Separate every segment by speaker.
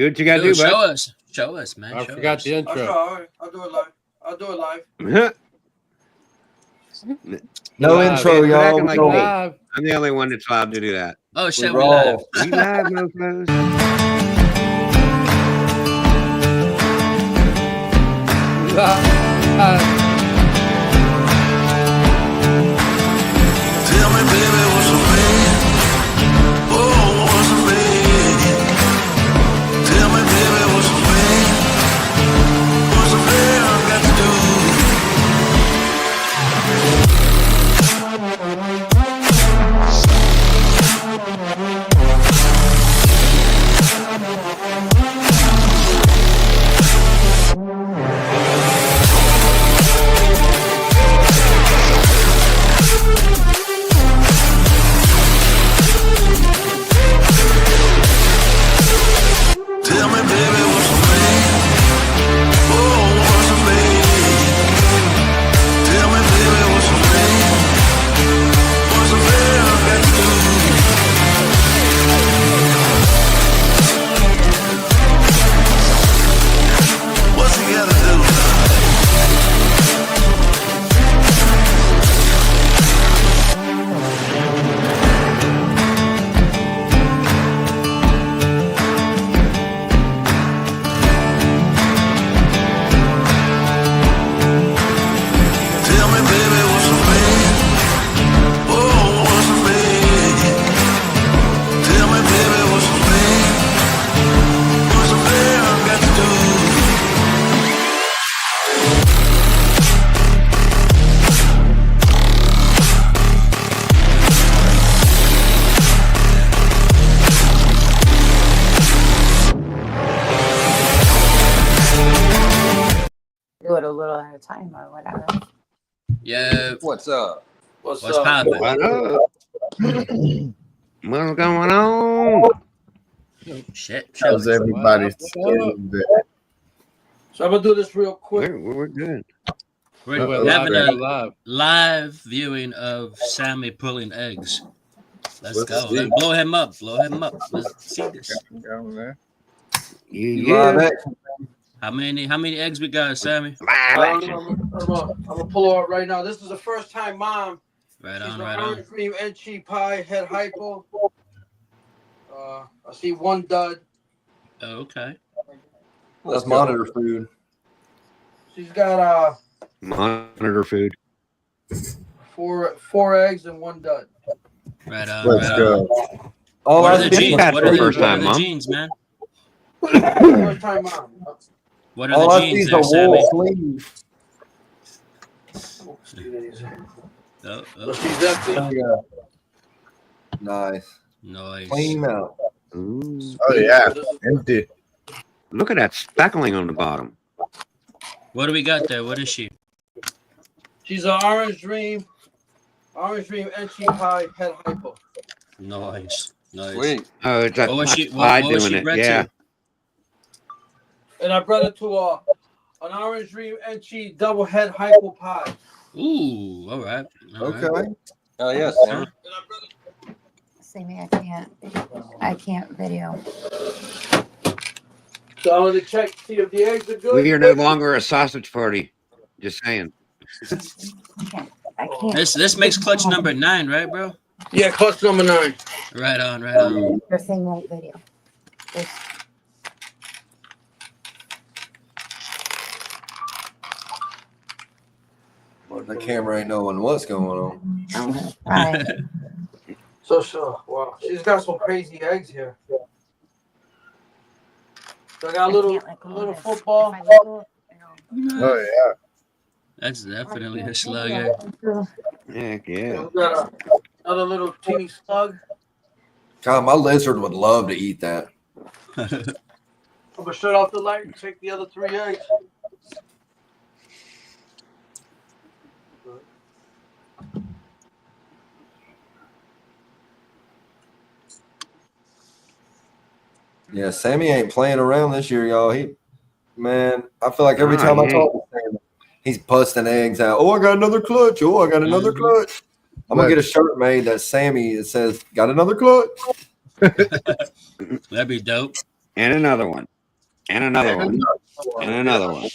Speaker 1: Do what you got to do, bud.
Speaker 2: Show us, man.
Speaker 3: I forgot the intro.
Speaker 4: All right. I'll do it live.
Speaker 5: No
Speaker 3: Live.
Speaker 5: intro,
Speaker 1: Quit
Speaker 5: y'all.
Speaker 1: acting
Speaker 5: We
Speaker 1: like
Speaker 5: go
Speaker 1: me.
Speaker 3: Live.
Speaker 1: I'm the only one that's allowed to do that.
Speaker 2: Oh, shit, we
Speaker 5: roll.
Speaker 2: live.
Speaker 1: We live, mofos.
Speaker 6: Tell me, baby, what's a man? Oh, what's a man? Tell me, baby, what's a man? What's a man got to do? Tell me, baby, what's a man? Oh, what's a man? Tell me, baby, what's a man? What's a man got to do? What's he got to do? Tell me, baby, what's a man? Oh, what's a man? Tell me, baby, what's a man? What's a man got to do?
Speaker 7: Do it a little at a time or whatever.
Speaker 2: Yeah.
Speaker 5: What's up?
Speaker 2: What's poppin'?
Speaker 1: What up? What's going on?
Speaker 2: Shit.
Speaker 5: How's everybody's
Speaker 3: What up?
Speaker 5: day?
Speaker 4: So I'm gonna do this real quick.
Speaker 1: We're good.
Speaker 2: We're
Speaker 3: We're
Speaker 2: having
Speaker 3: live.
Speaker 2: a
Speaker 3: Live.
Speaker 2: live viewing of Sammy pulling eggs. Let's
Speaker 5: Let's
Speaker 2: go.
Speaker 5: see.
Speaker 2: Let's blow him up. Blow him up. Let's see this.
Speaker 5: Live
Speaker 1: Yeah.
Speaker 5: action.
Speaker 2: How many eggs we got, Sammy?
Speaker 1: Live action.
Speaker 4: I'm gonna pull her up right now. This is the first time mom.
Speaker 2: Right
Speaker 4: She's
Speaker 2: on,
Speaker 4: the
Speaker 2: right on.
Speaker 4: orange cream and cheese pie, head hypo. I see one dud.
Speaker 2: Okay.
Speaker 5: That's monitor food.
Speaker 4: She's got
Speaker 1: Monitor food.
Speaker 4: four eggs and one dud.
Speaker 2: Right on.
Speaker 5: Let's
Speaker 2: right
Speaker 5: go.
Speaker 2: On.
Speaker 5: All
Speaker 2: What
Speaker 5: I
Speaker 2: are the
Speaker 5: see-
Speaker 2: jeans?
Speaker 1: that's
Speaker 2: What
Speaker 1: the
Speaker 2: are the,
Speaker 1: first
Speaker 2: what are
Speaker 1: time,
Speaker 2: the
Speaker 1: Mom.
Speaker 2: jeans, man?
Speaker 4: First time mom.
Speaker 2: What are
Speaker 5: all
Speaker 2: the
Speaker 5: I see
Speaker 2: jeans
Speaker 5: is
Speaker 2: there,
Speaker 5: a
Speaker 2: Sammy?
Speaker 5: wool sleeve.
Speaker 2: Oh,
Speaker 4: So she's empty.
Speaker 5: There you go. Nice.
Speaker 2: nice.
Speaker 5: Clean out.
Speaker 1: Ooh.
Speaker 5: Oh yeah, empty.
Speaker 1: Look at that speckling on the bottom.
Speaker 2: What do we got there? What is she?
Speaker 4: She's an orange dream and cheese pie, head hypo.
Speaker 2: Nice. Nice.
Speaker 5: Sweet.
Speaker 1: Oh, it's that
Speaker 2: What was she?
Speaker 1: pie
Speaker 2: What was
Speaker 1: doing
Speaker 2: she
Speaker 1: it.
Speaker 2: bred
Speaker 1: Yeah.
Speaker 2: to?
Speaker 4: And I bred it to an orange dream and cheese double head hypo pie.
Speaker 2: Ooh. All right. All right.
Speaker 5: Okay. Oh yes.
Speaker 2: Huh?
Speaker 4: And I bred it
Speaker 7: Sammy, I can't video.
Speaker 4: So I'm gonna check, see if the eggs are good.
Speaker 1: We are no longer a sausage party. Just saying.
Speaker 7: I can't.
Speaker 2: This makes clutch number 9, right, bro?
Speaker 4: Yeah, clutch number 9.
Speaker 2: Right on. Right on.
Speaker 7: Your thing won't video. There's-
Speaker 5: Well, the camera ain't knowing what's going on.
Speaker 7: I'm gonna try.
Speaker 4: So wow, she's got some crazy eggs here. So I got a little
Speaker 7: I can't let go of
Speaker 4: little
Speaker 7: this.
Speaker 4: football.
Speaker 7: If I let go,
Speaker 5: Oh yeah.
Speaker 2: That's definitely a slug.
Speaker 1: Heck
Speaker 4: And
Speaker 1: yeah.
Speaker 4: we got another little teeny slug.
Speaker 5: God, my lizard would love to eat that.
Speaker 4: I'm gonna shut off the light and take the other 3 eggs.
Speaker 5: Yeah, Sammy ain't playing around this year, y'all. Man, I feel like every
Speaker 1: Nah,
Speaker 5: time I
Speaker 1: he
Speaker 5: talk to Sammy, he's busting eggs out. Oh, I got another clutch. Oh, I got another clutch. I'm gonna get a shirt made that Sammy it says got another clutch.
Speaker 2: That'd be dope.
Speaker 1: And another one. And another one. And another one.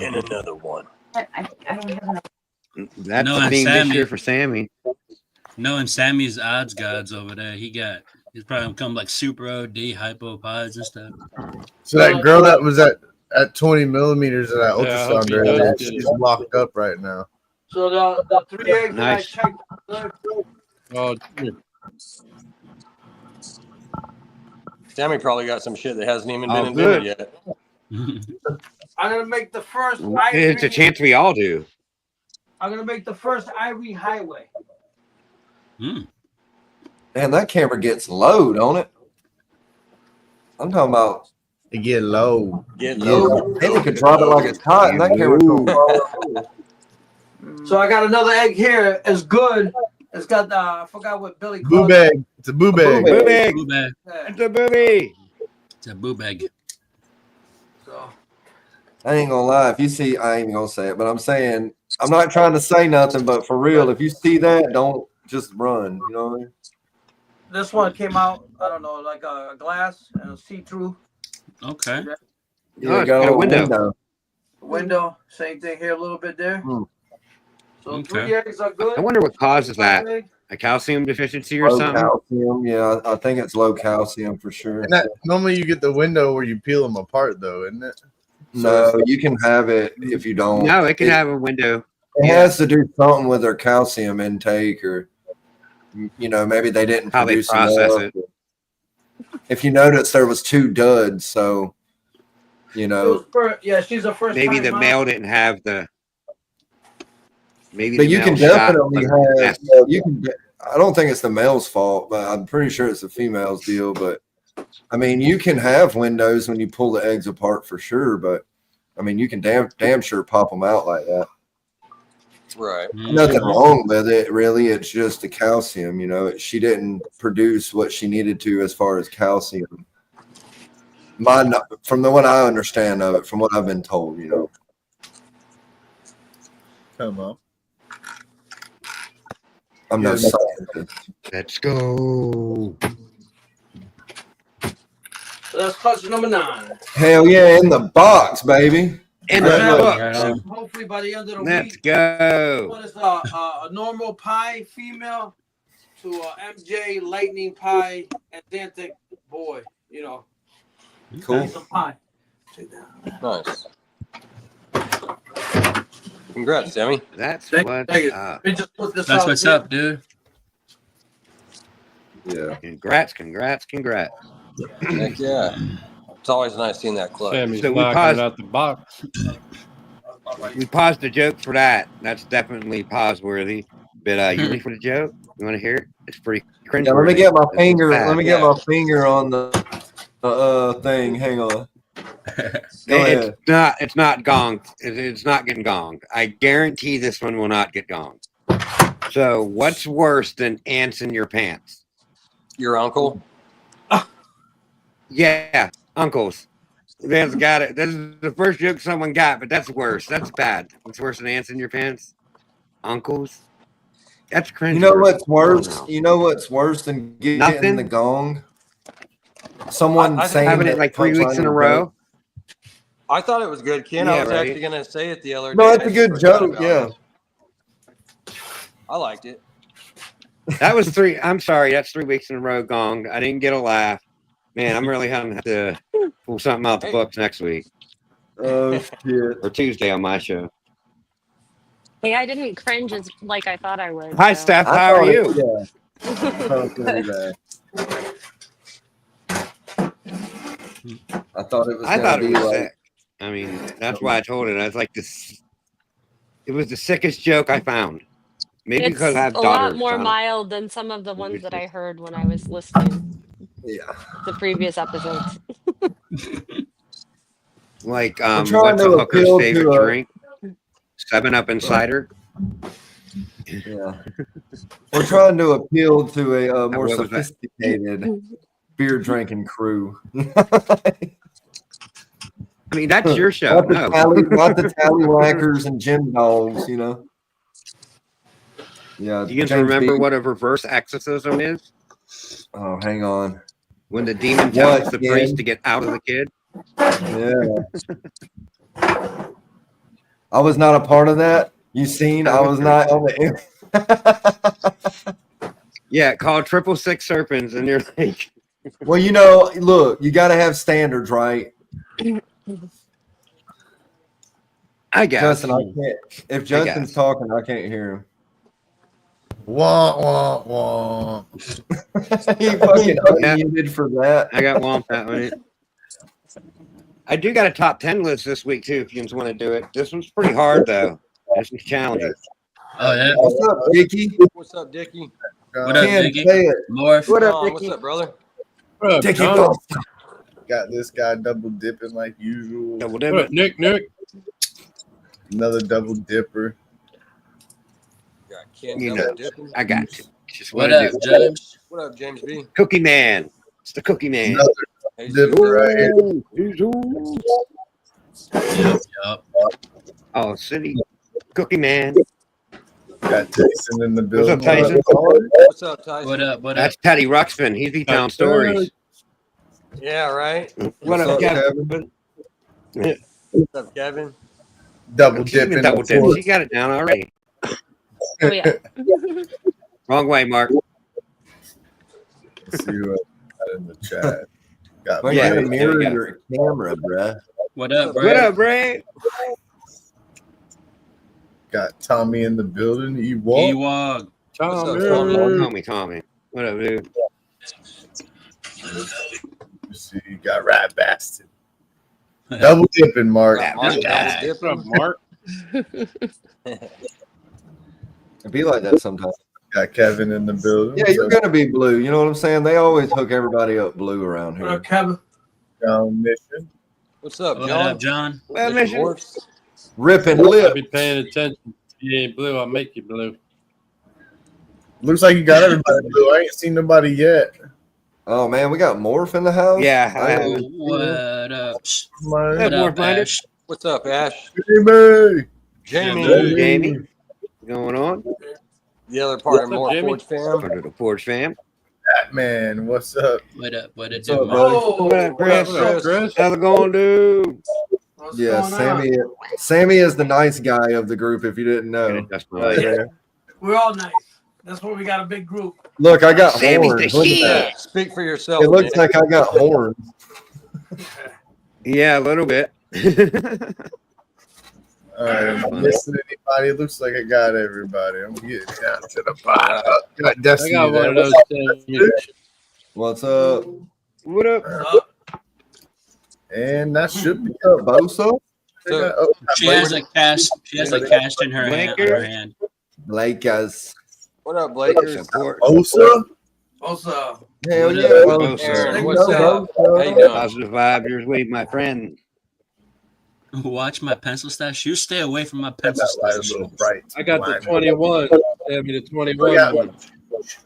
Speaker 3: And another one.
Speaker 7: I don't have enough.
Speaker 1: That's
Speaker 2: No,
Speaker 1: the
Speaker 2: and
Speaker 1: theme this
Speaker 2: Sammy-
Speaker 1: year for Sammy.
Speaker 2: Knowing Sammy's odds gods over there, he's probably gonna come like super OD hypo pies and stuff.
Speaker 8: So that girl that was at 20 millimeters of that
Speaker 9: Yeah, I hope
Speaker 8: ultrasound
Speaker 9: he
Speaker 8: earlier,
Speaker 9: does
Speaker 8: she's
Speaker 9: good.
Speaker 8: locked up right now.
Speaker 4: So the 3 eggs
Speaker 1: Nice.
Speaker 4: that I checked.
Speaker 9: Oh,
Speaker 3: Sammy probably got some shit that hasn't even
Speaker 1: Oh,
Speaker 3: been invented
Speaker 1: good.
Speaker 3: yet.
Speaker 4: I'm gonna make the first.
Speaker 1: It's a chance we all do.
Speaker 4: I'm gonna make the first Ivory Highway.
Speaker 2: Mm.
Speaker 5: Man, that camera gets low, don't it? I'm talking about.
Speaker 8: It get low.
Speaker 3: Get
Speaker 5: Yeah,
Speaker 3: low.
Speaker 5: maybe we could drop it like it's hot, and that camera go far.
Speaker 4: So I got another egg here. It's good. It's got I forgot what Billy
Speaker 8: Boo
Speaker 4: called it.
Speaker 8: bag. It's a boo bag.
Speaker 1: Boo bag.
Speaker 2: Boo bag.
Speaker 4: Yeah,
Speaker 1: It's a booby.
Speaker 2: It's a boo bag.
Speaker 4: so
Speaker 5: I ain't gonna lie. If you see, I ain't gonna say it, but I'm saying, I'm not trying to say nothing, but for real, if you see that, don't just run. You know what I mean?
Speaker 4: this one came out. I don't know, like a glass and a see-through
Speaker 2: Okay.
Speaker 1: Oh, it's
Speaker 5: got
Speaker 1: got a
Speaker 5: little
Speaker 1: window.
Speaker 4: window. Same thing here, a little bit there.
Speaker 5: Hmm.
Speaker 4: So
Speaker 2: Okay.
Speaker 4: 3 eggs are good.
Speaker 1: I wonder what causes that.
Speaker 4: Egg.
Speaker 1: A calcium deficiency or
Speaker 5: Low
Speaker 1: something?
Speaker 5: calcium. Yeah, I think it's low calcium for sure.
Speaker 8: And that, normally you get the window where you peel them apart, though, isn't it?
Speaker 5: No, you can have it if you don't.
Speaker 1: No, it can have a window.
Speaker 5: It has to do something with their calcium intake, or maybe they didn't
Speaker 1: How they
Speaker 5: produce
Speaker 1: process
Speaker 5: enough. If you notice, there was 2 duds, so
Speaker 4: Yeah, she's a first.
Speaker 1: Maybe
Speaker 4: time
Speaker 1: the
Speaker 4: mom.
Speaker 1: male didn't have the. Maybe
Speaker 5: But
Speaker 1: the
Speaker 5: you can
Speaker 1: male shot
Speaker 5: definitely
Speaker 1: wasn't
Speaker 5: have.
Speaker 1: enough.
Speaker 5: You can. I don't think it's the male's fault, but I'm pretty sure it's the female's deal. But I mean, you can have windows when you pull the eggs apart for sure. But I mean, you can damn sure pop them out like that.
Speaker 3: Right.
Speaker 5: Nothing wrong with it, really. It's just the calcium. She didn't produce what she needed to as far as calcium. From what I understand of it, from what I've been told,
Speaker 8: Come on.
Speaker 5: I'm no
Speaker 8: Yeah.
Speaker 5: scientist.
Speaker 1: Let's go.
Speaker 4: So that's clutch number 9.
Speaker 5: Hell yeah, in the box, baby.
Speaker 1: In the
Speaker 5: Right.
Speaker 1: book.
Speaker 2: Right on.
Speaker 4: Hopefully by the end of the
Speaker 1: Let's
Speaker 4: week.
Speaker 1: go.
Speaker 4: One is a normal pie female to MJ lightning pie Atlantic boy.
Speaker 5: Cool.
Speaker 4: Some pie.
Speaker 3: Nice. Congrats, Sammy.
Speaker 1: That's
Speaker 4: Thank
Speaker 1: what's
Speaker 4: you.
Speaker 1: up.
Speaker 4: We just put this
Speaker 2: That's
Speaker 4: out
Speaker 2: what's
Speaker 4: here.
Speaker 2: up, dude.
Speaker 5: Yeah.
Speaker 1: Congrats, congrats, congrats.
Speaker 3: Heck yeah. It's always nice seeing that clutch.
Speaker 9: Sammy's
Speaker 1: So we
Speaker 9: knocking
Speaker 1: paused-
Speaker 9: it out the box.
Speaker 1: We paused the joke for that. That's definitely pause-worthy. But you ready for the joke? You want to hear it? It's pretty cringe.
Speaker 5: Yeah, let me get my finger. Let me get my finger on the thing. Hang on. Go ahead.
Speaker 1: It's not gonged. It's not getting gonged. I guarantee this one will not get gonged. So, what's worse than ants in your pants?
Speaker 3: Your uncle?
Speaker 1: Yeah, uncles. That's got it. This is the first joke someone got, but that's worse. That's bad. It's worse than ants in your pants. Uncles. That's cringe.
Speaker 5: You know what's worse? You know what's worse than getting
Speaker 1: Nothing?
Speaker 5: the gong? Someone
Speaker 3: I
Speaker 5: saying
Speaker 1: Having
Speaker 5: that
Speaker 1: it like 3 weeks in a
Speaker 5: punchline
Speaker 1: row.
Speaker 3: I thought it was good, Ken.
Speaker 1: Yeah,
Speaker 3: I was
Speaker 1: right.
Speaker 3: actually going to say it the other day.
Speaker 5: No,
Speaker 3: and
Speaker 5: it's
Speaker 3: I
Speaker 5: a
Speaker 3: just
Speaker 5: good
Speaker 3: forgot
Speaker 5: joke.
Speaker 3: about
Speaker 5: Yeah.
Speaker 3: it. I liked it.
Speaker 1: That was 3. I'm sorry. That's 3 weeks in a row gonged. I didn't get a laugh. Man, I'm really having to pull something out the books next week
Speaker 5: Oh shit.
Speaker 1: or Tuesday on my show.
Speaker 10: Hey, I didn't cringe as like I thought I would.
Speaker 1: Hi,
Speaker 10: so.
Speaker 1: Steph. How are you?
Speaker 5: Yeah. I thought it was gonna be bad. I thought it was.
Speaker 1: I
Speaker 5: gonna
Speaker 1: thought it
Speaker 5: be
Speaker 1: was
Speaker 5: like,
Speaker 1: sick. I mean, that's why I told it. I was like, this. It was the sickest joke I found. Maybe
Speaker 10: It's
Speaker 1: because I have
Speaker 10: a
Speaker 1: daughters.
Speaker 10: lot more
Speaker 1: I don't-
Speaker 10: mild than some of the ones that I heard when I was listening
Speaker 5: Yeah.
Speaker 10: to previous episodes.
Speaker 1: Like,
Speaker 5: trying
Speaker 1: what's a
Speaker 5: to
Speaker 1: hooker's
Speaker 5: appeal
Speaker 1: favorite
Speaker 5: to a-
Speaker 1: drink? 7-Up and cider.
Speaker 5: Yeah. We're trying to appeal to a more
Speaker 1: What was that?
Speaker 5: sophisticated beer drinking crew.
Speaker 1: I mean, that's your show.
Speaker 5: Not the,
Speaker 1: No.
Speaker 5: not the tallywhackers and gym dogs, Yeah.
Speaker 1: Do you guys
Speaker 5: James
Speaker 1: remember
Speaker 5: Dean-
Speaker 1: what a reverse exorcism is?
Speaker 5: Oh, hang on.
Speaker 1: When the demon tells
Speaker 5: What,
Speaker 1: the
Speaker 5: kid?
Speaker 1: priest to get out of the kid.
Speaker 5: Yeah. I was not a part of that. You seen? I was not on the.
Speaker 1: Yeah, call 666 serpents, and you're like,
Speaker 5: Well, you know, look, you got to have standards, right?
Speaker 1: I guess.
Speaker 5: Justin, I can't. If Justin's
Speaker 1: guess.
Speaker 5: talking, I can't hear him.
Speaker 8: Wah, wah, wah.
Speaker 5: He fucking unmuted for that.
Speaker 1: I got Womp that one. I do got a top 10 list this week too. If you just want to do it, this one's pretty hard though. This one's challenging.
Speaker 2: Oh yeah.
Speaker 5: What's up, Dickie?
Speaker 3: What's up, Dickie?
Speaker 2: What up,
Speaker 5: Can't
Speaker 2: Diggy?
Speaker 5: say it.
Speaker 2: Morph.
Speaker 1: What up,
Speaker 3: What's
Speaker 1: Dickie?
Speaker 3: up, brother?
Speaker 8: What up,
Speaker 5: Dickie,
Speaker 8: John?
Speaker 5: go.
Speaker 8: Got this guy double dipping like usual.
Speaker 1: Double
Speaker 8: What
Speaker 1: dip.
Speaker 8: up, Nick? Another double dipper.
Speaker 3: Got Ken
Speaker 1: You
Speaker 3: double
Speaker 1: know.
Speaker 3: dipping.
Speaker 1: I got you. Just
Speaker 2: What
Speaker 1: what I
Speaker 2: up,
Speaker 1: do.
Speaker 2: James?
Speaker 3: What up, James B?
Speaker 1: Cookie Man. It's the Cookie Man.
Speaker 8: Another
Speaker 3: Hey,
Speaker 8: dipper right here.
Speaker 2: Yup.
Speaker 1: Oh, City Cookie Man.
Speaker 8: Got Tyson in the
Speaker 1: What's
Speaker 8: building.
Speaker 1: up, Tyson?
Speaker 3: What's up, Tyson?
Speaker 2: What up? What up?
Speaker 1: That's Teddy Ruxpin. He be telling stories.
Speaker 3: Yeah, right.
Speaker 1: What
Speaker 5: What's
Speaker 1: up,
Speaker 5: up,
Speaker 1: Kevin?
Speaker 3: What's up, Kevin?
Speaker 8: Double
Speaker 1: She's been
Speaker 8: dipping.
Speaker 1: double
Speaker 8: of
Speaker 1: dipping.
Speaker 8: course.
Speaker 1: She got it down already.
Speaker 10: Oh yeah.
Speaker 1: Wrong way, Mark.
Speaker 8: Let's see who else got in the chat. Got
Speaker 5: Well,
Speaker 1: Yeah,
Speaker 5: you gotta
Speaker 8: Blake,
Speaker 5: mirror
Speaker 1: yeah.
Speaker 5: your camera, bruh.
Speaker 2: What up, bro?
Speaker 1: What up, Ray?
Speaker 8: got Tommy in the building. Ewok.
Speaker 2: Ewok.
Speaker 3: What's up, Tommy?
Speaker 1: Tommy. What up, dude?
Speaker 8: Let's see, you got Rat Bastard. Double dipping, Mark.
Speaker 1: Yeah.
Speaker 3: Mark,
Speaker 1: this guy.
Speaker 3: double dipping.
Speaker 8: Mark?
Speaker 5: It'd be like that sometimes.
Speaker 8: Got Kevin in the building.
Speaker 5: Yeah, you're gonna be blue. You know what I'm saying? They always hook everybody up blue around
Speaker 4: What
Speaker 5: here.
Speaker 4: up, Kevin?
Speaker 8: Down mission.
Speaker 3: What's up,
Speaker 2: What
Speaker 3: John?
Speaker 2: up, John?
Speaker 1: Well,
Speaker 3: Mr.
Speaker 1: mission.
Speaker 3: Morphs?
Speaker 5: Ripping
Speaker 9: I
Speaker 5: lip.
Speaker 9: be paying attention. If you ain't blue, I'll make you blue.
Speaker 8: Looks like you got everybody blue. I ain't seen nobody yet.
Speaker 5: Oh man, we got Morph in the house.
Speaker 1: Yeah.
Speaker 2: Oh, what up?
Speaker 8: My
Speaker 2: What
Speaker 1: more
Speaker 2: up,
Speaker 1: blinded?
Speaker 2: Ash?
Speaker 3: What's up, Ash?
Speaker 8: Jamie.
Speaker 3: Jamie,
Speaker 2: Jamie.
Speaker 1: Jamie. What's going on?
Speaker 3: the other part of
Speaker 9: What's up,
Speaker 3: More
Speaker 9: Jamie?
Speaker 3: Forge fam.
Speaker 1: Under the Forge fam.
Speaker 8: Batman, what's up?
Speaker 2: What up? What it
Speaker 5: What's
Speaker 2: do,
Speaker 5: up,
Speaker 2: man?
Speaker 5: brother?
Speaker 1: What up, Chris?
Speaker 3: What up,
Speaker 9: Chris?
Speaker 1: How's it going, dude?
Speaker 4: What's
Speaker 5: Yeah,
Speaker 4: going
Speaker 5: Sammy.
Speaker 4: on?
Speaker 5: Sammy is the nice guy of the group. If you didn't know,
Speaker 1: That's my
Speaker 5: right
Speaker 1: life.
Speaker 5: there.
Speaker 4: We're all nice. That's why we got a big group.
Speaker 5: Look, I got
Speaker 1: Sammy's the
Speaker 5: horns. Look at
Speaker 1: shit.
Speaker 5: that.
Speaker 3: Speak for yourself.
Speaker 5: It looks
Speaker 3: man.
Speaker 5: like I got horns.
Speaker 1: Yeah, a little bit.
Speaker 8: All right, am I missing anybody? It looks like I got everybody. I'm getting down to the bottom. Got
Speaker 9: I
Speaker 8: Destiny
Speaker 9: got one
Speaker 8: there.
Speaker 9: of those.
Speaker 5: What's up?
Speaker 1: What up?
Speaker 4: What's up?
Speaker 8: And that should be
Speaker 5: What's up, Bosa?
Speaker 8: oh,
Speaker 2: She has a cast. She has a cast in her hand. On her hand.
Speaker 5: Lakers.
Speaker 3: What up, Blakers?
Speaker 1: Support.
Speaker 8: Osa.
Speaker 4: What's up?
Speaker 5: Hell
Speaker 2: What
Speaker 5: yeah.
Speaker 2: up,
Speaker 1: Bosa.
Speaker 3: Aaron,
Speaker 5: There
Speaker 3: what's
Speaker 5: you go,
Speaker 3: up?
Speaker 5: Bosa.
Speaker 3: How you doing?
Speaker 1: Positive vibes. Yours way, my friend.
Speaker 2: Watch my pencil stash. You stay away from my pencil
Speaker 8: That's like a
Speaker 2: stash.
Speaker 8: little bright.
Speaker 9: I got the
Speaker 8: line.
Speaker 9: 21. Send me the 21
Speaker 8: Yeah.
Speaker 9: one.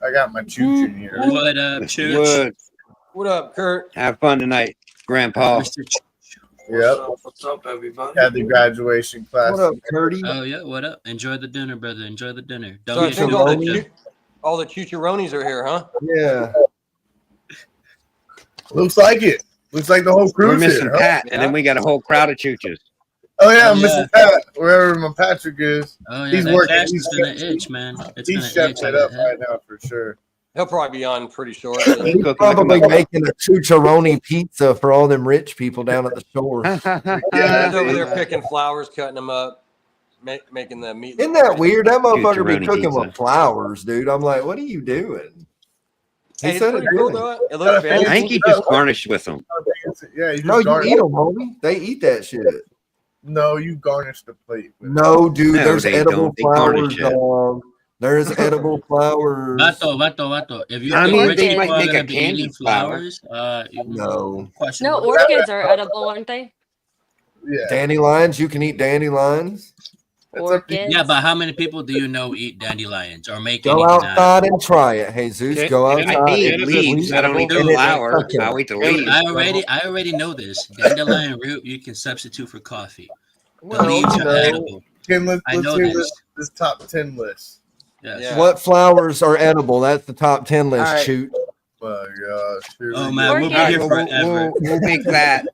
Speaker 8: I got my choo in here.
Speaker 2: What up,
Speaker 1: Mr.
Speaker 2: Chooch?
Speaker 1: Wood.
Speaker 3: What up, Kurt?
Speaker 1: Have fun tonight, Grandpa.
Speaker 2: Mr. Ch-
Speaker 8: Yep.
Speaker 4: What's up, everybody?
Speaker 8: Had the graduation class.
Speaker 5: What up, Curdy?
Speaker 2: Oh yeah, what up? Enjoy the dinner, brother. Enjoy the dinner.
Speaker 3: So I
Speaker 2: Don't
Speaker 3: think
Speaker 2: get
Speaker 3: all the,
Speaker 2: drunk.
Speaker 3: all the choo-choo-ronies are here, huh?
Speaker 5: Yeah.
Speaker 8: Looks like it. Looks like the whole
Speaker 1: We're
Speaker 8: crew's
Speaker 1: missing
Speaker 8: here. Huh?
Speaker 1: Pat, and then we got a whole crowd of chooches.
Speaker 8: Oh yeah, I'm
Speaker 2: Yeah.
Speaker 8: missing Pat. Wherever my Patrick is,
Speaker 2: Oh yeah,
Speaker 8: He's
Speaker 2: that
Speaker 8: working.
Speaker 2: cash
Speaker 8: He's
Speaker 2: is gonna
Speaker 8: chefing-
Speaker 2: itch, man. It's
Speaker 8: he's
Speaker 2: gonna itch.
Speaker 8: chefing it up right now for sure.
Speaker 3: He'll probably be on pretty shortly.
Speaker 1: He's
Speaker 5: He's
Speaker 1: cooking
Speaker 5: probably
Speaker 1: like
Speaker 5: making a chicharroni pizza for all them rich people down at the shore.
Speaker 8: Yeah,
Speaker 3: He's over there picking flowers, cutting them up, making the meat.
Speaker 5: Isn't that weird? That motherfucker be
Speaker 1: Chicharoni
Speaker 5: cooking
Speaker 1: pizza.
Speaker 5: with flowers, dude. I'm like, what are you doing? He
Speaker 3: Hey, it's
Speaker 5: said
Speaker 3: pretty
Speaker 5: it
Speaker 3: cool,
Speaker 5: good.
Speaker 3: though. It looks
Speaker 1: I
Speaker 3: fancy.
Speaker 1: think he just garnished with them.
Speaker 8: Yeah, you just
Speaker 5: No, you
Speaker 8: garnish.
Speaker 5: eat them, homie. They eat that shit.
Speaker 8: No, you garnish the plate. with
Speaker 5: No, dude,
Speaker 1: No,
Speaker 5: there's
Speaker 1: they
Speaker 5: edible
Speaker 1: don't. They garnish
Speaker 5: flowers,
Speaker 1: it.
Speaker 5: dog. There's edible flowers.
Speaker 2: Vato. If you
Speaker 1: I
Speaker 2: think
Speaker 1: mean,
Speaker 2: rich
Speaker 10: they
Speaker 2: people
Speaker 10: might
Speaker 2: are
Speaker 1: make a
Speaker 2: gonna be
Speaker 1: candy
Speaker 2: eating
Speaker 1: flower.
Speaker 2: flowers,
Speaker 5: No.
Speaker 2: question.
Speaker 10: No, orchids are edible, aren't they?
Speaker 8: Yeah.
Speaker 5: Dandelions, you can eat dandelions.
Speaker 8: That's up to you.
Speaker 10: Orchids.
Speaker 2: Yeah, but how many people do you know eat dandelions or make
Speaker 5: Go
Speaker 2: anything out of
Speaker 5: outside and try it, Jesus.
Speaker 9: Can't-
Speaker 5: Go
Speaker 9: can't-
Speaker 5: outside.
Speaker 1: I eat
Speaker 9: Cannabis
Speaker 1: leaves. I don't eat the
Speaker 2: edible.
Speaker 1: flower.
Speaker 5: Okay.
Speaker 1: I'll eat the
Speaker 2: it?
Speaker 1: leaves.
Speaker 2: I already know this. Dandelion root you can substitute for coffee. The
Speaker 8: Well,
Speaker 2: leaves
Speaker 8: you
Speaker 2: are
Speaker 8: know,
Speaker 2: edible.
Speaker 8: let's
Speaker 2: I know
Speaker 8: hear
Speaker 2: this.
Speaker 8: this top 10 list.
Speaker 2: Yes.
Speaker 3: Yeah.
Speaker 5: What flowers are edible? That's the top 10 list.
Speaker 3: All right.
Speaker 5: Shoot.
Speaker 8: my gosh. Here
Speaker 2: Oh
Speaker 8: we
Speaker 2: man,
Speaker 10: Or
Speaker 2: we'll be
Speaker 10: get-
Speaker 2: here
Speaker 1: We'll,
Speaker 2: forever.
Speaker 1: we'll make that.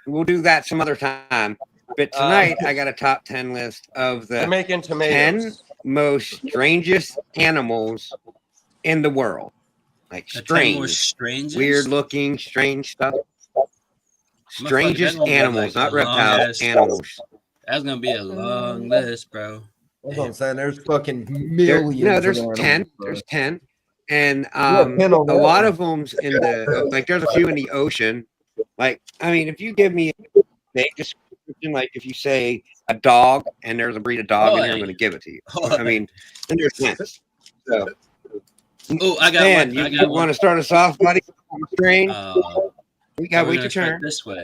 Speaker 1: We'll do that some other time. But tonight, I got a top 10 list of the
Speaker 3: Jamaican
Speaker 1: 10
Speaker 3: tomatoes.
Speaker 1: most strangest animals in the world. Like
Speaker 2: The 10 more
Speaker 1: strange,
Speaker 2: strangest.
Speaker 1: weird looking, strange stuff.
Speaker 2: Motherfucker,
Speaker 1: Strangest
Speaker 2: that gonna be
Speaker 1: animals,
Speaker 2: like
Speaker 1: not
Speaker 2: a long
Speaker 1: reptiles,
Speaker 2: ass-
Speaker 1: animals.
Speaker 2: That's gonna be a long list, bro.
Speaker 5: That's what I'm saying. There's fucking
Speaker 1: There,
Speaker 5: millions.
Speaker 1: no,
Speaker 5: of
Speaker 1: there's
Speaker 5: animals,
Speaker 1: 10.
Speaker 5: bro.
Speaker 1: There's 10. And
Speaker 5: 10 on
Speaker 1: a
Speaker 5: that
Speaker 1: lot
Speaker 5: one.
Speaker 1: of them's in the, like, there's a few in the ocean. Like, I mean, if you give me a big description, like if you say a dog and there's a breed of dog in here, I'm going to give it to you. I mean, and there's 10. So,
Speaker 2: Oh, I got
Speaker 1: Dan,
Speaker 2: one.
Speaker 1: you,
Speaker 2: I
Speaker 1: you
Speaker 2: got
Speaker 1: want
Speaker 2: one.
Speaker 1: to start us off, buddy? Strange. We got
Speaker 2: we're
Speaker 1: wait
Speaker 2: gonna
Speaker 1: your
Speaker 2: start
Speaker 1: turn.
Speaker 2: this way.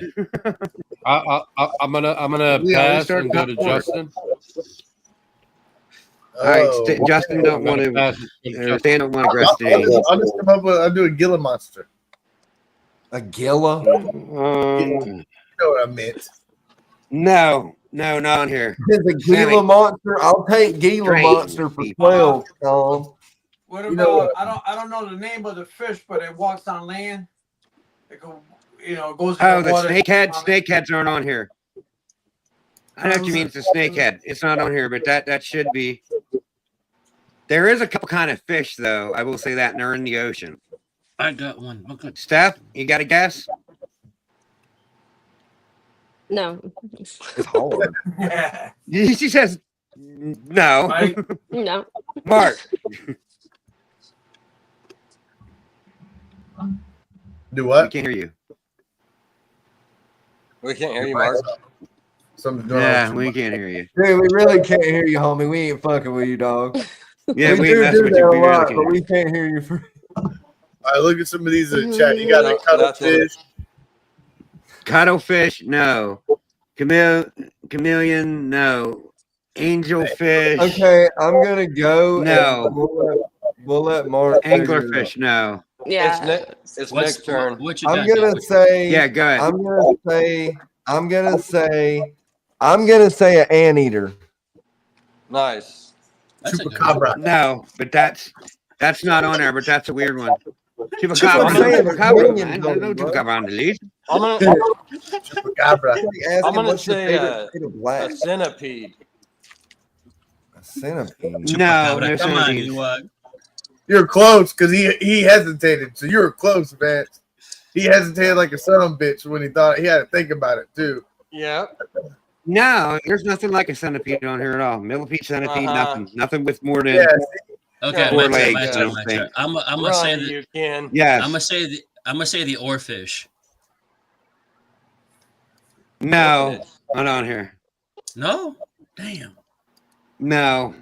Speaker 9: I'm gonna
Speaker 1: We always
Speaker 9: pass
Speaker 1: start
Speaker 9: and go to
Speaker 1: top four.
Speaker 9: Justin.
Speaker 1: All right,
Speaker 8: Oh,
Speaker 1: Justin don't want to,
Speaker 9: Pass
Speaker 1: or Stan don't want to
Speaker 8: I'll,
Speaker 1: aggress Danny.
Speaker 8: I'll just come up with. I'll do a Gila monster.
Speaker 5: A Gila?
Speaker 8: You know what I meant.
Speaker 1: No, not on here.
Speaker 5: Is a Gila
Speaker 1: Sammy.
Speaker 5: monster? I'll take Gila
Speaker 1: Strange
Speaker 5: monster for
Speaker 1: people.
Speaker 5: 12, Tom.
Speaker 4: What
Speaker 5: You know
Speaker 4: about? I don't know the name of the fish, but it walks on land. It go, goes. In
Speaker 1: Oh,
Speaker 4: the
Speaker 1: the
Speaker 4: water.
Speaker 1: snakehead. Snakeheads aren't on here. I know what you mean. It's a snakehead. It's not on here, but that should be. There is a couple kind of fish, though. I will say that, and they're in the ocean.
Speaker 2: I got one. Oh, good.
Speaker 1: Steph, you got a guess?
Speaker 10: No.
Speaker 5: It's hard.
Speaker 4: Yeah.
Speaker 1: She says no.
Speaker 4: Right?
Speaker 10: No.
Speaker 1: Mark,
Speaker 8: Do
Speaker 1: we
Speaker 8: what?
Speaker 1: can't hear you.
Speaker 3: We can't hear you, Mark.
Speaker 8: Something's going
Speaker 1: Yeah,
Speaker 8: on.
Speaker 1: we can't hear you.
Speaker 5: Dude, we really can't hear you, homie. We ain't fucking with you, dog.
Speaker 1: Yeah, we
Speaker 5: do
Speaker 1: mess
Speaker 5: do
Speaker 1: with
Speaker 5: that
Speaker 1: you.
Speaker 5: a
Speaker 1: We really
Speaker 5: lot,
Speaker 1: can't
Speaker 5: but
Speaker 1: hear
Speaker 5: we
Speaker 1: you.
Speaker 5: can't hear you. For...
Speaker 8: All right, look at some of these in the chat. You got a cuttlefish.
Speaker 1: Cuttlefish, no. Chameleon, no. Angelfish,
Speaker 5: Okay, I'm gonna go.
Speaker 1: No.
Speaker 5: And we'll let Mark. figure it
Speaker 1: anglerfish, no.
Speaker 10: Yeah.
Speaker 3: It's
Speaker 2: What's
Speaker 3: Nick's turn.
Speaker 2: What you
Speaker 5: out.
Speaker 2: got?
Speaker 5: I'm gonna
Speaker 2: Nick?
Speaker 5: say.
Speaker 1: Yeah, go ahead.
Speaker 5: I'm gonna say an anteater.
Speaker 3: Nice.
Speaker 2: That's a good one.
Speaker 8: Chupacabra.
Speaker 1: No, but that's not on there, but that's a weird one.
Speaker 5: That's what I'm saying, there's millions of them, bro.
Speaker 1: Chupacabra on the list.
Speaker 3: I'm gonna
Speaker 8: Chupacabra.
Speaker 5: Ask
Speaker 3: I'm
Speaker 5: him
Speaker 3: gonna
Speaker 5: what's your
Speaker 3: say,
Speaker 5: favorite shade of black.
Speaker 3: a centipede.
Speaker 5: A centipede.
Speaker 1: No,
Speaker 2: Chupacabra.
Speaker 1: no
Speaker 2: Come on,
Speaker 1: centipedes.
Speaker 2: you what?
Speaker 8: You're close because he hesitated. So you were close, man. He hesitated like a son of a bitch when he thought he had to think about it too.
Speaker 3: Yeah.
Speaker 1: No, there's nothing like a centipede on here at all. Millipede, centipede,
Speaker 3: Uh-huh.
Speaker 1: nothing with more than
Speaker 8: Yeah,
Speaker 2: Okay,
Speaker 1: Four
Speaker 2: my turn.
Speaker 1: legs,
Speaker 2: My
Speaker 1: I
Speaker 2: turn.
Speaker 1: don't
Speaker 2: My
Speaker 1: think.
Speaker 2: turn. I'm gonna
Speaker 3: Run,
Speaker 2: say the.
Speaker 3: you can.
Speaker 1: yes.
Speaker 2: I'm gonna say the oarfish.
Speaker 1: No, not on here.
Speaker 2: No, damn.
Speaker 1: No.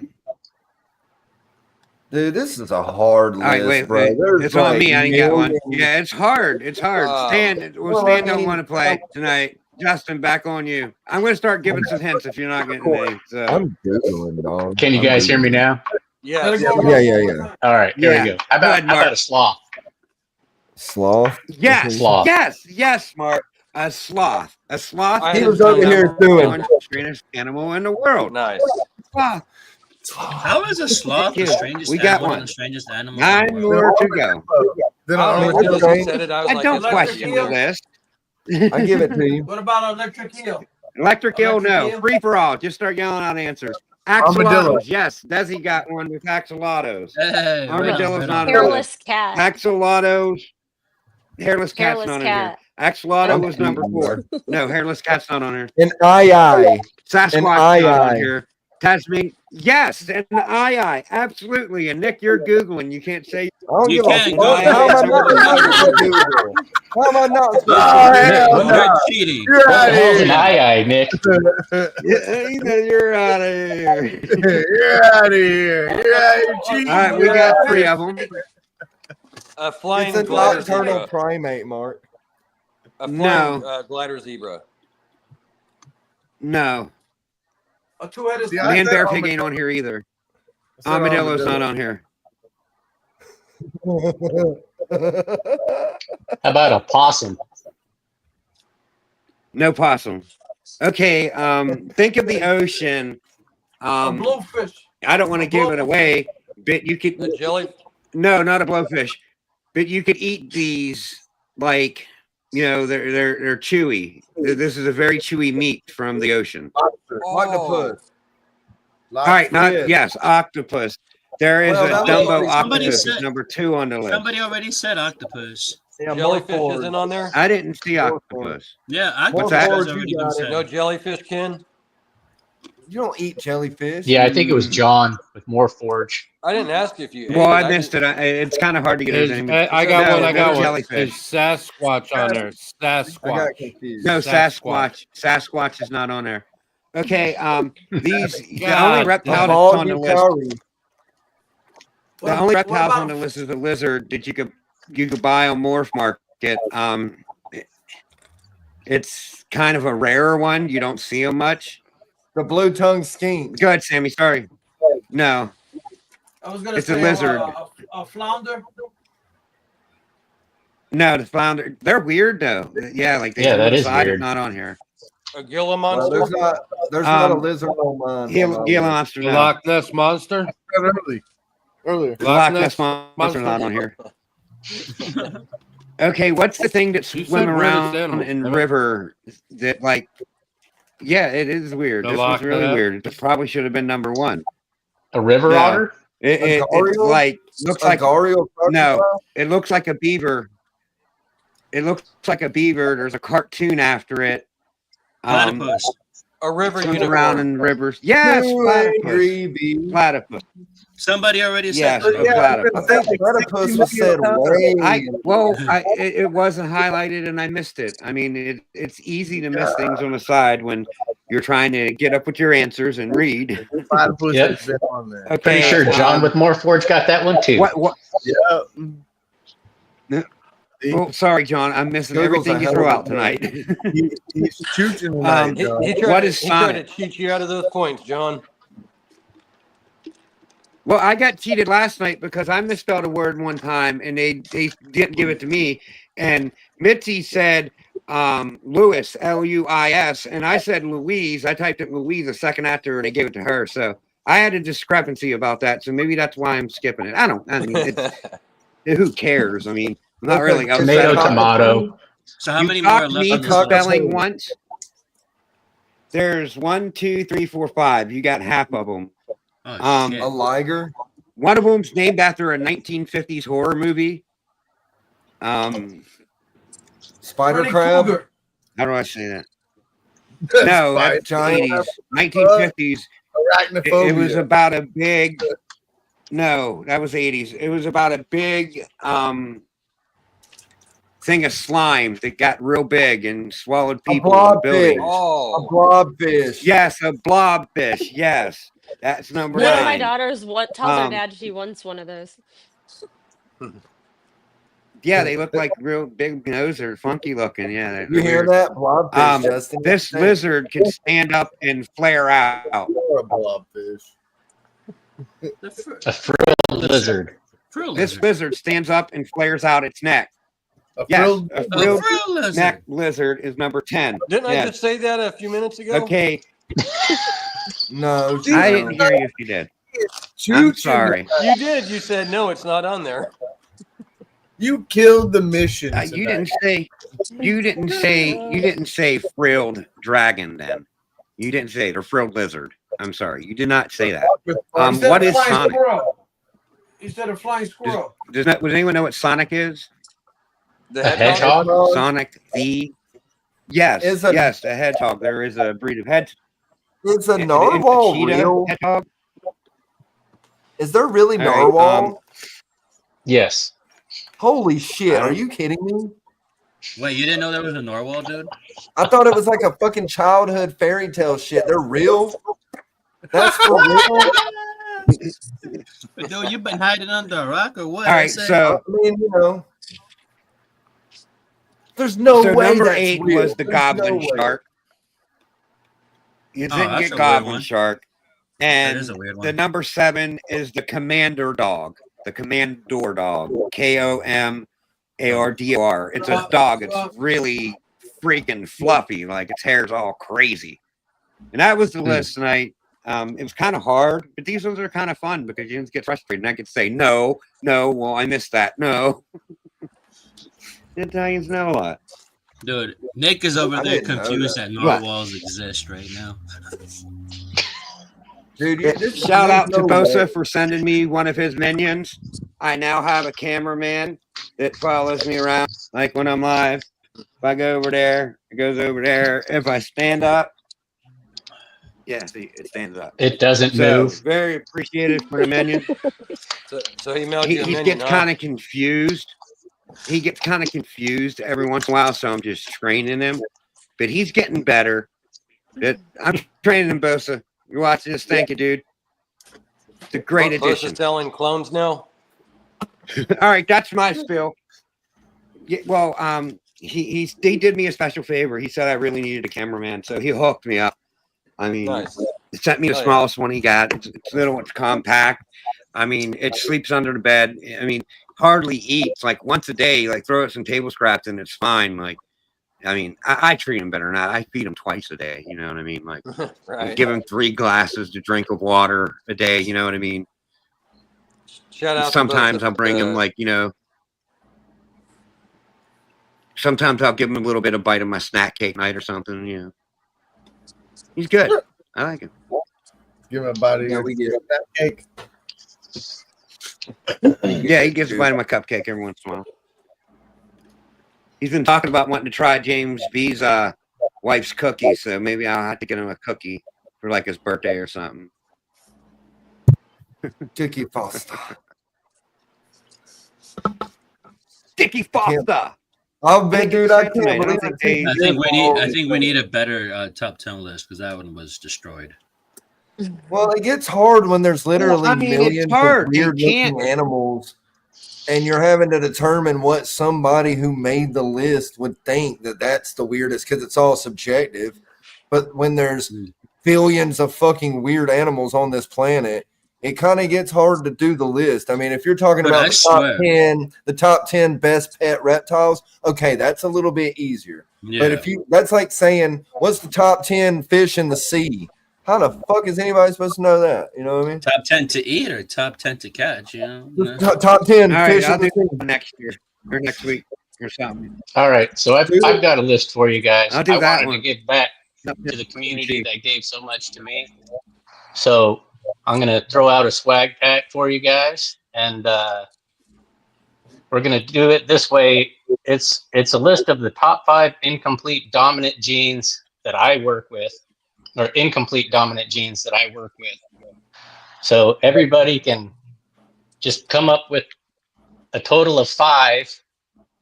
Speaker 5: Dude, this is a hard list,
Speaker 1: All right, wait,
Speaker 5: bro.
Speaker 1: wait.
Speaker 5: There's
Speaker 1: It's on
Speaker 5: like
Speaker 1: me. I didn't get one.
Speaker 5: millions.
Speaker 1: Yeah, it's hard. It's hard. Stan,
Speaker 5: well,
Speaker 1: Stan
Speaker 5: I
Speaker 1: don't
Speaker 5: mean,
Speaker 1: want to play tonight. Justin, back on you. I'm going to start giving some hints if you're not getting any. So.
Speaker 5: I'm Googling, dog.
Speaker 11: Can you guys hear me now?
Speaker 3: Yeah.
Speaker 5: Yeah.
Speaker 11: All right, here
Speaker 1: Yeah.
Speaker 11: we go. How about,
Speaker 1: ahead,
Speaker 11: how
Speaker 1: Mark.
Speaker 11: about a sloth?
Speaker 5: Sloth?
Speaker 1: Yes,
Speaker 11: Sloth.
Speaker 1: yes, Mark. A sloth. A sloth.
Speaker 3: I
Speaker 5: He
Speaker 1: is
Speaker 5: was
Speaker 1: the
Speaker 5: over here
Speaker 1: number
Speaker 5: doing.
Speaker 1: one strangest animal in the world.
Speaker 3: Nice.
Speaker 1: Sloth.
Speaker 2: How is a sloth the
Speaker 1: Thank you.
Speaker 2: strangest
Speaker 1: We got
Speaker 2: animal?
Speaker 1: one.
Speaker 2: And the strangest animal.
Speaker 1: 9
Speaker 2: in the world?
Speaker 1: more to go.
Speaker 8: Then
Speaker 3: I
Speaker 8: I'm
Speaker 3: don't know
Speaker 8: gonna
Speaker 3: until he said it. I was
Speaker 1: I
Speaker 3: like,
Speaker 1: don't
Speaker 3: it's gotta
Speaker 1: question
Speaker 3: be
Speaker 1: the
Speaker 3: in there.
Speaker 1: list.
Speaker 5: I give it to you.
Speaker 4: What about electric eel?
Speaker 1: Electric eel,
Speaker 4: Electric
Speaker 1: no.
Speaker 4: eel?
Speaker 1: Free for all. Just start yelling out answers.
Speaker 8: Armadillo.
Speaker 1: Axolotls, yes. Desi got one with axolotls.
Speaker 2: Hey,
Speaker 1: Armadillo's
Speaker 2: right on,
Speaker 1: not
Speaker 2: right on.
Speaker 10: Hairless cat.
Speaker 1: Axolotls. Hairless cat's
Speaker 10: Hairless
Speaker 1: not
Speaker 10: cat.
Speaker 1: in here. Axolotl
Speaker 5: I'm
Speaker 1: was number
Speaker 5: cheating,
Speaker 1: 4. No, hairless cat's not on here.
Speaker 5: An eye.
Speaker 1: Sasquatch
Speaker 5: eye
Speaker 1: not on
Speaker 5: eye.
Speaker 1: here. Tasman, yes, and the eye, absolutely. And Nick, you're googling. You can't say.
Speaker 5: I don't
Speaker 2: You
Speaker 5: give a
Speaker 2: can't
Speaker 5: fuck.
Speaker 2: go
Speaker 5: How am I
Speaker 2: ahead.
Speaker 5: not supposed to Google? How am I not supposed
Speaker 8: Oh,
Speaker 5: to
Speaker 8: hell
Speaker 5: Google?
Speaker 8: no.
Speaker 2: You're cheating.
Speaker 8: You're
Speaker 11: What
Speaker 8: out
Speaker 11: the
Speaker 8: of
Speaker 11: hell's an
Speaker 8: here.
Speaker 11: eye, Nick?
Speaker 1: You're out of here.
Speaker 8: You're out of here. You're out of here cheating.
Speaker 1: All right, we got 3 of them.
Speaker 3: A flying
Speaker 5: It's a
Speaker 3: glider
Speaker 5: nocturnal
Speaker 3: zebra.
Speaker 5: primate, Mark.
Speaker 3: A flying
Speaker 1: No.
Speaker 3: glider zebra.
Speaker 1: No,
Speaker 4: A two-headed
Speaker 8: Yeah, I
Speaker 1: man,
Speaker 8: said
Speaker 1: bear, pig
Speaker 8: armadillo.
Speaker 1: ain't on here either.
Speaker 8: I said
Speaker 1: Armadillo's not
Speaker 8: armadillo.
Speaker 1: on here.
Speaker 11: How about a possum?
Speaker 1: No possum. Okay, think of the ocean.
Speaker 4: a bluefish.
Speaker 1: I don't want to give it away, but you could.
Speaker 3: A jelly.
Speaker 1: No, not a blowfish. but you could eat these like, they're chewy. This is a very chewy meat from the ocean.
Speaker 8: Lobster.
Speaker 5: Octopus.
Speaker 1: All right,
Speaker 8: Lobster.
Speaker 1: yes, octopus. There is
Speaker 5: Well,
Speaker 1: a
Speaker 5: that
Speaker 1: Dumbo
Speaker 5: was-
Speaker 2: Somebody
Speaker 1: octopus.
Speaker 2: said-
Speaker 1: It's number 2 on the list.
Speaker 2: Somebody already said octopus.
Speaker 5: Yeah,
Speaker 3: Jellyfish
Speaker 5: Morphs-R-W.O.
Speaker 3: isn't on there.
Speaker 1: I didn't see
Speaker 5: Morphs-R.
Speaker 1: octopus.
Speaker 2: Yeah,
Speaker 1: What's
Speaker 2: octopus
Speaker 1: that?
Speaker 2: has already been said.
Speaker 3: No jellyfish, Ken.
Speaker 5: You don't eat jellyfish.
Speaker 11: Yeah, I think it was John with Morphs-R.W.O.
Speaker 3: I didn't ask if you.
Speaker 1: Well,
Speaker 3: ate
Speaker 1: I missed it. It's kind of hard to get
Speaker 9: Is,
Speaker 1: his name.
Speaker 9: I got
Speaker 1: No,
Speaker 9: one. I got
Speaker 1: no
Speaker 9: one.
Speaker 1: jellyfish.
Speaker 9: Is Sasquatch on there?
Speaker 5: I got
Speaker 9: Sasquatch.
Speaker 5: confused.
Speaker 1: No,
Speaker 9: Sasquatch.
Speaker 1: Sasquatch is not on there. Okay, these the
Speaker 9: God,
Speaker 1: only reptile that's
Speaker 5: Bald
Speaker 1: on the list.
Speaker 5: Yukari.
Speaker 1: The only
Speaker 4: What
Speaker 1: reptiles
Speaker 4: about-
Speaker 1: on the list is a lizard that you could buy on Morph Market. It's kind of a rarer one. You don't see them much.
Speaker 5: The blue tongue skink.
Speaker 1: Go ahead, Sammy. Sorry. No,
Speaker 4: I was gonna
Speaker 1: It's a
Speaker 4: say
Speaker 1: lizard.
Speaker 4: a flounder.
Speaker 1: no, the flounder. They're weird though. Yeah, like they
Speaker 11: Yeah,
Speaker 1: come
Speaker 11: that
Speaker 1: on the
Speaker 11: is
Speaker 1: side,
Speaker 11: weird.
Speaker 1: Not on here.
Speaker 3: A Gila
Speaker 5: Well,
Speaker 3: monster.
Speaker 5: there's not a
Speaker 1: Um,
Speaker 5: lizard on mine.
Speaker 1: Gila monster.
Speaker 9: The
Speaker 1: No.
Speaker 9: Loch Ness monster.
Speaker 8: Earlier.
Speaker 1: The Loch Ness monster not on here. Okay, what's the thing that
Speaker 9: You said
Speaker 1: swim
Speaker 9: weirdest
Speaker 1: around
Speaker 9: animal.
Speaker 1: in river that like? Yeah, it is weird.
Speaker 9: The
Speaker 1: This
Speaker 9: Loch
Speaker 1: one's really
Speaker 9: Ness?
Speaker 1: weird. It probably should have been number 1.
Speaker 11: A river
Speaker 1: No.
Speaker 11: otter?
Speaker 1: It's
Speaker 5: Gharial?
Speaker 1: like looks like
Speaker 5: Gharial
Speaker 1: no.
Speaker 5: crocodile?
Speaker 1: It looks like a beaver. It looks like a beaver. There's a cartoon after it.
Speaker 2: Platypus.
Speaker 3: A river
Speaker 1: Swims around
Speaker 3: unicorn.
Speaker 1: in rivers. Yes,
Speaker 5: Two
Speaker 1: platypus.
Speaker 5: angry bees.
Speaker 1: Platypus.
Speaker 2: Somebody already
Speaker 1: Yes,
Speaker 2: said
Speaker 1: a
Speaker 2: that.
Speaker 1: platypus.
Speaker 5: I think platypus was said way.
Speaker 1: It wasn't highlighted and I missed it. I mean, it's easy to miss things on the side when you're trying to get up with your answers and read.
Speaker 8: Platypus
Speaker 11: Yep.
Speaker 8: has been on there.
Speaker 1: Okay,
Speaker 11: Pretty sure John with Morphs-R.W.O got that one too.
Speaker 1: What?
Speaker 8: Yeah.
Speaker 1: Oh, sorry, John. I'm missing
Speaker 5: Google's
Speaker 1: everything
Speaker 5: a
Speaker 1: you
Speaker 5: hell
Speaker 1: throw
Speaker 5: of a
Speaker 1: out tonight.
Speaker 8: He's shooting tonight, John.
Speaker 3: He tried,
Speaker 1: What
Speaker 3: to,
Speaker 1: is
Speaker 3: he tried to
Speaker 1: Sonic?
Speaker 3: cheat you out of those points, John.
Speaker 1: Well, I got cheated last night because I misspelled a word one time and they didn't give it to me. And Mitzi said Louis, Luis, and I said Louise. I typed it Louise a second after and they gave it to her. So I had a discrepancy about that. So maybe that's why I'm skipping it. I mean, who cares? I mean, I'm not really upset
Speaker 11: Tomato,
Speaker 1: about it.
Speaker 11: tomato.
Speaker 2: So how
Speaker 1: You
Speaker 2: many more are
Speaker 1: stopped
Speaker 2: left
Speaker 1: me
Speaker 2: on this list?
Speaker 1: spelling once. There's 1, 2, 3, 4, 5. You got half of them.
Speaker 2: Oh, shit.
Speaker 5: A liger.
Speaker 1: One of them's named after a 1950s horror movie.
Speaker 5: Spider
Speaker 4: Freddy
Speaker 5: crab.
Speaker 4: Krueger.
Speaker 1: How do I say that? No, that's
Speaker 5: Giant
Speaker 1: 80s, 1950s.
Speaker 8: Arachnophobia.
Speaker 1: It was about a big. No, that was 80s. It was about a big thing of slime that got real big and swallowed people in
Speaker 5: blobfish.
Speaker 1: buildings.
Speaker 5: A
Speaker 3: Oh,
Speaker 5: blobfish.
Speaker 1: Yes, a blobfish. Yes, that's number
Speaker 10: One of my
Speaker 1: 9.
Speaker 10: daughters tells her
Speaker 1: Um,
Speaker 10: dad she wants one of those.
Speaker 1: Yeah, they look like real big nose. They're funky looking. Yeah, they're
Speaker 5: You hear
Speaker 1: weird.
Speaker 5: that? Blobfish, Justin.
Speaker 1: This lizard can stand up and flare out.
Speaker 8: Or a blobfish.
Speaker 11: A frilled lizard.
Speaker 2: Frill
Speaker 1: This
Speaker 2: lizard.
Speaker 1: lizard stands up and flares out its neck.
Speaker 8: A
Speaker 1: Yes,
Speaker 8: frilled,
Speaker 1: a
Speaker 2: A
Speaker 1: frilled
Speaker 2: frill lizard.
Speaker 1: neck lizard is number 10.
Speaker 3: didn't I
Speaker 1: Yes.
Speaker 3: just say that a few minutes ago?
Speaker 1: Okay,
Speaker 5: No,
Speaker 1: I didn't hear you if you did. I'm sorry.
Speaker 3: You did. You said no, it's not on there.
Speaker 8: You killed the mission.
Speaker 1: You
Speaker 8: tonight.
Speaker 1: didn't say frilled dragon then. You didn't say it, or frilled lizard. I'm sorry. You did not say that.
Speaker 4: You said
Speaker 1: What
Speaker 4: a
Speaker 1: is
Speaker 4: flying
Speaker 1: Sonic?
Speaker 4: squirrel. You said a flying squirrel.
Speaker 1: Does anyone know what Sonic is?
Speaker 3: The
Speaker 11: A hedgehog?
Speaker 1: Sonic the Yes,
Speaker 5: Is a-
Speaker 1: yes, a hedgehog. There is a breed of hedgehog.
Speaker 5: Is a narwhal
Speaker 1: cheetah
Speaker 5: real?
Speaker 1: hedgehog.
Speaker 5: Is there really
Speaker 1: All right,
Speaker 5: narwhal?
Speaker 11: Yes.
Speaker 5: Holy shit! Are you kidding me?
Speaker 2: Wait, you didn't know there was a narwhal, dude?
Speaker 5: I thought it was like a fucking childhood fairy tale shit. They're real. That's for real.
Speaker 2: Dude, you've been hiding under a rock or what?
Speaker 1: All right, so
Speaker 5: I mean, you know, there's no
Speaker 1: so
Speaker 5: way
Speaker 1: number
Speaker 5: that's
Speaker 1: 8
Speaker 5: real.
Speaker 1: was the
Speaker 5: There's
Speaker 1: goblin
Speaker 5: no way.
Speaker 1: shark. You
Speaker 2: Oh,
Speaker 1: didn't
Speaker 2: that's a
Speaker 1: get
Speaker 2: weird
Speaker 1: goblin
Speaker 2: one.
Speaker 1: shark.
Speaker 2: That
Speaker 1: And
Speaker 2: is a weird
Speaker 1: the
Speaker 2: one.
Speaker 1: number 7 is the commander dog. The commander dog. KOMARDOR. It's a dog. It's really freaking fluffy. Like its hair's all crazy. And that was the list tonight. It was kind of hard, but these ones are kind of fun because you just get frustrated. And I could say, no, well, I missed that. No. The Italians know a lot.
Speaker 2: Dude, Nick is over
Speaker 5: I
Speaker 2: there
Speaker 5: didn't know
Speaker 2: confused
Speaker 5: that.
Speaker 2: that narwhals exist right now.
Speaker 5: Dude,
Speaker 1: Shout out to
Speaker 5: no
Speaker 1: Bosa
Speaker 5: way.
Speaker 1: for sending me one of his minions. I now have a cameraman that follows me around, like when I'm live. If I go over there, it goes over there. If I stand up, yeah, see, it stands up.
Speaker 11: It doesn't
Speaker 1: So
Speaker 11: move.
Speaker 1: very appreciative for the minion.
Speaker 3: So he mailed you a
Speaker 1: He
Speaker 3: minion,
Speaker 1: gets
Speaker 3: huh?
Speaker 1: kind of confused. He gets kind of confused every once in a while, so I'm just training him. But he's getting better. I'm training him, Bosa. You're watching this. Thank you, dude. It's a great addition.
Speaker 3: Bosa's selling clones now.
Speaker 1: All right, that's my spill. Yeah, well, he did me a special favor. He said I really needed a cameraman, so he hooked me up. I mean,
Speaker 3: Nice.
Speaker 1: he sent me the
Speaker 3: Oh, yeah.
Speaker 1: smallest one he got. It's little, it's compact. I mean, it sleeps under the bed. I mean, hardly eats. Like once a day. Like throw it some table scraps and it's fine. Like, I mean, I treat him better than that. I feed him twice a day. You know what I mean? Like,
Speaker 3: Right.
Speaker 1: give him 3 glasses to drink of water a day. You know what I mean?
Speaker 3: Shout out.
Speaker 1: Sometimes
Speaker 3: to
Speaker 1: I'll bring him like, you know, sometimes I'll give him a little bit of bite of my snack cake night or something. You know, he's good. I like him.
Speaker 8: Give him a bite of
Speaker 5: Yeah,
Speaker 8: your
Speaker 5: we get
Speaker 8: that cake.
Speaker 1: Yeah, he gives a bite of my cupcake every once in a while. He's been talking about wanting to try James B's wife's cookie, so maybe I'll have to get him a cookie for like his birthday or something.
Speaker 5: Dickie Foster.
Speaker 1: Dickie Foster.
Speaker 5: Oh, man, dude, I can't
Speaker 1: I don't
Speaker 5: believe
Speaker 1: think
Speaker 5: it.
Speaker 1: they-
Speaker 2: I think we need a better top 10 list because that one was destroyed.
Speaker 5: Well, it gets hard when there's literally
Speaker 1: I mean, it's
Speaker 5: millions
Speaker 1: hard.
Speaker 5: of
Speaker 1: You
Speaker 5: weird
Speaker 1: can't-
Speaker 5: looking animals, and you're having to determine what somebody who made the list would think that that's the weirdest because it's all subjective. But when there's billions of fucking weird animals on this planet, it kind of gets hard to do the list. I mean, if you're talking
Speaker 2: But
Speaker 5: about
Speaker 2: I
Speaker 5: the top
Speaker 2: swear.
Speaker 5: 10, the top 10 best pet reptiles, okay, that's a little bit easier.
Speaker 2: Yeah.
Speaker 5: But if you, that's like saying, what's the top 10 fish in the sea? How the fuck is anybody supposed to know that? You know what I mean?
Speaker 2: Top 10 to eat or top 10 to catch, you know?
Speaker 5: Top 10
Speaker 1: All right,
Speaker 5: fish
Speaker 1: I'll
Speaker 5: in the
Speaker 1: do
Speaker 5: sea.
Speaker 1: it next year or next week or something.
Speaker 11: All right, so I've got a list for you guys.
Speaker 1: I'll do
Speaker 11: I
Speaker 1: that
Speaker 11: wanted
Speaker 1: one.
Speaker 11: to give back to the community that gave so much to me. So I'm gonna throw out a swag pack for you guys, and we're gonna do it this way. It's a list of the top 5 incomplete dominant genes that I work with, or incomplete dominant genes that I work with. So everybody can just come up with a total of 5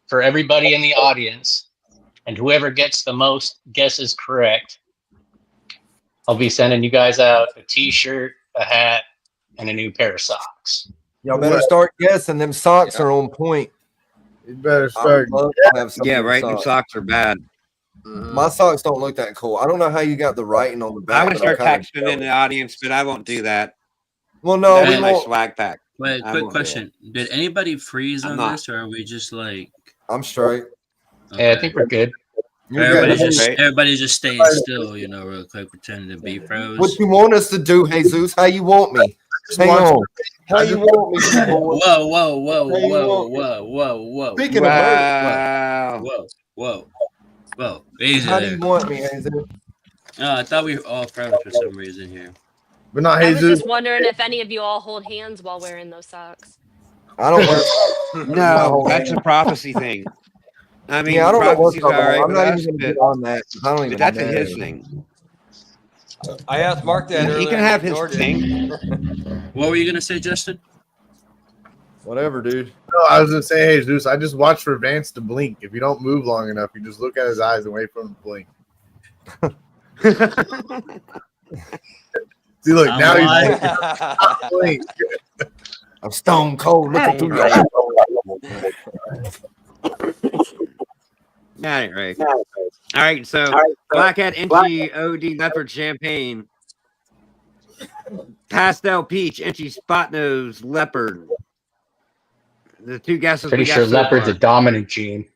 Speaker 11: for everybody in the audience, and whoever gets the most guesses correct, I'll be sending you guys out a t-shirt, a hat, and a new pair of socks.
Speaker 5: Y'all better start guessing. Them socks are on point.
Speaker 8: You better
Speaker 5: I
Speaker 8: start.
Speaker 5: would love to have some
Speaker 1: Yeah,
Speaker 5: of them
Speaker 1: right. Them
Speaker 5: socks.
Speaker 1: socks are bad.
Speaker 5: My socks don't look that cool. I don't know how you got the writing on the back.
Speaker 1: I want to
Speaker 5: but I'm
Speaker 1: start
Speaker 5: kinda
Speaker 1: texting in the audience, but I won't do that.
Speaker 5: Well, no,
Speaker 1: That's
Speaker 5: we
Speaker 1: my
Speaker 5: won't.
Speaker 1: swag pack.
Speaker 2: Wait,
Speaker 1: I
Speaker 2: quick
Speaker 1: won't do
Speaker 2: question. Did anybody freeze
Speaker 1: I'm
Speaker 2: on
Speaker 1: not.
Speaker 2: this, or are we just like...
Speaker 5: I'm straight.
Speaker 11: Yeah, I think we're good.
Speaker 5: You're
Speaker 2: Everybody's
Speaker 5: good.
Speaker 2: just,
Speaker 1: Right.
Speaker 2: everybody's just staying still, you know, real quick, pretending to be froze.
Speaker 5: What you want us to do, Jesus? How you want me? Hang on. How you want me, people?
Speaker 2: Whoa, whoa, whoa,
Speaker 5: Hey,
Speaker 2: whoa,
Speaker 5: look.
Speaker 2: whoa, whoa, whoa.
Speaker 5: Speaking
Speaker 1: Wow.
Speaker 2: Whoa, whoa, whoa. Easy
Speaker 5: How do
Speaker 2: there.
Speaker 5: you want me, Jesus?
Speaker 2: Oh, I thought we were all froze for some reason here.
Speaker 8: But not
Speaker 10: I was
Speaker 8: Jesus.
Speaker 10: just wondering if any of you all hold hands while wearing those socks.
Speaker 5: I don't wear.
Speaker 1: No, that's a prophecy thing. I mean,
Speaker 5: Yeah, I don't know what's
Speaker 1: prophecy's all
Speaker 5: going on.
Speaker 1: right
Speaker 5: I'm
Speaker 1: with
Speaker 5: not
Speaker 1: us,
Speaker 5: even
Speaker 1: but,
Speaker 5: get on that. I don't even.
Speaker 1: but that's a
Speaker 5: know.
Speaker 1: his thing.
Speaker 3: I asked Mark that earlier.
Speaker 1: He can
Speaker 3: and
Speaker 1: have his
Speaker 3: ignored it.
Speaker 1: thing.
Speaker 2: What were you going to say, Justin?
Speaker 5: Whatever, dude.
Speaker 8: No, I was gonna say, hey, Zeus, I just watch for Vance to blink. If you don't move long enough, you just look at his eyes and wait for him to blink. See, look,
Speaker 2: I'm
Speaker 8: now
Speaker 2: alive.
Speaker 8: he's blink.
Speaker 5: I'm stone cold. Looking through your
Speaker 1: Got it right. All right, so Blackhead, Inchy, OD, Leopard, Champagne, Pastel Peach, Inchy, Spot Nose, Leopard. The 2 guesses
Speaker 11: Pretty
Speaker 1: we got
Speaker 11: sure
Speaker 1: so
Speaker 11: leopard's
Speaker 1: far.
Speaker 11: a dominant gene.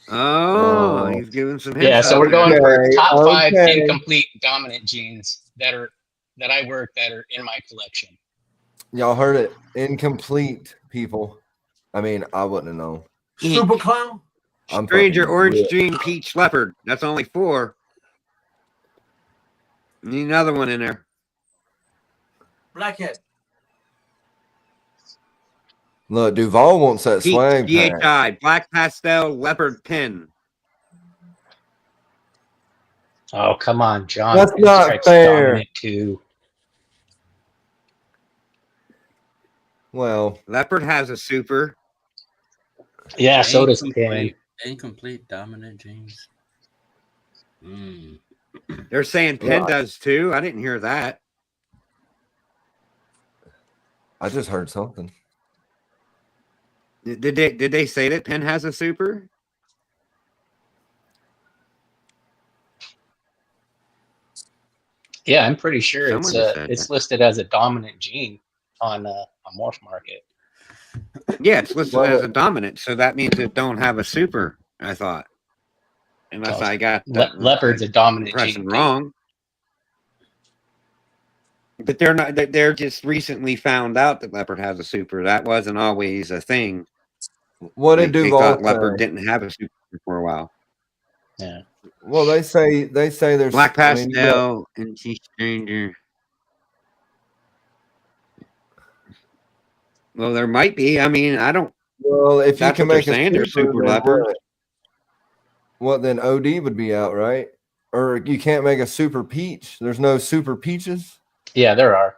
Speaker 1: Oh, he's giving some hints.
Speaker 11: Yeah, so
Speaker 1: out
Speaker 11: we're
Speaker 1: there.
Speaker 11: going for
Speaker 5: Okay,
Speaker 11: top 5
Speaker 5: okay.
Speaker 11: incomplete dominant genes that I work that are in my collection.
Speaker 5: Y'all heard it. Incomplete, people. I mean, I wouldn't have known.
Speaker 4: Super clown.
Speaker 5: I'm
Speaker 1: Stranger,
Speaker 5: fucking
Speaker 1: orange
Speaker 5: lit.
Speaker 1: dream, peach, leopard. That's only 4. Need another one in there.
Speaker 4: Blackhead.
Speaker 5: Look, Duval wants that
Speaker 1: Peach,
Speaker 5: swag pack.
Speaker 1: DHI, black pastel, leopard pin.
Speaker 11: Oh, come on, John.
Speaker 5: That's not
Speaker 11: Pinstripe's
Speaker 5: fair.
Speaker 11: dominant too.
Speaker 5: Well,
Speaker 1: Leopard has a super.
Speaker 11: Yeah, so does Pin.
Speaker 2: Incomplete dominant genes.
Speaker 1: They're saying Pin
Speaker 5: Right.
Speaker 1: does too. I didn't hear that.
Speaker 5: I just heard something.
Speaker 1: Did they say that Pin has a super?
Speaker 11: Yeah, I'm pretty sure
Speaker 1: Someone just said
Speaker 11: it's
Speaker 1: that.
Speaker 11: listed as a dominant gene on Morph Market.
Speaker 1: Yeah, it's listed
Speaker 5: Well,
Speaker 1: as a dominant, so that means it don't have a super. I thought, unless I got that
Speaker 11: Leopard's a dominant
Speaker 1: impression
Speaker 11: gene
Speaker 1: wrong. But they're not. They're just recently found out that Leopard has a super. That wasn't always a thing.
Speaker 5: What did
Speaker 1: They
Speaker 5: Duval
Speaker 1: thought Leopard
Speaker 5: say?
Speaker 1: didn't have a super for a while.
Speaker 11: Yeah.
Speaker 5: Well, they say there's
Speaker 1: Black
Speaker 5: I mean,
Speaker 1: pastel and Sea Stranger. Well, there might be. I mean, I don't.
Speaker 5: well, if you
Speaker 1: That's
Speaker 5: can
Speaker 1: what they're
Speaker 5: make a
Speaker 1: saying. They're super
Speaker 5: then
Speaker 1: leopard.
Speaker 5: what? Then OD would be out, right? Or you can't make a super peach. There's no super peaches.
Speaker 11: Yeah, there are.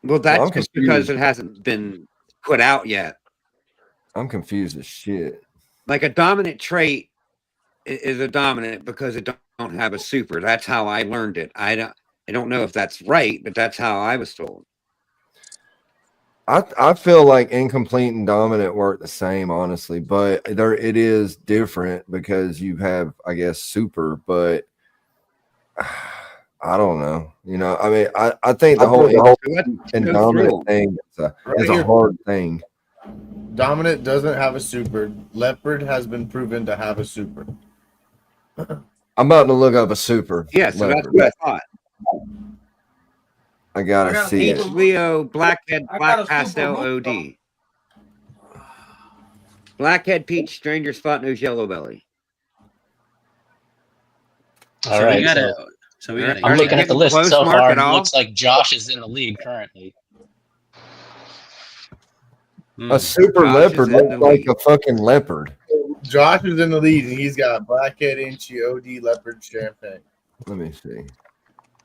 Speaker 1: Well, that's
Speaker 5: I'm
Speaker 1: just because
Speaker 5: confused.
Speaker 1: it hasn't been put out yet.
Speaker 5: I'm confused as shit.
Speaker 1: Like a dominant trait is a dominant because it don't have a super. That's how I learned it. I don't know if that's right, but that's how I was told.
Speaker 5: I feel like incomplete and dominant work the same, honestly, but it is different because you have, I guess, super, but I don't know. You know, I mean, I think the whole and dominant thing is a hard thing.
Speaker 8: Dominant doesn't have a super. Leopard has been proven to have a super.
Speaker 5: I'm about to look up a super.
Speaker 1: Yeah, so that's
Speaker 5: leopard.
Speaker 1: what I thought.
Speaker 5: I gotta see
Speaker 1: Peach,
Speaker 5: it.
Speaker 1: Leo, Blackhead,
Speaker 4: I got
Speaker 1: Black
Speaker 4: a super
Speaker 1: Pastel,
Speaker 4: hook,
Speaker 1: OD. Blackhead, Peach, Stranger, Spot Nose, Yellow Belly.
Speaker 11: All right.
Speaker 2: So we gotta
Speaker 11: I'm
Speaker 1: they
Speaker 11: looking at the
Speaker 1: getting
Speaker 11: list
Speaker 1: close,
Speaker 11: so
Speaker 1: Mark,
Speaker 11: far.
Speaker 1: at
Speaker 11: And it
Speaker 1: all?
Speaker 11: looks like Josh is in the lead currently.
Speaker 5: A super
Speaker 1: Josh
Speaker 5: leopard
Speaker 1: is in
Speaker 5: looks
Speaker 1: the
Speaker 5: like
Speaker 1: lead.
Speaker 5: a fucking leopard.
Speaker 8: Josh is in the lead, and he's got Blackhead, Inchy, OD, Leopard, Champagne.
Speaker 5: Let me see.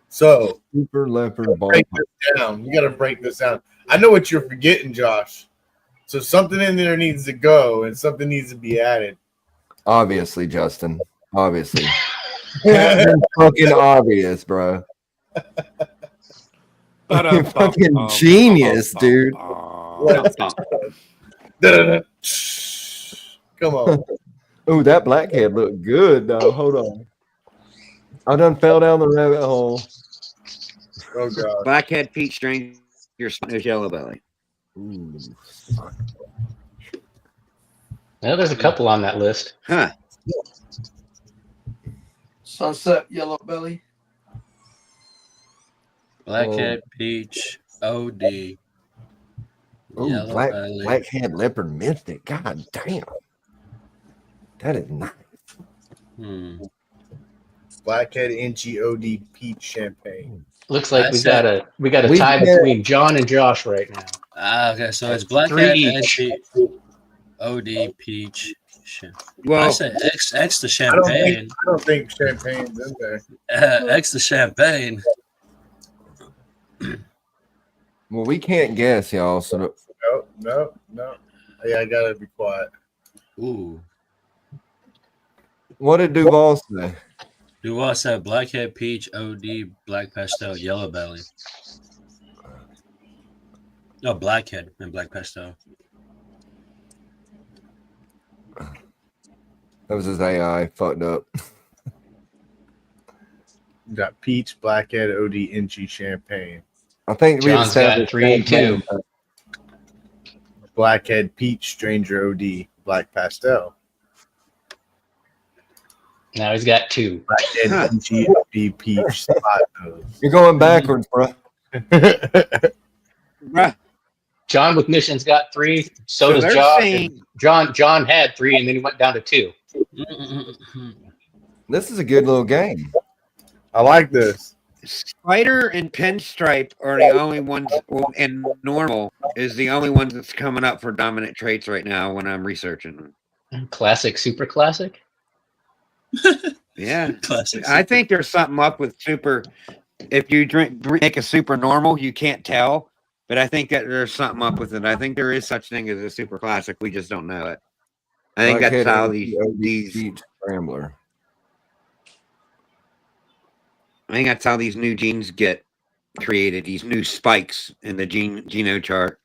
Speaker 8: So
Speaker 5: Super leopard ball.
Speaker 8: break this down. You got to break this down. I know what you're forgetting, Josh. So something in there needs to go, and something needs to be added.
Speaker 5: Obviously, Justin. Obviously. It's fucking obvious, bro. You're fucking genius, dude.
Speaker 8: Come on.
Speaker 5: Ooh, that blackhead looked good, though. Hold on. I done fell down the rabbit hole.
Speaker 8: Oh, God.
Speaker 1: Blackhead, Peach, Stranger, Spot Nose, Yellow Belly.
Speaker 5: Ooh.
Speaker 11: Yeah, there's a couple on that list.
Speaker 1: Huh.
Speaker 4: Sunset, Yellow Belly.
Speaker 2: Blackhead, Peach, OD.
Speaker 5: Ooh,
Speaker 2: Yellow Belly.
Speaker 5: blackhead leopard mystic. God damn. That is nice.
Speaker 8: Blackhead, Inchy, OD, Peach, Champagne.
Speaker 11: Looks like we
Speaker 2: said-
Speaker 11: got a
Speaker 5: we
Speaker 11: tie
Speaker 5: had-
Speaker 11: between John and Josh right now.
Speaker 2: Okay, so it's
Speaker 11: Three
Speaker 2: Blackhead,
Speaker 11: each.
Speaker 2: NP, OD, Peach. I
Speaker 1: Well,
Speaker 2: said X the
Speaker 8: I don't
Speaker 2: champagne.
Speaker 8: think Champagne's in there.
Speaker 2: X the champagne.
Speaker 5: Well, we can't guess, y'all. So
Speaker 8: No. Yeah, I gotta be quiet.
Speaker 2: Ooh.
Speaker 5: what did Duval say?
Speaker 2: Duval said Blackhead, Peach, OD, Black Pastel, Yellow Belly. No, Blackhead and Black Pastel.
Speaker 5: That was his AI fucked up.
Speaker 8: You got Peach, Blackhead, OD, Inchy, Champagne.
Speaker 5: I think we
Speaker 11: John's got
Speaker 5: established
Speaker 11: 3 and 2.
Speaker 8: Blackhead, Peach, Stranger, OD, Black Pastel.
Speaker 11: Now he's got 2.
Speaker 8: Blackhead, Inchy, OD, Peach, Spot Nose.
Speaker 5: You're going backwards, bro.
Speaker 1: bruh.
Speaker 11: John with missions got 3. So,
Speaker 1: So
Speaker 11: does
Speaker 1: they're
Speaker 11: Josh.
Speaker 1: saying-
Speaker 11: John had 3, and then he went down to 2.
Speaker 5: This is a good little game.
Speaker 8: I like this.
Speaker 1: Spider and Pinstripe are the only ones, and Normal is the only ones that's coming up for dominant traits right now when I'm researching them.
Speaker 11: Classic, super classic.
Speaker 1: Yeah,
Speaker 2: Classic.
Speaker 1: I think there's something up with super. If you make a super normal, you can't tell. But I think that there's something up with it. I think there is such thing as a super classic. We just don't know it. I think that's how these
Speaker 5: Scrambler.
Speaker 1: I think that's how these new genes get created. These new spikes in the geno chart.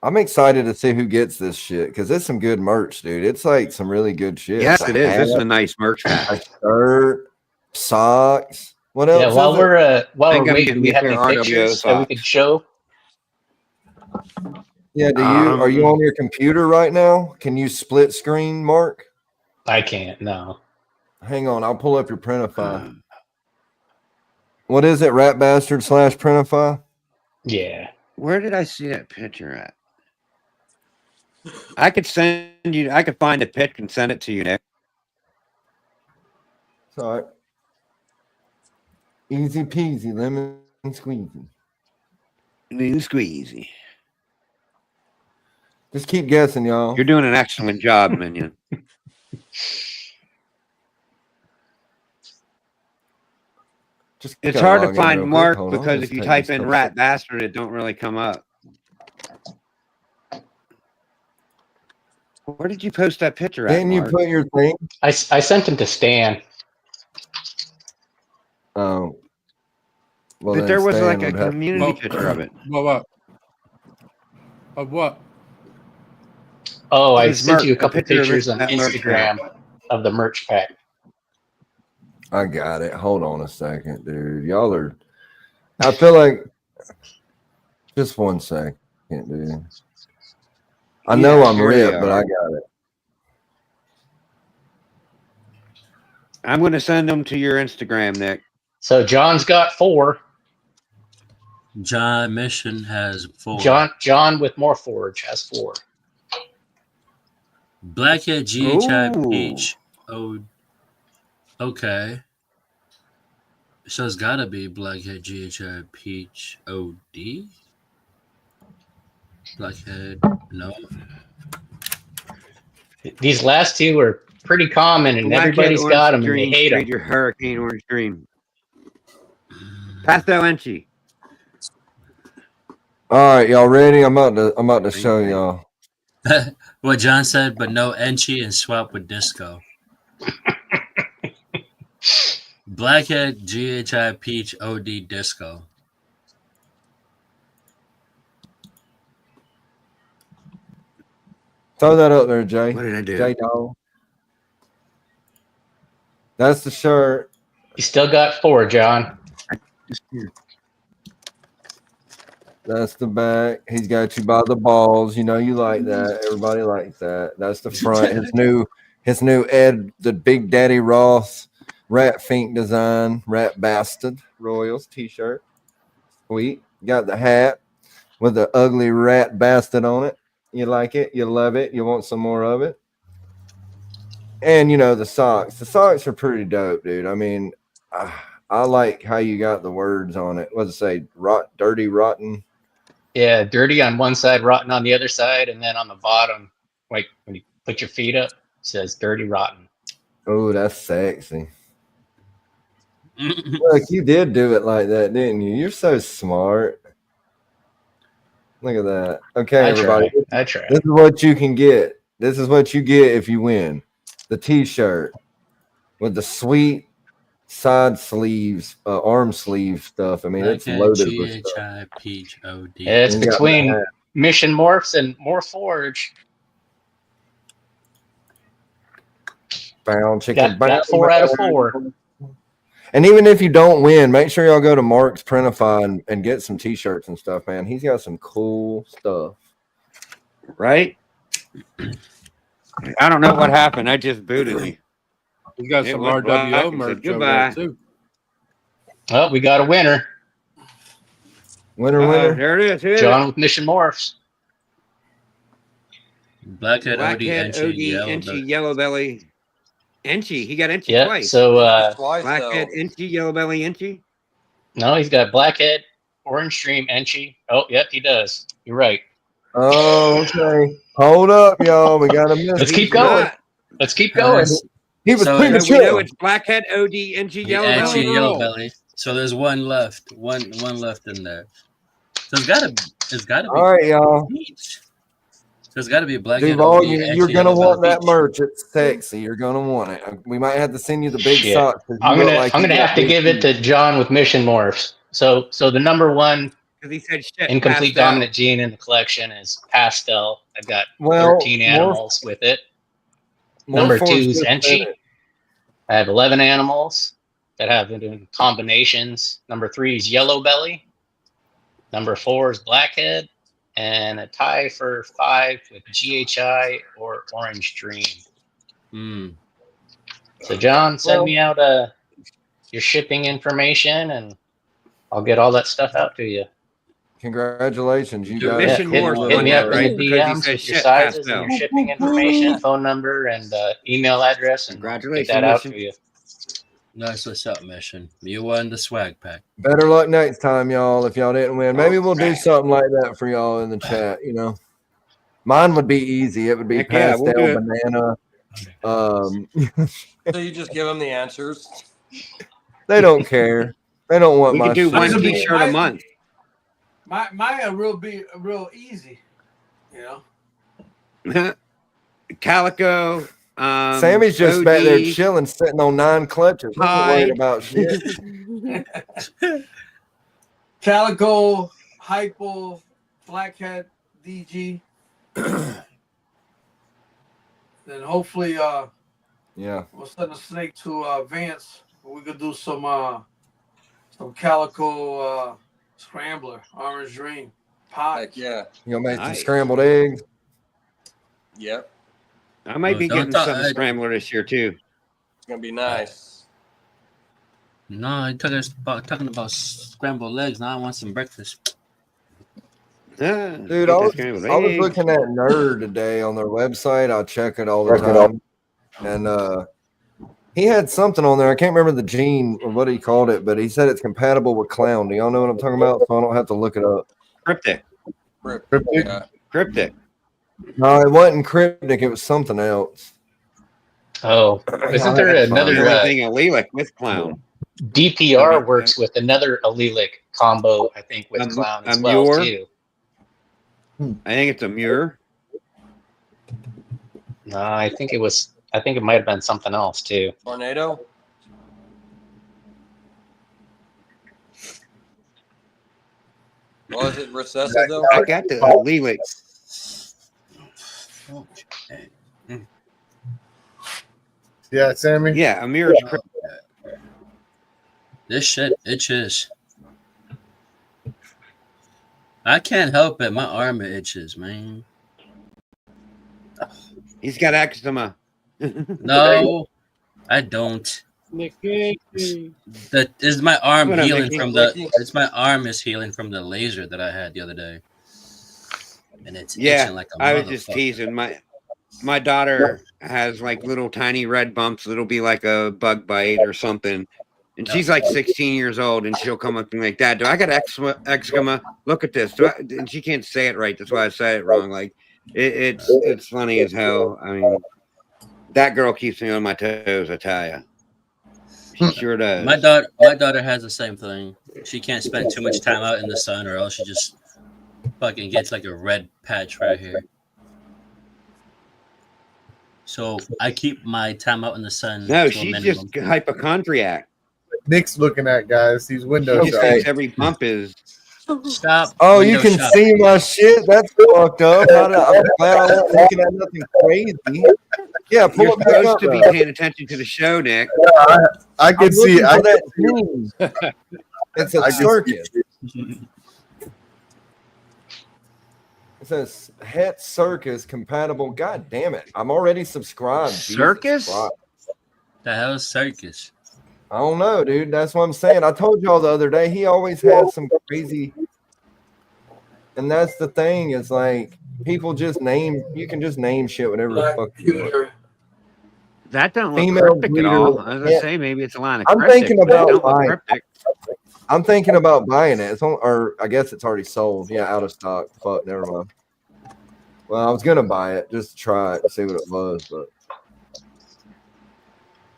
Speaker 5: I'm excited to see who gets this shit because it's some good merch, dude. It's like some really good shit.
Speaker 1: Yes,
Speaker 5: It's
Speaker 1: it is. This is
Speaker 5: hat,
Speaker 1: a nice merch pack.
Speaker 5: a shirt, socks. What else?
Speaker 11: Yeah, while
Speaker 5: is it?
Speaker 11: we're
Speaker 1: I'm gonna
Speaker 11: waiting, do we
Speaker 1: get
Speaker 11: have
Speaker 1: their
Speaker 11: any
Speaker 1: R.W.O
Speaker 11: pictures that we
Speaker 1: socks.
Speaker 11: could show?
Speaker 5: Yeah, are you on your computer right now? Can you split screen, Mark?
Speaker 11: I can't. No.
Speaker 5: Hang on, I'll pull up your Printify. What is it? Rat Bastard / Printify?
Speaker 11: Yeah.
Speaker 1: Where did I see that picture at? I could find a pic and send it to you, Nick.
Speaker 5: It's all right. Easy peasy, lemon squeezy.
Speaker 1: Lemon squeezy.
Speaker 5: Just keep guessing, y'all.
Speaker 1: You're doing an excellent job, Minion. It's hard to find Mark because if you type in Rat Bastard, it don't really come up. Where did you post that picture at?
Speaker 5: Didn't you
Speaker 1: Mark?
Speaker 5: put your thing?
Speaker 11: I sent him to Stan.
Speaker 5: Oh. Well,
Speaker 1: But there was
Speaker 5: Stan
Speaker 1: like a
Speaker 5: would have-
Speaker 1: community picture of it.
Speaker 9: What? Of what?
Speaker 11: Oh, I
Speaker 1: His
Speaker 11: sent you a
Speaker 1: merch-
Speaker 11: couple
Speaker 1: a picture of
Speaker 11: pictures on
Speaker 1: that merch
Speaker 11: Instagram of the merch pack.
Speaker 5: I got it. Hold on a second, dude. Y'all are. I feel like. Just 1 second, dude. I know I'm
Speaker 1: sure
Speaker 5: ripped,
Speaker 1: you
Speaker 5: but
Speaker 1: are.
Speaker 5: I got it.
Speaker 1: I'm going to send them to your Instagram, Nick.
Speaker 11: So John's got 4.
Speaker 2: John Mission has 4.
Speaker 11: John with more Forge has 4.
Speaker 2: Blackhead GHI
Speaker 1: Ooh.
Speaker 2: Peach. Oh, okay. So it's gotta be Blackhead GHI Peach OD. Blackhead, no.
Speaker 11: These last 2 are pretty common, and
Speaker 1: Blackhead
Speaker 11: everybody's
Speaker 1: Orange
Speaker 11: got them, and they
Speaker 1: Green,
Speaker 11: hate them.
Speaker 1: trade your Hurricane Orange Green. Pasto Enchi.
Speaker 5: All right, y'all ready? I'm about to show y'all.
Speaker 2: What John said, but no Enchi and swap with Disco. Blackhead GHI Peach OD Disco.
Speaker 5: Throw that up there, Jay.
Speaker 1: What did I do?
Speaker 5: Jay dog. That's the shirt.
Speaker 11: You still got 4, John.
Speaker 5: That's the back. He's got you by the balls. You know you like that. Everybody likes that. That's the front. His new Ed, the Big Daddy Ross Rat Fink design, Rat Bastard Royals t-shirt. Sweet. Got the hat with the ugly rat bastard on it. You like it? You love it? You want some more of it? And you know the socks. The socks are pretty dope, dude. I mean, I like how you got the words on it. What's it say? Dirty, rotten.
Speaker 11: Yeah, dirty on one side, rotten on the other side, and then on the bottom, like when you put your feet up, it says dirty, rotten.
Speaker 5: Oh, that's sexy. Look, you did do it like that, didn't you? You're so smart. Look at that. Okay, everybody.
Speaker 11: I try.
Speaker 5: This is what you can get. This is what you get if you win. The t-shirt with the sweet side sleeves, arm sleeve stuff. I mean, it's loaded with stuff.
Speaker 2: Peach OD.
Speaker 11: Yeah, it's between Mission Morphs and Morphs-R.W.O.
Speaker 5: Bound chicken.
Speaker 11: Got 4 out of 4.
Speaker 5: And even if you don't win, make sure y'all go to Mark's Printify and get some t-shirts and stuff, man. He's got some cool stuff.
Speaker 1: Right? I don't know what happened. I just booted me.
Speaker 9: We got some R.W.O merch over there too.
Speaker 11: Oh, we got a winner.
Speaker 5: Winner.
Speaker 1: There it is. Hit
Speaker 11: John
Speaker 1: it.
Speaker 11: with Mission Morphs.
Speaker 2: Blackhead, OD,
Speaker 1: Blackhead,
Speaker 2: Enchi,
Speaker 1: OD,
Speaker 2: yellow
Speaker 1: Enchi,
Speaker 2: belly.
Speaker 1: yellow belly. Enchi. He got Enchi
Speaker 11: Yeah.
Speaker 1: twice.
Speaker 11: So
Speaker 3: Twice
Speaker 1: Blackhead,
Speaker 3: though.
Speaker 1: Enchi, yellow belly, Enchi.
Speaker 11: no, he's got Blackhead, Orange Stream, Enchi. Oh, yep, he does. You're right.
Speaker 5: Oh, okay. Hold up, y'all. We got a miss.
Speaker 11: Let's keep
Speaker 1: He's
Speaker 11: going.
Speaker 1: not.
Speaker 11: Let's keep going.
Speaker 5: He was
Speaker 2: So
Speaker 1: So we
Speaker 5: premature.
Speaker 1: know it's Blackhead, OD, Enchi, yellow
Speaker 2: Enchi
Speaker 1: belly.
Speaker 2: and yellow belly. So there's one left. One left in there. So it's gotta be
Speaker 5: All right, y'all.
Speaker 2: each. So it's gotta be Blackhead,
Speaker 5: Duval,
Speaker 2: OD,
Speaker 5: you're
Speaker 2: Enchi,
Speaker 5: gonna
Speaker 2: yellow
Speaker 5: want
Speaker 2: belly
Speaker 5: that
Speaker 2: peach.
Speaker 5: merch. It's sexy. You're gonna want it. We might have to send you the big
Speaker 11: Shit.
Speaker 5: socks. 'Cause you
Speaker 11: I'm
Speaker 5: look
Speaker 11: gonna
Speaker 5: like
Speaker 11: I'm
Speaker 5: you
Speaker 11: gonna
Speaker 5: got
Speaker 11: have to
Speaker 5: big
Speaker 11: give it
Speaker 5: feet.
Speaker 11: to John with Mission Morphs. So the number one
Speaker 1: Because he said shit.
Speaker 11: incomplete
Speaker 1: pastel.
Speaker 11: dominant gene in the collection is pastel. I've got
Speaker 5: Well,
Speaker 11: 13 animals with it.
Speaker 5: More
Speaker 11: Number
Speaker 5: forms
Speaker 11: 2 is
Speaker 5: just said
Speaker 11: Enchi.
Speaker 5: it.
Speaker 11: I have 11 animals that have been doing combinations. Number 3 is yellow belly. Number 4 is blackhead. And a tie for 5 with GHI or orange dream. So John, send me out your shipping information and I'll get all that stuff out to you.
Speaker 5: Congratulations, you
Speaker 1: The
Speaker 5: got
Speaker 1: Mission
Speaker 11: hit,
Speaker 1: Morphs
Speaker 11: hit
Speaker 1: won
Speaker 11: me
Speaker 1: that,
Speaker 11: up in
Speaker 1: right?
Speaker 11: the
Speaker 1: Because he
Speaker 11: DMs
Speaker 1: said
Speaker 11: with your
Speaker 1: shit
Speaker 11: sizes and
Speaker 1: pastel.
Speaker 11: your shipping information, phone number, and email address, and I'll get
Speaker 1: Congratulations,
Speaker 11: that out
Speaker 1: Mission.
Speaker 11: to you.
Speaker 2: Nice, what's up, Mission? You won the swag pack.
Speaker 5: better luck next time, y'all. If y'all didn't win, maybe we'll do something like that for y'all in the chat. You know, mine would be easy. It would be
Speaker 1: Heck yeah, we'll
Speaker 5: pastel
Speaker 1: do it.
Speaker 5: banana.
Speaker 3: So you just give them the answers.
Speaker 5: They don't care. They don't want
Speaker 1: We
Speaker 5: my
Speaker 1: could do
Speaker 5: shit.
Speaker 1: one
Speaker 4: Mine'll be-
Speaker 1: T-shirt a month.
Speaker 4: Mine will be real easy. You know.
Speaker 1: Calico.
Speaker 5: Sammy's just back there
Speaker 1: OD,
Speaker 5: chilling, sitting on 9 clutches. He ain't worried about shit.
Speaker 4: Calico, Hypo, Blackhead, DG. Then hopefully
Speaker 5: Yeah.
Speaker 4: we'll send a snake to Vance. We could do some Calico scrambler, orange dream, pie.
Speaker 3: Heck yeah.
Speaker 5: You gonna make some
Speaker 1: Nice.
Speaker 5: scrambled eggs?
Speaker 3: Yep.
Speaker 1: I might be
Speaker 2: Don't
Speaker 1: getting
Speaker 2: talk-
Speaker 1: some scrambler this year too.
Speaker 3: It's gonna be nice.
Speaker 2: No, I'm talking about scrambled eggs. Now I want some breakfast.
Speaker 5: Dude, I was looking at Nerd today on their website. I check it all the time. And he had something on there. I can't remember the gene or what he called it, but he said it's compatible with clown. Do y'all know what I'm talking about? So I don't have to look it up.
Speaker 1: Cryptic.
Speaker 3: Yeah.
Speaker 1: Cryptic.
Speaker 5: No, it wasn't cryptic. It was something else.
Speaker 11: Oh, isn't there
Speaker 1: That's the
Speaker 11: another
Speaker 1: only thing allelic with clown?
Speaker 11: DPR works with another allelic combo? I think with clown as well
Speaker 1: Muir?
Speaker 11: too.
Speaker 1: I think it's a Muir.
Speaker 11: No, I think it might have been something else too.
Speaker 3: Tornado. Was it recessive though?
Speaker 1: I got the allelic.
Speaker 8: Yeah, Sammy.
Speaker 1: Yeah, a Muir is cryptic.
Speaker 2: This shit itches. I can't help it. My arm itches, man.
Speaker 1: He's got eczema.
Speaker 2: No, I don't. That is my arm
Speaker 1: What up,
Speaker 2: healing
Speaker 1: Mickey?
Speaker 2: from the. It's my arm is healing from the laser that I had the other day, and it's
Speaker 1: Yeah,
Speaker 2: itching like a
Speaker 1: I was just
Speaker 2: motherfucker.
Speaker 1: teasing. My daughter has like little tiny red bumps that'll be like a bug bite or something. And she's like 16 years old, and she'll come up to me like, "Dad, do I got eczema? Look at this." And she can't say it right. That's why I said it wrong. Like, it's funny as hell. I mean, that girl keeps me on my toes. I tell you, she sure does.
Speaker 2: My daughter has the same thing. She can't spend too much time out in the sun, or else she just fucking gets like a red patch right here. So I keep my time out in the sun.
Speaker 1: No,
Speaker 2: to a
Speaker 1: she's
Speaker 2: minimum.
Speaker 1: just hypochondriac.
Speaker 8: Nick's looking at, guys. He's window
Speaker 1: She
Speaker 8: shopping.
Speaker 1: thinks every bump is.
Speaker 2: Stop.
Speaker 5: Oh, you
Speaker 2: window
Speaker 5: can
Speaker 2: shopping.
Speaker 5: see my shit? That's fucked up. I'm glad I wasn't looking at nothing crazy. Yeah, pull
Speaker 1: You're
Speaker 5: it back up.
Speaker 1: supposed to be
Speaker 5: though.
Speaker 1: paying attention to the show, Nick.
Speaker 8: I can
Speaker 5: I'm
Speaker 8: see.
Speaker 5: looking for that gene. It's a
Speaker 8: I can see
Speaker 5: circus. It says Het Circus compatible. God damn it. I'm already subscribed. Jesus
Speaker 1: Circus?
Speaker 5: Christ.
Speaker 2: The hell is circus?
Speaker 5: I don't know, dude. That's what I'm saying. I told y'all the other day he always has some crazy And that's the thing, is like people just name, you can just name shit whatever the
Speaker 4: Black
Speaker 5: fuck you want.
Speaker 4: pewter.
Speaker 1: That don't look
Speaker 5: Female
Speaker 1: cryptic at
Speaker 5: breeder,
Speaker 1: all. As I
Speaker 5: yeah.
Speaker 1: say, maybe it's a line of
Speaker 5: I'm
Speaker 1: cryptic,
Speaker 5: thinking
Speaker 1: but it
Speaker 5: about
Speaker 1: don't look
Speaker 5: buying.
Speaker 1: cryptic.
Speaker 5: I'm thinking about buying it. It's on, or I guess it's already sold. Yeah, out of stock. Fuck, never mind. Well, I was gonna buy it just to try it and see what it was, but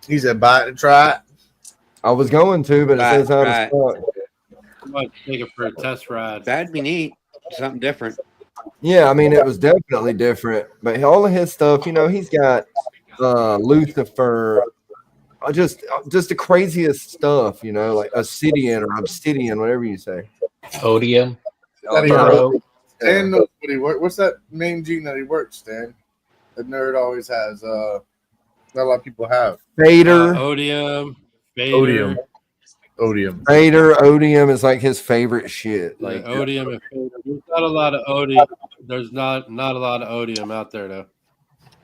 Speaker 8: He said, buy it and try it.
Speaker 5: I was going to, but it
Speaker 1: Right,
Speaker 5: says out
Speaker 1: right.
Speaker 5: of stock.
Speaker 9: I might take it for a test ride.
Speaker 1: That'd be neat. Something different.
Speaker 5: Yeah, I mean, it was definitely different, but all of his stuff, you know, he's got Lucifer, just the craziest stuff, you know, like obsidian, whatever you say.
Speaker 11: Odium.
Speaker 8: That he
Speaker 11: Burrow.
Speaker 8: works. Stan knows what he works. What's that main gene that he works, Stan? The nerd always has. Not a lot of people have.
Speaker 5: Vader.
Speaker 9: Odium. Vader.
Speaker 5: Odium is like his favorite shit.
Speaker 9: Yeah,
Speaker 5: Like
Speaker 9: Odium and Vader. There's not a lot of Odium. There's not a lot of Odium out there though.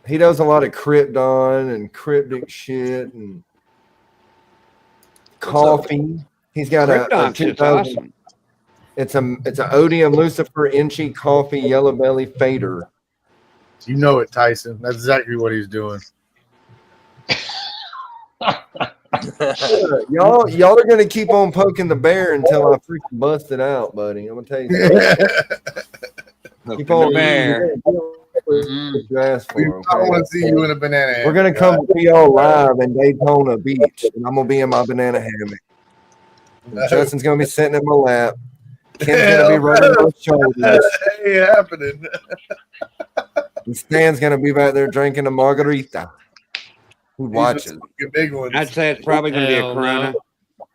Speaker 5: he does a lot of Krypton and cryptic shit and coffee. He's got a
Speaker 1: Krypton shit's
Speaker 5: 2000.
Speaker 1: awesome.
Speaker 5: It's a Odium, Lucifer, Inchy, Coffee, Yellow Belly, Fader.
Speaker 8: You know it, Tyson. That's exactly what he's doing.
Speaker 5: Y'all are gonna keep on poking the bear until I freaking bust it out, buddy. I'm gonna tell you that. Keep on
Speaker 1: bear.
Speaker 5: what you asked for,
Speaker 8: I don't want to see you in a banana hammock.
Speaker 5: We're gonna come to y'all live in Daytona Beach, and I'm gonna be in my banana hammock. And Justin's gonna be sitting in my lap. Ken's gonna be running my shoulders.
Speaker 8: That ain't happening.
Speaker 5: And Stan's gonna be back there drinking a margarita. Who watches?
Speaker 8: Big ones.
Speaker 1: I'd say it's probably going to be a
Speaker 9: Hell
Speaker 1: Corona.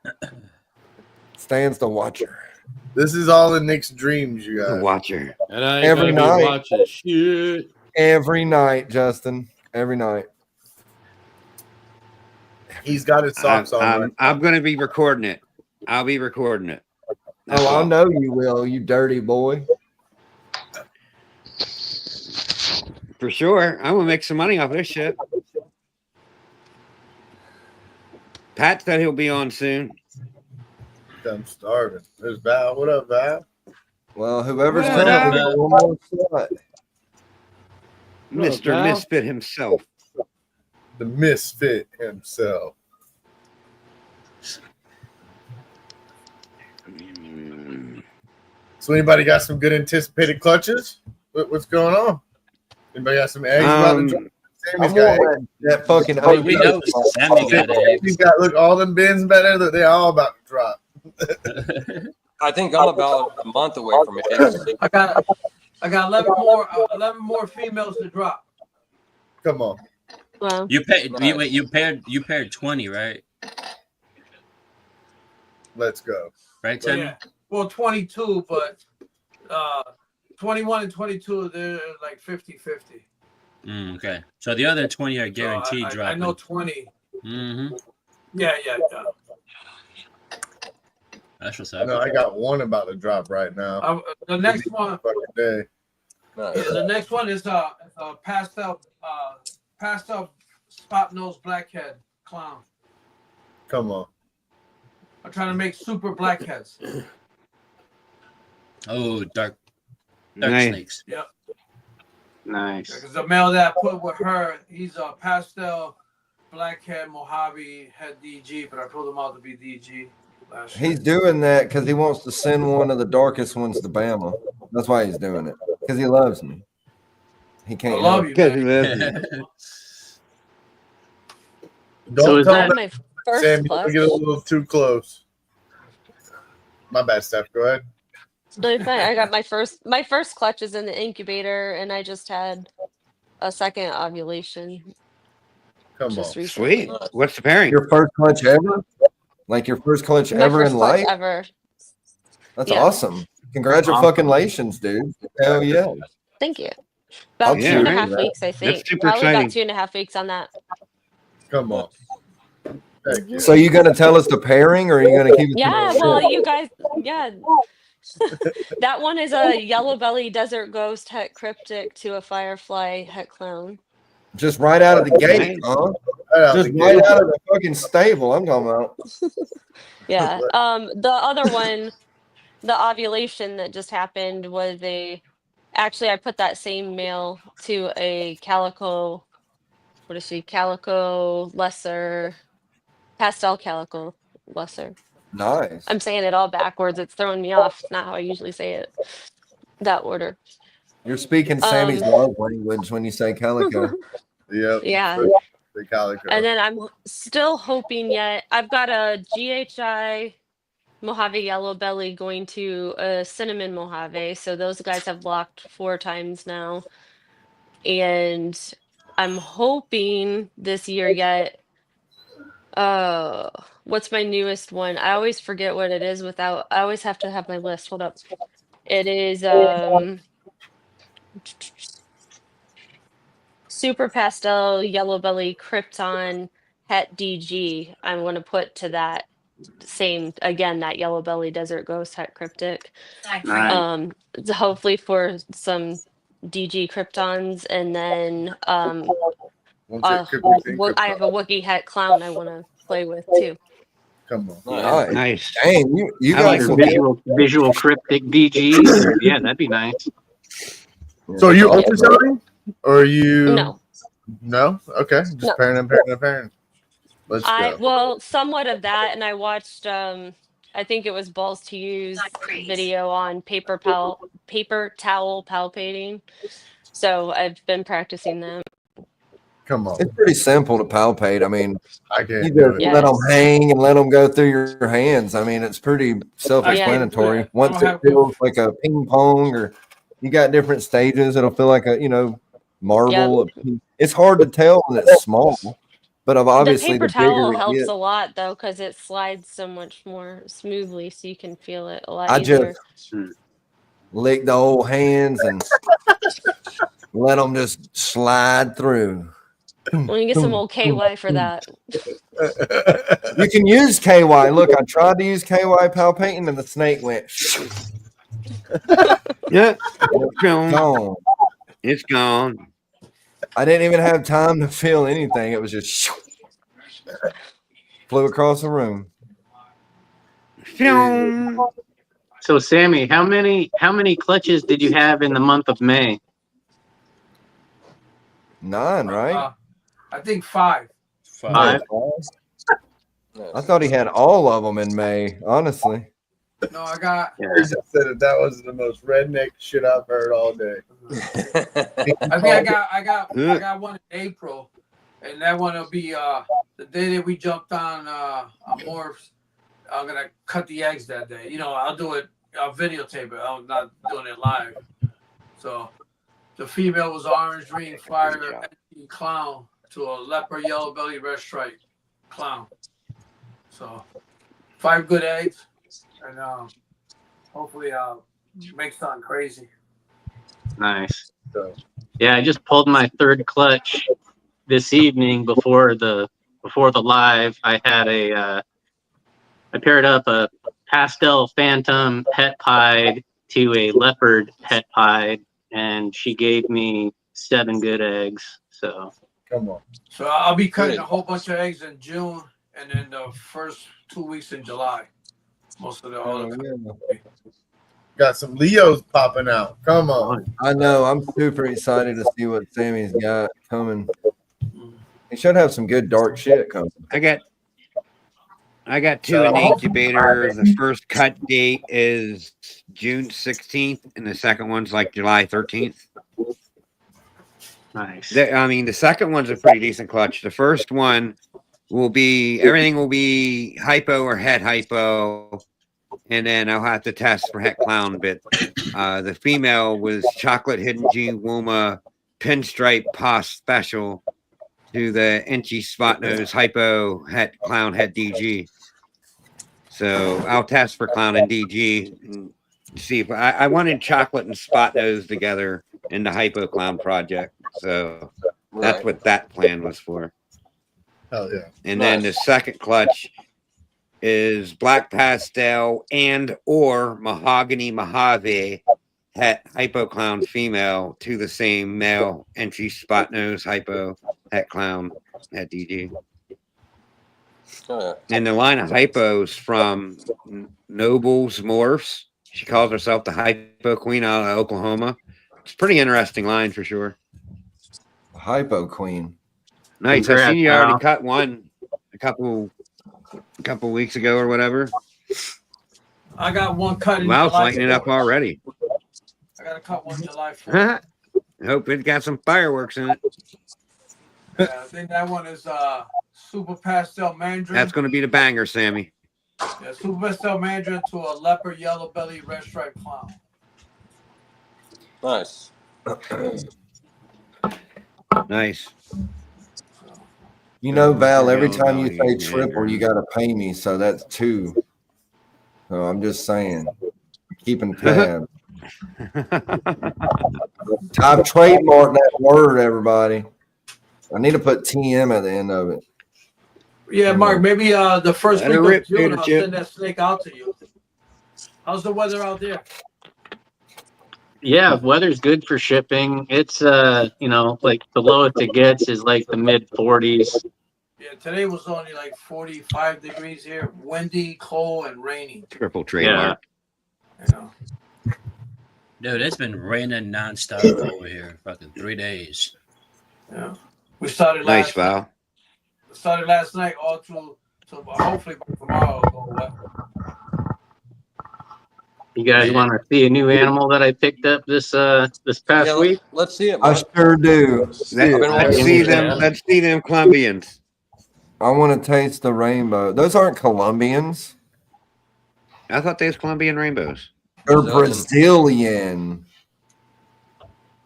Speaker 9: no.
Speaker 5: Stan's the watcher.
Speaker 8: This is all in Nick's dreams, you
Speaker 1: The
Speaker 8: guys.
Speaker 1: watcher.
Speaker 9: And I ain't
Speaker 5: Every
Speaker 9: gonna
Speaker 5: night.
Speaker 9: be watching shit.
Speaker 5: Every night, Justin. Every night.
Speaker 8: He's got his socks on.
Speaker 1: I'm going to be recording it. I'll be recording it. That's
Speaker 5: Oh, I
Speaker 1: all.
Speaker 5: know you will, you dirty boy.
Speaker 1: For sure. I'm going to make some money off this shit. Pat said he'll be on soon.
Speaker 8: I'm starving. There's Val. What up, Val?
Speaker 5: Well, whoever's
Speaker 1: What
Speaker 5: coming,
Speaker 1: up?
Speaker 5: we got one more slot.
Speaker 1: Mr.
Speaker 9: Val?
Speaker 1: Misfit himself.
Speaker 8: The misfit himself. So anybody got some good anticipated clutches? What's going on? Anybody got some eggs about to drop? Sammy's
Speaker 5: I'm
Speaker 8: got
Speaker 5: on that fucking
Speaker 2: Hey, we know Sammy got eggs.
Speaker 8: He's got, look, all them bins better that they all about to drop.
Speaker 3: I think I'm about a month away from it.
Speaker 4: I got 11 more females to drop.
Speaker 8: Come on.
Speaker 10: Well,
Speaker 2: You paired 20, right?
Speaker 8: Let's go.
Speaker 2: Right,
Speaker 4: So,
Speaker 2: Sammy?
Speaker 4: yeah. Well, 22, but 21 and 22, they're like 50-50.
Speaker 2: Okay. So the other 20 are
Speaker 4: So
Speaker 2: guaranteed
Speaker 4: I
Speaker 2: dropping.
Speaker 4: know 20.
Speaker 2: Mm-hmm.
Speaker 4: Yeah.
Speaker 2: That's what's
Speaker 8: I
Speaker 2: up.
Speaker 8: know I got one about to drop right now.
Speaker 4: The next one,
Speaker 8: Fucking day.
Speaker 4: the next one is a pastel spot nose blackhead clown.
Speaker 8: Come on.
Speaker 4: I'm trying to make super blackheads.
Speaker 2: Oh, dark
Speaker 1: Nice.
Speaker 2: snakes.
Speaker 4: Yep.
Speaker 1: Nice.
Speaker 4: Because the male that I put with her, he's a pastel blackhead Mojave head DG, but I pulled him out to be DG last year.
Speaker 5: He's doing that because he wants to send one of the darkest ones to Bama. That's why he's doing it. Because he loves me. He
Speaker 4: I
Speaker 5: can't
Speaker 4: love
Speaker 5: help
Speaker 4: you,
Speaker 1: Because he
Speaker 4: man.
Speaker 1: lives me.
Speaker 8: Don't
Speaker 11: is
Speaker 8: tell
Speaker 11: that-
Speaker 8: me,
Speaker 10: my first
Speaker 8: Sam, you
Speaker 10: clutch.
Speaker 8: get a little too close. My bad, Steph. Go ahead.
Speaker 10: No, you're fine. I got my first clutch is in the incubator, and I just had a second ovulation
Speaker 8: Come
Speaker 10: just
Speaker 8: on.
Speaker 10: recently.
Speaker 1: Sweet. What's the pairing?
Speaker 5: Your first clutch ever? Like your first clutch
Speaker 10: My
Speaker 5: ever
Speaker 10: first
Speaker 5: in
Speaker 10: clutch
Speaker 5: life?
Speaker 10: ever.
Speaker 5: That's
Speaker 10: Yeah.
Speaker 5: awesome. Congratulations, dude. Hell yeah.
Speaker 10: Thank you. About
Speaker 5: Yeah,
Speaker 10: 2.5
Speaker 5: right.
Speaker 10: weeks, I think.
Speaker 1: super
Speaker 10: Probably
Speaker 1: exciting.
Speaker 10: about 2.5 weeks on that.
Speaker 8: Come on. Heck yeah.
Speaker 5: So you gonna tell us the pairing or are you gonna keep it?
Speaker 10: Yeah, well, you guys, yeah. That one is a yellow belly desert ghost het cryptic to a firefly het clown.
Speaker 5: Just right out of the gate, huh?
Speaker 8: Right out
Speaker 5: Just
Speaker 8: the
Speaker 5: right
Speaker 8: gate.
Speaker 5: out of the fucking stable. I'm talking about.
Speaker 10: Yeah. The other one the ovulation that just happened was actually I put that same male to a calico. What is she? Calico lesser, pastel calico lesser.
Speaker 5: Nice.
Speaker 10: I'm saying it all backwards. It's throwing me off. It's not how I usually say it. That order.
Speaker 5: You're speaking Sammy's
Speaker 10: Um,
Speaker 5: love language when you say calico.
Speaker 8: Yep.
Speaker 10: yeah.
Speaker 8: The calico.
Speaker 10: And then I'm still hoping yet. I've got a GHI Mojave Yellow Belly going to a Cinnamon Mojave. So those guys have locked 4 times now. And I'm hoping this year yet. What's my newest one? I always forget what it is without. I always have to have my list. Hold up. It is Super Pastel Yellow Belly Krypton Het DG. I'm going to put to that same again that Yellow Belly Desert Ghost Het Cryptic.
Speaker 11: Nice.
Speaker 10: Hopefully for some DG Kryptons, and then
Speaker 8: Once it
Speaker 10: I have a Wookiee Het Clown I want to play with too.
Speaker 8: Come on.
Speaker 5: Nice.
Speaker 1: Nice.
Speaker 5: Dang, you
Speaker 1: I
Speaker 5: got
Speaker 1: like
Speaker 5: some
Speaker 11: Visual cryptic DGs. Yeah, that'd be nice.
Speaker 8: So are you ultrasounding? Or are you
Speaker 10: No.
Speaker 8: No? Okay. Just
Speaker 10: No.
Speaker 8: pairing. Let's go.
Speaker 10: Well, somewhat of that, and I watched I think it was Balls to Use video on paper towel palpating. So I've been practicing that.
Speaker 8: Come on.
Speaker 5: It's pretty simple to palpate. I mean,
Speaker 8: I can't
Speaker 5: you
Speaker 8: do
Speaker 5: just
Speaker 8: it.
Speaker 5: let them hang and let them go through your hands. I mean, it's pretty self-explanatory.
Speaker 4: Yeah.
Speaker 5: Once it feels like a ping pong, or you got different stages, it'll feel like a marble.
Speaker 10: Yep.
Speaker 5: It's hard to tell when it's small, but obviously
Speaker 10: The paper
Speaker 5: the bigger
Speaker 10: towel
Speaker 5: it
Speaker 10: helps
Speaker 5: gets.
Speaker 10: a lot though, because it slides so much more smoothly, so you can feel it a lot
Speaker 5: I
Speaker 10: easier.
Speaker 5: just lick the old hands and let them just slide through.
Speaker 10: Well, you get some old KY for that.
Speaker 5: You can use KY. Look, I tried to use KY palpating and the snake went.
Speaker 1: Yeah.
Speaker 5: It's gone.
Speaker 1: It's gone.
Speaker 5: I didn't even have time to feel anything. It was just flew across the room.
Speaker 11: So Sammy, how many clutches did you have in the month of May?
Speaker 5: 9, right?
Speaker 4: I think 5.
Speaker 11: 5.
Speaker 5: I thought he had all of them in May, honestly.
Speaker 4: No, I got.
Speaker 8: He just said that was the most redneck shit I've heard all day.
Speaker 4: I think I got one in April, and that one will be the day that we jumped on Morphs. I'm gonna cut the eggs that day. I'll do it. I'll videotape it. I'm not doing it live. So the female was orange ring fire clown to a leopard yellow belly red stripe clown. So 5 good eggs, and hopefully I'll make something crazy.
Speaker 11: Nice. Yeah, I just pulled my 3rd clutch this evening before the live. I had I paired up a pastel phantom het pied to a leopard het pied, and she gave me 7 good eggs. So
Speaker 8: come on.
Speaker 4: So I'll be cutting a whole bunch of eggs in June, and then the first 2 weeks in July. Most of the
Speaker 8: Got some Leos popping out. Come on.
Speaker 5: I know. I'm super excited to see what Sammy's got coming. He should have some good dark shit coming.
Speaker 1: I got 2 in the incubator. The first cut date is June 16th, and the second one's like July 13th.
Speaker 11: nice.
Speaker 1: The second one's a pretty decent clutch. The first one everything will be hypo or het hypo, and then I'll have to test for het clown. But the female was chocolate hidden gene woma pinstripe pos special to the inchy spot nose hypo het clown het DG. So I'll test for clown and DG and see if I wanted chocolate and spot nose together in the hypo clown project. So that's what that plan was for.
Speaker 8: Hell yeah.
Speaker 1: And then the second clutch is black pastel and or mahogany Mojave het hypo clown female to the same male entry spot nose hypo het clown het DG.
Speaker 3: Oh, yeah.
Speaker 1: And the line of hypos from Noble's Morphs She calls herself the Hypo Queen out of Oklahoma. It's a pretty interesting line for sure.
Speaker 5: Hypo Queen.
Speaker 1: Nice. I
Speaker 11: Congrats,
Speaker 1: seen you already
Speaker 11: Al.
Speaker 1: cut one a couple weeks ago or whatever.
Speaker 4: I got one cut in
Speaker 1: Val's
Speaker 4: July.
Speaker 1: lighting it up already.
Speaker 4: I got to cut one July 4th.
Speaker 1: Hope it got some fireworks in it.
Speaker 4: Yeah, I think that one is super pastel mandarin.
Speaker 1: That's going to be the banger, Sammy.
Speaker 4: Yeah, super pastel mandarin to a leopard yellow belly red stripe clown.
Speaker 3: Nice.
Speaker 1: Nice.
Speaker 5: You know, Val, every
Speaker 1: Yellow
Speaker 5: time you
Speaker 1: belly,
Speaker 5: say triple, you got to pay me. So that's 2. So I'm just saying, keeping tabs. I've trademarked that word, everybody. I need to put TM at the end of it.
Speaker 4: Yeah, Mark, maybe the first
Speaker 1: Let
Speaker 4: week
Speaker 1: her
Speaker 4: of
Speaker 1: rip,
Speaker 4: June,
Speaker 1: Gator
Speaker 4: I'll
Speaker 1: Chip.
Speaker 4: send that snake out to you. How's the weather out there?
Speaker 11: Yeah, weather's good for shipping. It's you know, like the lowest it gets is like the mid 40s.
Speaker 4: Yeah, today was only like 45 degrees here, windy, cold, and rainy.
Speaker 1: Triple trademark.
Speaker 4: You know.
Speaker 2: Dude, it's been raining nonstop over here. Fucking 3 days.
Speaker 4: Yeah. We started
Speaker 1: Nice,
Speaker 4: last
Speaker 1: Val.
Speaker 4: night all through so hopefully by tomorrow it'll go wet.
Speaker 11: You guys want to see a new animal that I picked up this past week?
Speaker 3: Let's see it,
Speaker 5: I
Speaker 3: Mark.
Speaker 5: sure do.
Speaker 1: Let's see them Colombians.
Speaker 5: I want to taste the rainbow. Those aren't Colombians.
Speaker 1: I thought they was Colombian rainbows.
Speaker 5: They're Brazilian.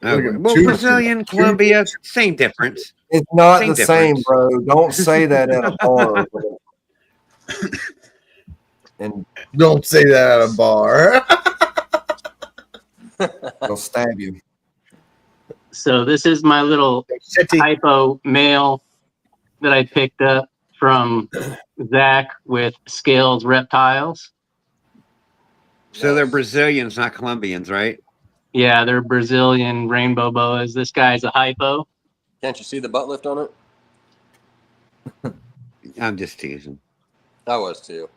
Speaker 1: Well, Brazilian, Colombia, same difference.
Speaker 5: It's not
Speaker 1: Same
Speaker 5: the same,
Speaker 1: difference.
Speaker 5: bro. Don't say that at a bar. And
Speaker 8: Don't say that at a bar.
Speaker 5: they'll stab you.
Speaker 11: So this is my little hypo male that I picked up from Zach with Scales Reptiles.
Speaker 1: So they're Brazilians, not Colombians, right?
Speaker 11: Yeah, they're Brazilian rainbow boas. This guy's a hypo.
Speaker 3: Can't you see the butt lift on it?
Speaker 1: I'm just teasing.
Speaker 3: I was too.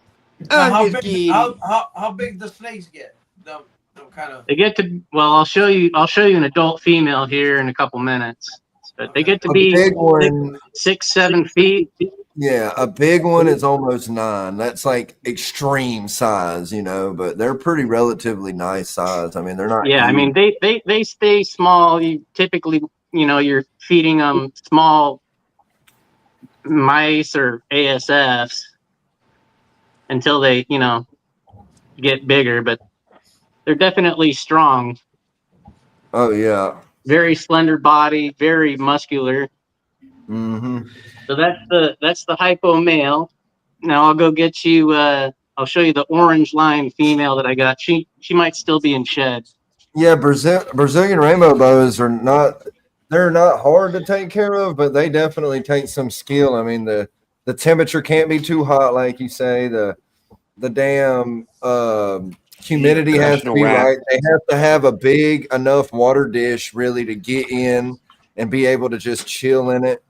Speaker 4: How big the snakes get? Them kind of.
Speaker 11: They get to I'll show you an adult female here in a couple minutes. But they get to
Speaker 5: A
Speaker 11: be
Speaker 5: big one,
Speaker 11: 6-7 feet.
Speaker 5: yeah, a big one is almost 9. That's like extreme size, you know, but they're pretty relatively nice size. I mean, they're not.
Speaker 11: Yeah, I mean they stay small. You typically, you're feeding them small mice or ASFs until they, get bigger, but they're definitely strong.
Speaker 5: Oh yeah.
Speaker 11: Very slender body, very muscular.
Speaker 5: Mm-hmm.
Speaker 11: So that's the hypo male. Now I'll go get you. I'll show you the orange line female that I got. She might still be in shed.
Speaker 5: Yeah, Brazilian rainbow boas are not. They're not hard to take care of, but they definitely take some skill. I mean, the temperature can't be too hot, like you say. The damn humidity has to be right. They have to have a big enough water dish really to get in and be able to just chill in it.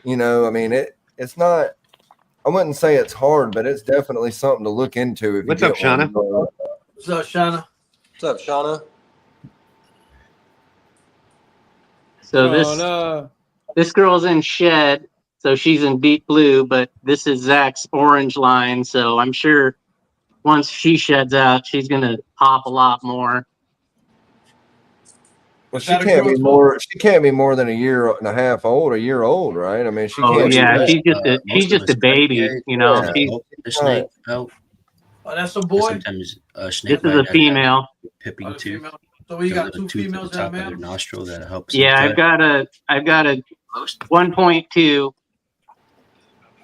Speaker 5: I mean, it's not. I wouldn't say it's hard, but it's definitely something to look into.
Speaker 1: What's up, Shauna?
Speaker 4: What's up, Shauna?
Speaker 3: What's up, Shauna?
Speaker 11: So this girl's in shed, so she's in deep blue, but this is Zach's orange line. So I'm sure once she sheds out, she's gonna pop a lot more.
Speaker 5: Well, she can't be more. She can't be more than a year and a half old, a year old, right? I mean, she can't.
Speaker 11: Yeah, she's just a baby,
Speaker 2: Yeah.
Speaker 11: She's
Speaker 2: A snake out.
Speaker 4: Oh, that's a boy.
Speaker 2: Sometimes a snake.
Speaker 11: This is a female.
Speaker 2: Pipping tooth.
Speaker 4: So we got 2
Speaker 2: tooth at
Speaker 4: females
Speaker 2: the top
Speaker 4: and a
Speaker 2: of their
Speaker 4: male.
Speaker 2: nostril that helps.
Speaker 11: Yeah, I've got a 1.2.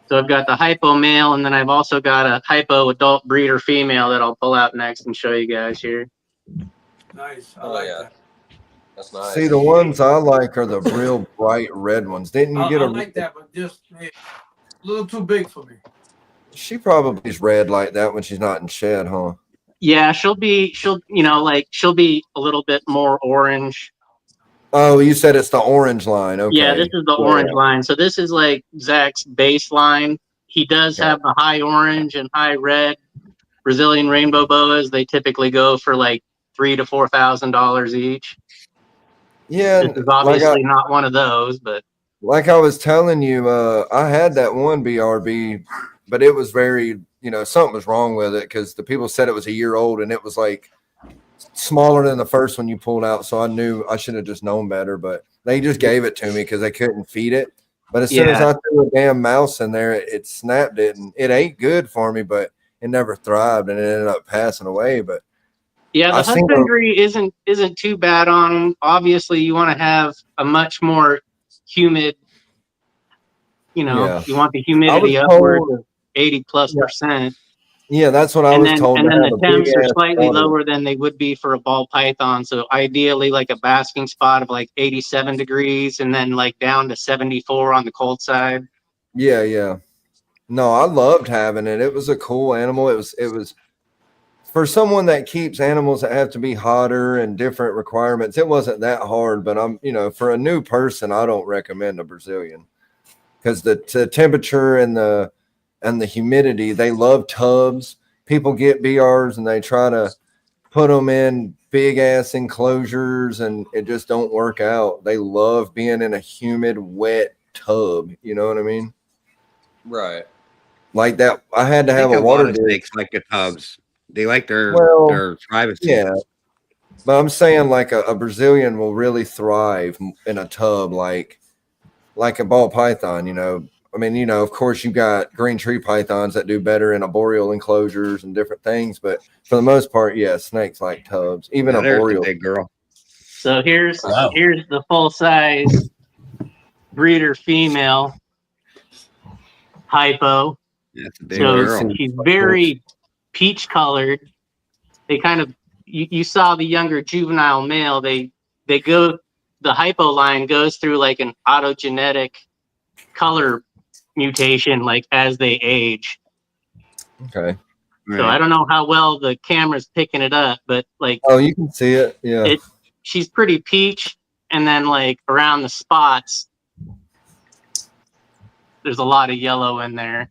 Speaker 11: So I've got the hypo male, and then I've also got a hypo adult breeder female that I'll pull out next and show you guys here.
Speaker 4: Nice. I like that.
Speaker 3: That's nice.
Speaker 5: See, the ones I like are the real bright red ones. Didn't you get
Speaker 4: I
Speaker 5: a?
Speaker 4: like that, but just a little too big for me.
Speaker 5: She probably is red like that when she's not in shed, huh?
Speaker 11: Yeah, she'll be a little bit more orange.
Speaker 5: Oh, you said it's the orange line. Okay.
Speaker 11: Yeah, this is the orange line. So this is like Zach's baseline. He does have the high orange and high red, Brazilian rainbow boas, they typically go for like $3,000 to $4,000 each.
Speaker 5: Yeah,
Speaker 11: This is obviously not one of those, but
Speaker 5: like I was telling you, I had that one BRB, but it was very, something was wrong with it because the people said it was a year old and it was like smaller than the first one you pulled out. So I knew I should have just known better, but they just gave it to me because they couldn't feed it. But as soon as I threw a damn mouse in there, it snapped it, and it ate good for me, but it never thrived, and it ended up passing away. But
Speaker 11: yeah, the husbandry isn't too bad on them. Obviously, you want to have a much more humid, you want the humidity upwards of 80+%.
Speaker 5: Yeah, that's what I was told.
Speaker 11: And then the temps are slightly lower than they would be for a ball python. So ideally, like a basking spot of like 87 degrees, and then like down to 74 on the cold side.
Speaker 5: Yeah. No, I loved having it. It was a cool animal. It was for someone that keeps animals that have to be hotter and different requirements. It wasn't that hard, but for a new person, I don't recommend a Brazilian because the temperature and the humidity. They love tubs. People get BRs and they try to put them in big ass enclosures, and it just don't work out. They love being in a humid, wet tub. You know what I mean?
Speaker 3: Right.
Speaker 5: Like that. I had to have a water
Speaker 1: snakes like the tubs. They like their privacy.
Speaker 5: Yeah. But I'm saying like a Brazilian will really thrive in a tub like a ball python, I mean, of course you got green tree pythons that do better in arboreal enclosures and different things, but for the most part, snakes like tubs, even arboreal.
Speaker 1: Big girl.
Speaker 11: So here's the full size breeder female hypo.
Speaker 1: That's a big girl.
Speaker 11: She's very peach colored. They kind of you saw the younger juvenile male. The hypo line goes through like an autogenetic color mutation like as they age.
Speaker 5: Okay.
Speaker 11: So I don't know how well the camera's picking it up, but like
Speaker 5: you can see it. Yeah.
Speaker 11: She's pretty peach, and then like around the spots there's a lot of yellow in there.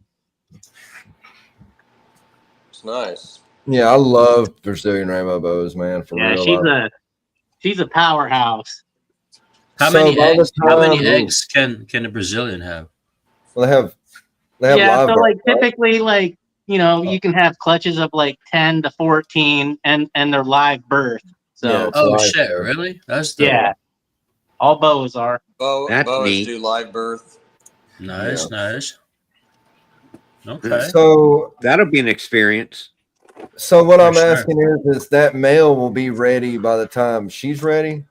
Speaker 3: It's nice.
Speaker 5: Yeah, I love Brazilian rainbow bows, man. For real.
Speaker 11: She's a powerhouse.
Speaker 2: How many eggs can a Brazilian have?
Speaker 5: Well, they have live
Speaker 11: so
Speaker 5: birth,
Speaker 11: like typically like you can have clutches of like 10 to 14 and they're live birth. So
Speaker 2: shit, really? That's dope.
Speaker 11: Yeah. All boas are.
Speaker 3: Boas do live birth.
Speaker 2: Nice. Okay.
Speaker 5: So
Speaker 1: that'll be an experience.
Speaker 5: So what I'm asking is that male will be ready by the time she's ready?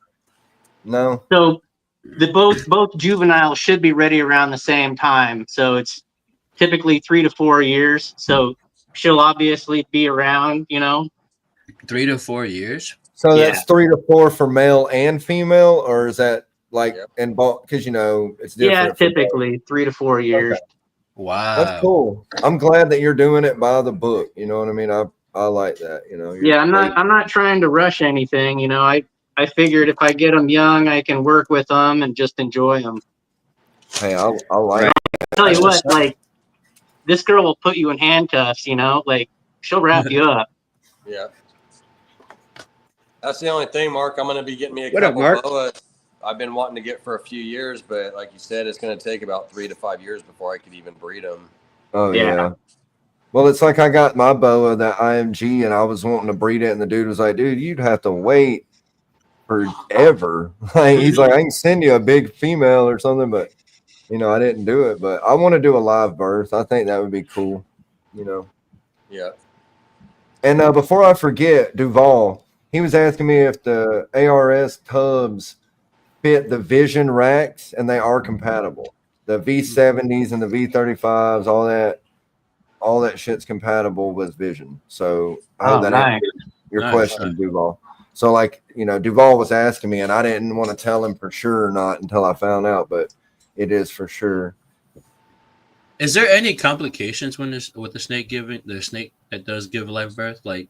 Speaker 5: No.
Speaker 11: So both juveniles should be ready around the same time. So it's typically 3 to 4 years. So she'll obviously be around,
Speaker 2: 3 to 4 years.
Speaker 5: So that's 3 to 4 for male and female, or is that like in bulk? Because it's different.
Speaker 11: Yeah, typically 3 to 4 years.
Speaker 5: Okay.
Speaker 2: Wow,
Speaker 5: that's cool. I'm glad that you're doing it by the book. You know what I mean? I like that.
Speaker 11: I'm not trying to rush anything. I figured if I get them young, I can work with them and just enjoy them.
Speaker 5: Hey, I like it.
Speaker 11: I'll tell you what, like, this girl will put you in handcuffs, like, she'll wrap you up.
Speaker 3: Yeah. That's the only thing, Mark. I'm going to be getting me a
Speaker 1: What up,
Speaker 3: couple
Speaker 1: Mark?
Speaker 3: boas. I've been wanting to get for a few years, but like you said, it's going to take about 3 to 5 years before I could even breed them.
Speaker 5: Oh, yeah. Well, it's like I got my boa, that IMG, and I was wanting to breed it, and the dude was like, dude, you'd have to wait forever. He's like, I can send you a big female or something, but I didn't do it. But I want to do a live birth. I think that would be cool.
Speaker 3: Yeah.
Speaker 5: And before I forget, Duval, he was asking me if the ARS tubs fit the Vision racks, and they are compatible. The V70s and the V35s, all that shit's compatible with Vision. So I hope that answers your question, Duval. So like, Duval was asking me, and I didn't want to tell him for sure or not until I found out, but it is for sure.
Speaker 2: Is there any complications with the snake that does give live birth? Like,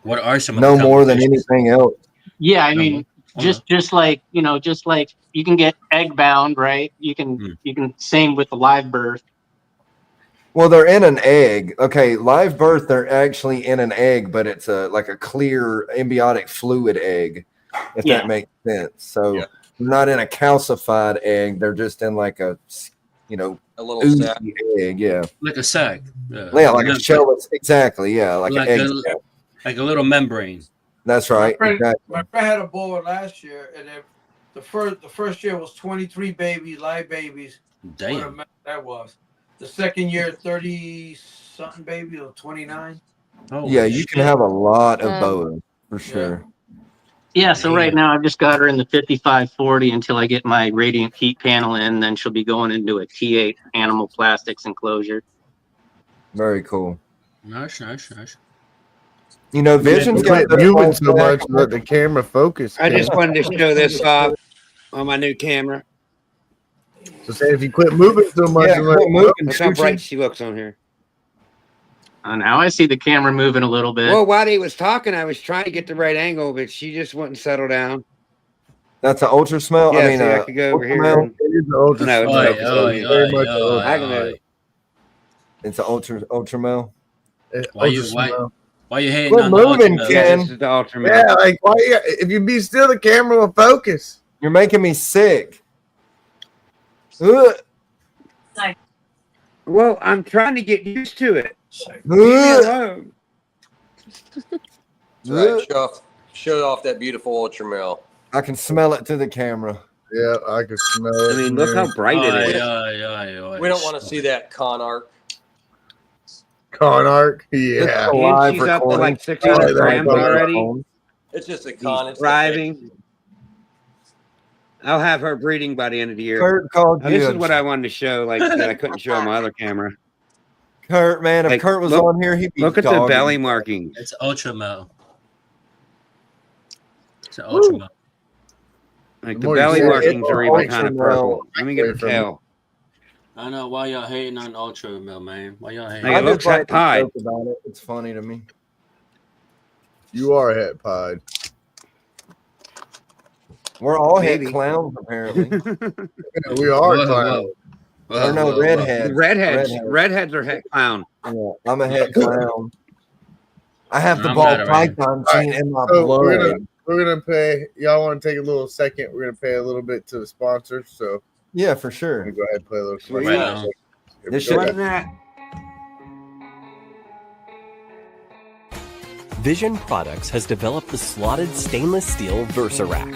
Speaker 2: what are some of the
Speaker 5: no more than anything else?
Speaker 11: Yeah, I mean, just like you can get egg bound, right? You can same with the live birth.
Speaker 5: Well, they're in an egg. Okay, live birth, they're actually in an egg, but it's like a clear embryonic fluid egg, if
Speaker 11: Yeah.
Speaker 5: that makes sense. So
Speaker 3: Yeah.
Speaker 5: they're not in a calcified egg. They're just in like a,
Speaker 3: A little
Speaker 5: oozy
Speaker 3: sack.
Speaker 5: egg. Yeah.
Speaker 2: Like a sac.
Speaker 5: Yeah, like a shell. Exactly. Yeah, like an egg.
Speaker 2: Like a little membrane.
Speaker 5: That's right.
Speaker 4: My
Speaker 5: Exactly.
Speaker 4: friend had a boy last year, and then the first year was 23 babies, live babies.
Speaker 2: Damn.
Speaker 4: What a mess that was. The second year, 30 something babies, or 29.
Speaker 2: Oh
Speaker 5: Yeah, you can have a lot of boas for sure.
Speaker 11: Yeah, so right now I've just got her in the 5540 until I get my radiant heat panel in. Then she'll be going into a T8 animal plastics enclosure.
Speaker 5: Very cool.
Speaker 2: Nice.
Speaker 5: You know, Vision's got the
Speaker 8: moving so much that the camera focus.
Speaker 1: I just wanted to show this off on my new camera.
Speaker 8: So say if you quit moving so much,
Speaker 5: Yeah, quit moving.
Speaker 1: Look how bright she looks on here.
Speaker 11: Now I see the camera moving a little bit.
Speaker 1: Well, while he was talking, I was trying to get the right angle, but she just wouldn't settle down.
Speaker 5: That's an ultra smell.
Speaker 1: Yeah,
Speaker 5: I mean,
Speaker 1: see, I could go over here.
Speaker 5: smell.
Speaker 1: And,
Speaker 8: it is an ultra.
Speaker 1: no,
Speaker 8: smell.
Speaker 1: it's
Speaker 8: Very much an
Speaker 1: I can move.
Speaker 5: It's an ultra male.
Speaker 2: Why you hating
Speaker 5: Quit
Speaker 2: on
Speaker 5: moving,
Speaker 2: the
Speaker 1: Yeah,
Speaker 5: Ken.
Speaker 1: this is the ultra male.
Speaker 8: Yeah, like why? If you be still, the camera will focus.
Speaker 5: You're making me sick. Ugh.
Speaker 1: Well, I'm trying to get used to it. Leave me
Speaker 5: Ugh.
Speaker 1: alone.
Speaker 3: Right, show off that beautiful ultra male.
Speaker 5: I can smell it to the camera.
Speaker 8: Yeah, I can smell it.
Speaker 1: I mean, look how bright it is.
Speaker 3: We don't want to see that con arc.
Speaker 8: Con arc. Yeah.
Speaker 1: And
Speaker 5: Live
Speaker 1: she's up to
Speaker 5: recording.
Speaker 1: like 600
Speaker 8: Yeah,
Speaker 1: grams
Speaker 8: that's
Speaker 1: already.
Speaker 3: It's just a con.
Speaker 1: He's
Speaker 3: It's
Speaker 1: thriving. I'll have her breeding by the end of the year.
Speaker 5: Kurt called
Speaker 1: Now,
Speaker 5: you.
Speaker 1: this is what I wanted to show, like that I couldn't show on my other camera.
Speaker 5: Kurt, man, if
Speaker 1: Like,
Speaker 5: Kurt was
Speaker 1: look-
Speaker 5: on here, he'd be
Speaker 1: Look at the
Speaker 5: dogging
Speaker 1: belly
Speaker 5: you.
Speaker 1: markings.
Speaker 2: It's ultra male. It's an ultra male.
Speaker 1: Like
Speaker 8: The
Speaker 1: the
Speaker 8: more you
Speaker 1: belly
Speaker 8: say it,
Speaker 1: markings
Speaker 5: it's
Speaker 1: are even
Speaker 5: ultra
Speaker 1: kind of
Speaker 5: male.
Speaker 1: purple. Let me get the
Speaker 8: Away from
Speaker 1: tail.
Speaker 2: I know why y'all hating on ultra male, man. Why y'all hating?
Speaker 1: Like,
Speaker 5: I
Speaker 1: it looks
Speaker 5: just like
Speaker 1: like
Speaker 5: to
Speaker 1: pie.
Speaker 5: joke about it. It's funny to me.
Speaker 8: You are a het pod.
Speaker 5: We're all
Speaker 1: Maybe.
Speaker 5: head clowns, apparently.
Speaker 8: We are
Speaker 2: Whoa,
Speaker 8: clowns.
Speaker 5: Or no, redheads.
Speaker 1: Redheads are head clown.
Speaker 5: Yeah, I'm a head clown. I have the
Speaker 2: I'm
Speaker 5: ball
Speaker 2: not a redhead.
Speaker 5: python gene in my
Speaker 8: So
Speaker 5: blood.
Speaker 8: we're gonna pay. Y'all want to take a little second? We're gonna pay a little bit to the sponsor. So
Speaker 5: Yeah, for
Speaker 8: I'm
Speaker 5: sure.
Speaker 8: gonna go ahead and play a little.
Speaker 1: Sweet.
Speaker 8: commercial.
Speaker 2: Right on.
Speaker 8: Here we
Speaker 5: This
Speaker 8: go,
Speaker 5: shit-
Speaker 8: guys.
Speaker 1: that?
Speaker 12: Vision Products has developed the slotted stainless steel Versa Rack,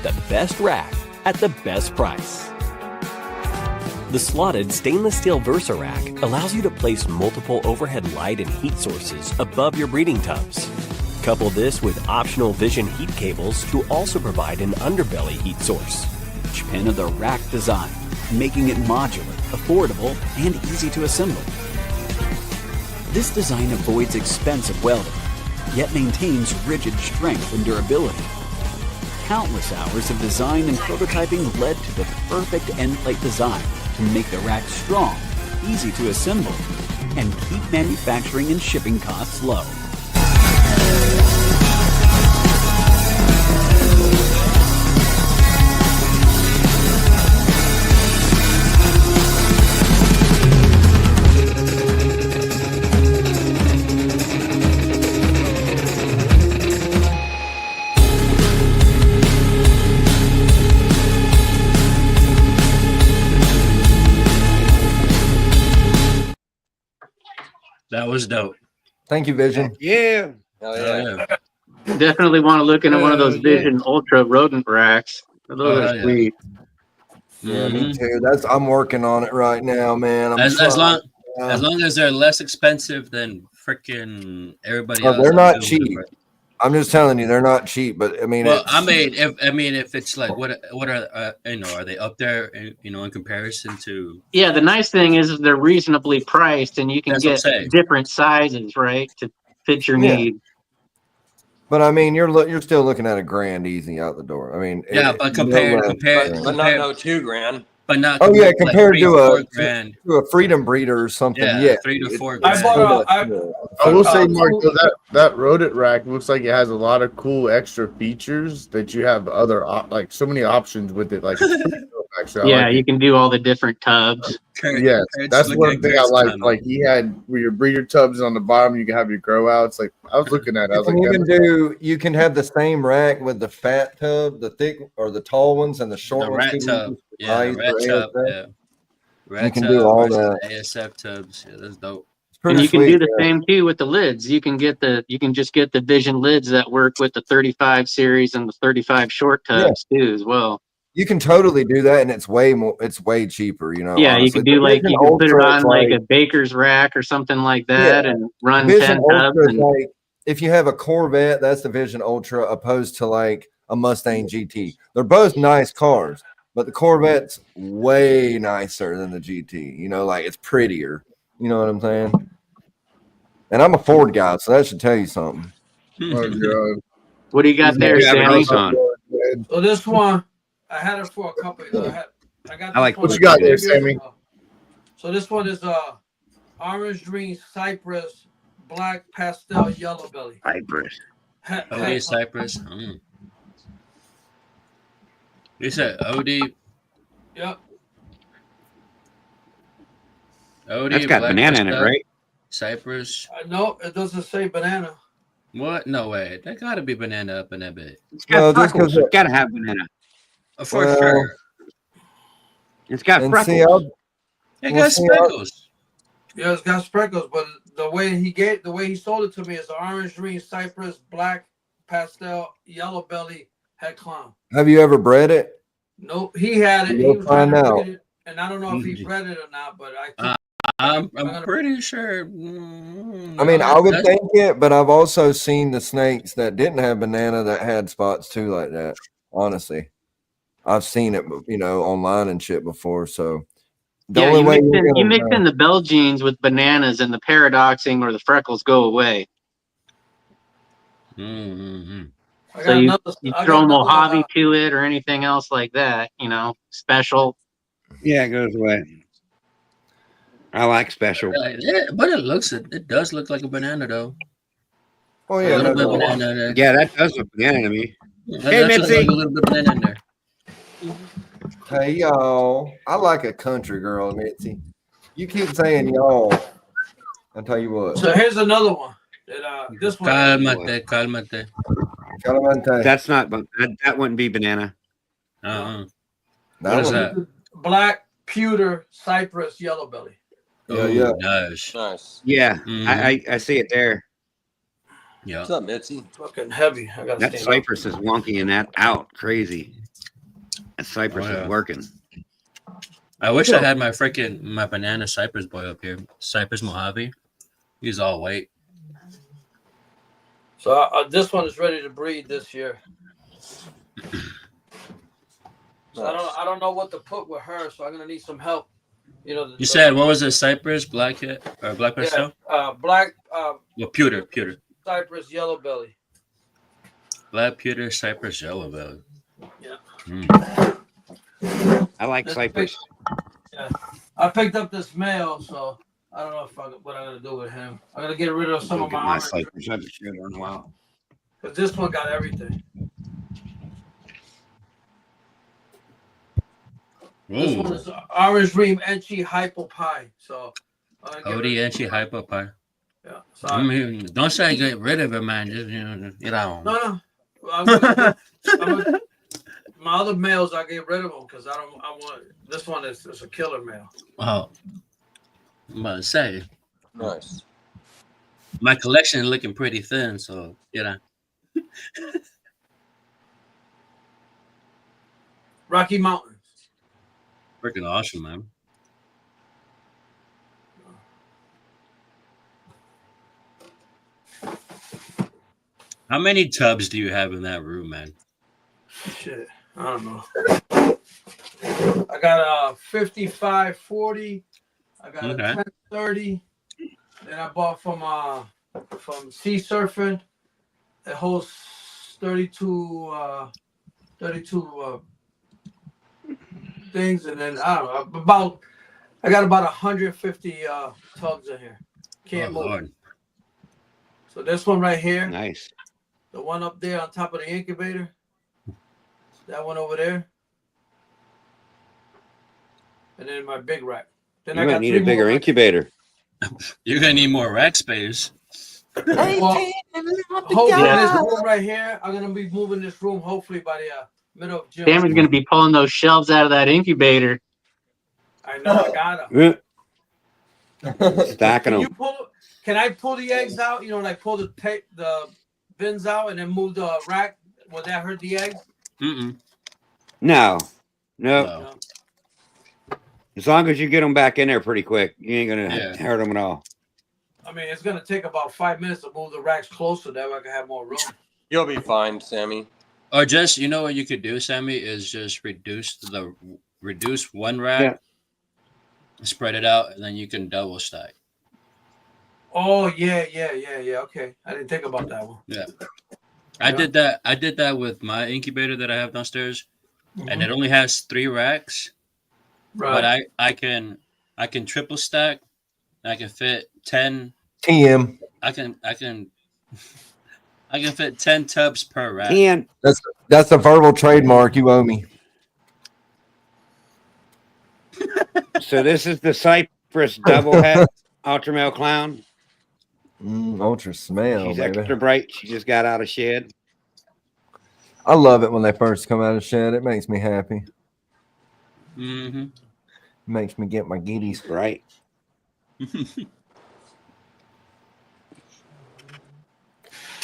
Speaker 12: the best rack at the best price. The slotted stainless steel Versa Rack allows you to place multiple overhead light and heat sources above your breeding tubs. Couple this with optional Vision heat cables to also provide an underbelly heat source. Each pin of the rack design, making it modular, affordable, and easy to assemble. This design avoids expensive welding, yet maintains rigid strength and durability. Countless hours of design and prototyping led to the perfect end plate design to make the rack strong, easy to assemble, and keep manufacturing and shipping costs low.
Speaker 2: That was dope.
Speaker 5: Thank you, Vision.
Speaker 1: Yeah.
Speaker 3: Oh
Speaker 2: Yeah.
Speaker 3: yeah.
Speaker 11: Definitely want to look into one of those Vision Ultra rodent racks. Those
Speaker 2: Oh,
Speaker 11: are
Speaker 2: yeah.
Speaker 11: sweet.
Speaker 5: Yeah, me too. I'm working on it right now, man. I'm
Speaker 2: As
Speaker 5: trying.
Speaker 2: long as they're less expensive than freaking everybody
Speaker 5: Oh,
Speaker 2: else.
Speaker 5: they're
Speaker 2: I'm
Speaker 5: not
Speaker 2: good with
Speaker 5: cheap.
Speaker 2: it.
Speaker 5: I'm just telling you, they're not cheap. But I mean,
Speaker 2: Well,
Speaker 5: it's,
Speaker 2: if it's like what are are they up there in comparison to?
Speaker 11: Yeah, the nice thing is they're reasonably priced, and you can
Speaker 2: That's what I'm
Speaker 11: get
Speaker 2: saying.
Speaker 11: different sizes, right, to fit your
Speaker 5: Yeah.
Speaker 11: need.
Speaker 5: but I mean, you're still looking at $1,000 easy out the door. I mean,
Speaker 2: Yeah, but compared,
Speaker 3: But not no $2,000.
Speaker 2: but not.
Speaker 5: Oh yeah,
Speaker 2: like
Speaker 5: compared
Speaker 2: 3
Speaker 5: to
Speaker 2: or 4
Speaker 5: a
Speaker 2: grand.
Speaker 5: to a freedom breeder or something.
Speaker 2: Yeah,
Speaker 5: Yeah,
Speaker 2: 3 to 4
Speaker 4: I
Speaker 2: grand.
Speaker 4: bought
Speaker 8: I will say, Mark, though, that rodent rack looks like it has a lot of cool extra features that you have other like so many options with it. Like it's pretty dope, Actually,
Speaker 11: Yeah,
Speaker 8: I like
Speaker 11: you
Speaker 8: it.
Speaker 11: can do all the different tubs.
Speaker 8: Yes, that's one thing I like. Like he had where your breeder tubs on the bottom, you can have your grow outs. Like I was looking at it, I was like,
Speaker 5: you can have the same rack with the fat tub, the thick or the tall ones, and the short
Speaker 2: The
Speaker 5: ones.
Speaker 2: rat tub. Yeah,
Speaker 5: Ice
Speaker 2: rat
Speaker 5: or
Speaker 2: tub.
Speaker 5: ASF.
Speaker 2: Yeah. Rat
Speaker 5: You can
Speaker 2: tub
Speaker 5: do all
Speaker 2: versus
Speaker 5: that.
Speaker 2: ASF tubs. Yeah, that's dope.
Speaker 11: And you can
Speaker 5: sweet,
Speaker 11: do the
Speaker 5: yeah.
Speaker 11: same too with the lids. You can just get the Vision lids that work with the 35 series and the 35 short tubs too as well.
Speaker 5: You can totally do that, and it's way cheaper. You know,
Speaker 11: Yeah,
Speaker 5: honestly.
Speaker 11: you can do
Speaker 5: The
Speaker 11: like
Speaker 5: Vision
Speaker 11: you can put it
Speaker 5: Ultra is
Speaker 11: on like a baker's rack or something like that, and run
Speaker 5: Vision
Speaker 11: 10 tubs.
Speaker 5: Ultra is
Speaker 11: And
Speaker 5: like if you have a Corvette, that's the Vision Ultra, opposed to like a Mustang GT. They're both nice cars, but the Corvette's way nicer than the GT. You know, like it's prettier. You know what I'm saying? And I'm a Ford guy, so that should tell you something.
Speaker 8: oh god,
Speaker 11: what do you got there,
Speaker 1: You have a
Speaker 11: Sammy?
Speaker 1: Nissan.
Speaker 4: So this one, I had it for a couple. I got.
Speaker 1: I like
Speaker 4: this one
Speaker 8: what you got there,
Speaker 4: 2 years
Speaker 8: Sammy?
Speaker 4: ago. So this one is orange green cypress, black pastel yellow belly.
Speaker 1: Cypress.
Speaker 2: OD Cypress. You said OD.
Speaker 4: Yep.
Speaker 2: OD.
Speaker 1: That's got
Speaker 2: Black
Speaker 1: banana in it,
Speaker 2: Pastel,
Speaker 1: right?
Speaker 2: Cypress.
Speaker 4: No, it doesn't say banana.
Speaker 2: What? No way. That gotta be banana up in that bit.
Speaker 1: It's got freckles. It's got to have banana.
Speaker 2: For sure.
Speaker 1: It's got
Speaker 5: And
Speaker 1: freckles.
Speaker 2: It got speckles.
Speaker 4: Yeah, it's got sprinkles, but the way he sold it to me is orange green cypress, black pastel yellow belly het clown.
Speaker 5: Have you ever bred it?
Speaker 4: Nope, he had it. He
Speaker 5: You'll
Speaker 4: was trying
Speaker 5: find
Speaker 4: to
Speaker 5: out.
Speaker 4: breed it, and I don't know if he bred it or not. But
Speaker 2: I'm pretty sure.
Speaker 5: I mean, I would think it, but I've also seen the snakes that didn't have banana that had spots too, like that. Honestly, I've seen it, you know, online and shit before. So the
Speaker 11: Yeah,
Speaker 5: only
Speaker 11: you
Speaker 5: way
Speaker 11: mix in the Belgians with bananas, and the paradoxing or the freckles go away.
Speaker 2: Mm-hmm.
Speaker 11: So you throw Mojave to it or anything else like that, you know, special.
Speaker 1: Yeah, it goes away. I like special.
Speaker 2: Yeah, but it does look like a banana though.
Speaker 5: Oh yeah,
Speaker 2: a little bit of banana in there.
Speaker 1: Yeah, that does look banana to me.
Speaker 2: Hey, Mitzi, like a little bit of banana in there.
Speaker 5: Hey y'all, I like a country girl, Mitzi. You keep saying y'all. I'll tell you what.
Speaker 4: So here's another one. This one.
Speaker 2: Calmate.
Speaker 1: That's not. That wouldn't be banana.
Speaker 2: What
Speaker 5: is
Speaker 2: that?
Speaker 4: Black pewter cypress yellow belly.
Speaker 5: Yeah.
Speaker 3: Nice.
Speaker 1: Yeah,
Speaker 2: Mhm.
Speaker 1: I see it there.
Speaker 2: Yeah.
Speaker 3: What's up, Mitzi?
Speaker 4: Fucking heavy. I got
Speaker 1: That cypress is wonky and that out crazy. That cypress is working.
Speaker 2: I wish I had my banana cypress boy up here. Cypress Mojave. He's all white.
Speaker 4: So this one is ready to breed this year. So I don't know what to put with her, so I'm gonna need some help. You know.
Speaker 2: You said what was it? Cypress, black or black pastel?
Speaker 4: Black.
Speaker 2: Well, pewter.
Speaker 4: Cypress yellow belly.
Speaker 2: Black pewter, cypress, yellow belly.
Speaker 4: Yeah.
Speaker 1: I like cypress.
Speaker 4: Yeah. I picked up this male, so I don't know what I'm gonna do with him. I'm gonna get rid of some of my
Speaker 1: cypress. I haven't shared in a while.
Speaker 4: But this one got everything. This one is orange green Enchi hypo pie. So
Speaker 2: OD Enchi hypo pie.
Speaker 4: Yeah. So
Speaker 2: I mean, don't say get rid of it, man. Just get out.
Speaker 4: No. My other males, I get rid of them because I want this one is a killer male.
Speaker 2: Oh, I'm about to say.
Speaker 3: Nice.
Speaker 2: My collection is looking pretty thin, so
Speaker 4: Rocky Mountains.
Speaker 2: Freaking awesome, man. How many tubs do you have in that room, man?
Speaker 4: Shit, I don't know. I got a 5540. I got a 1030. Then I bought from Sea Surfing. It holds 32 things, and then I don't know I got about 150 tugs in here. Can't move.
Speaker 2: Lord.
Speaker 4: So this one right here.
Speaker 1: Nice.
Speaker 4: The one up there on top of the incubator. That one over there. and then my big rack. Then
Speaker 1: You
Speaker 4: I
Speaker 1: might
Speaker 4: got
Speaker 1: need
Speaker 4: 3
Speaker 1: a bigger
Speaker 4: more racks.
Speaker 1: incubator.
Speaker 2: You're gonna need more rack space.
Speaker 4: Well, hopefully this room right here, I'm gonna be moving this room hopefully by the middle of June.
Speaker 11: Cameron's gonna be pulling those shelves out of that incubator.
Speaker 4: I know, I gotta.
Speaker 1: Stacking them.
Speaker 4: Can I pull the eggs out? You know, like pull the bins out and then move the rack? Would that hurt the eggs?
Speaker 1: No.
Speaker 4: No.
Speaker 1: As long as you get them back in there pretty quick, you ain't gonna hurt them at all.
Speaker 4: I mean, it's gonna take about 5 minutes to move the racks closer. That way I can have more room.
Speaker 3: You'll be fine, Sammy.
Speaker 2: Or just, you know what you could do, Sammy, is just reduce one rack, spread it out, and then you can double stack.
Speaker 4: Oh yeah. Okay, I didn't think about that one.
Speaker 2: Yeah, I did that. I did that with my incubator that I have downstairs, and it only has 3 racks.
Speaker 4: Right.
Speaker 2: But I can triple stack. I can fit 10
Speaker 5: TM.
Speaker 2: I can fit 10 tubs per rack.
Speaker 1: 10.
Speaker 5: That's a verbal trademark. You owe me.
Speaker 1: So this is the Cypress double hat ultra male clown.
Speaker 5: Ultra smell.
Speaker 1: She's
Speaker 5: baby.
Speaker 1: extra bright. She just got out of shed.
Speaker 5: I love it when they first come out of shed. It makes me happy.
Speaker 2: Mm-hmm.
Speaker 5: Makes me get my giddies.
Speaker 1: Right.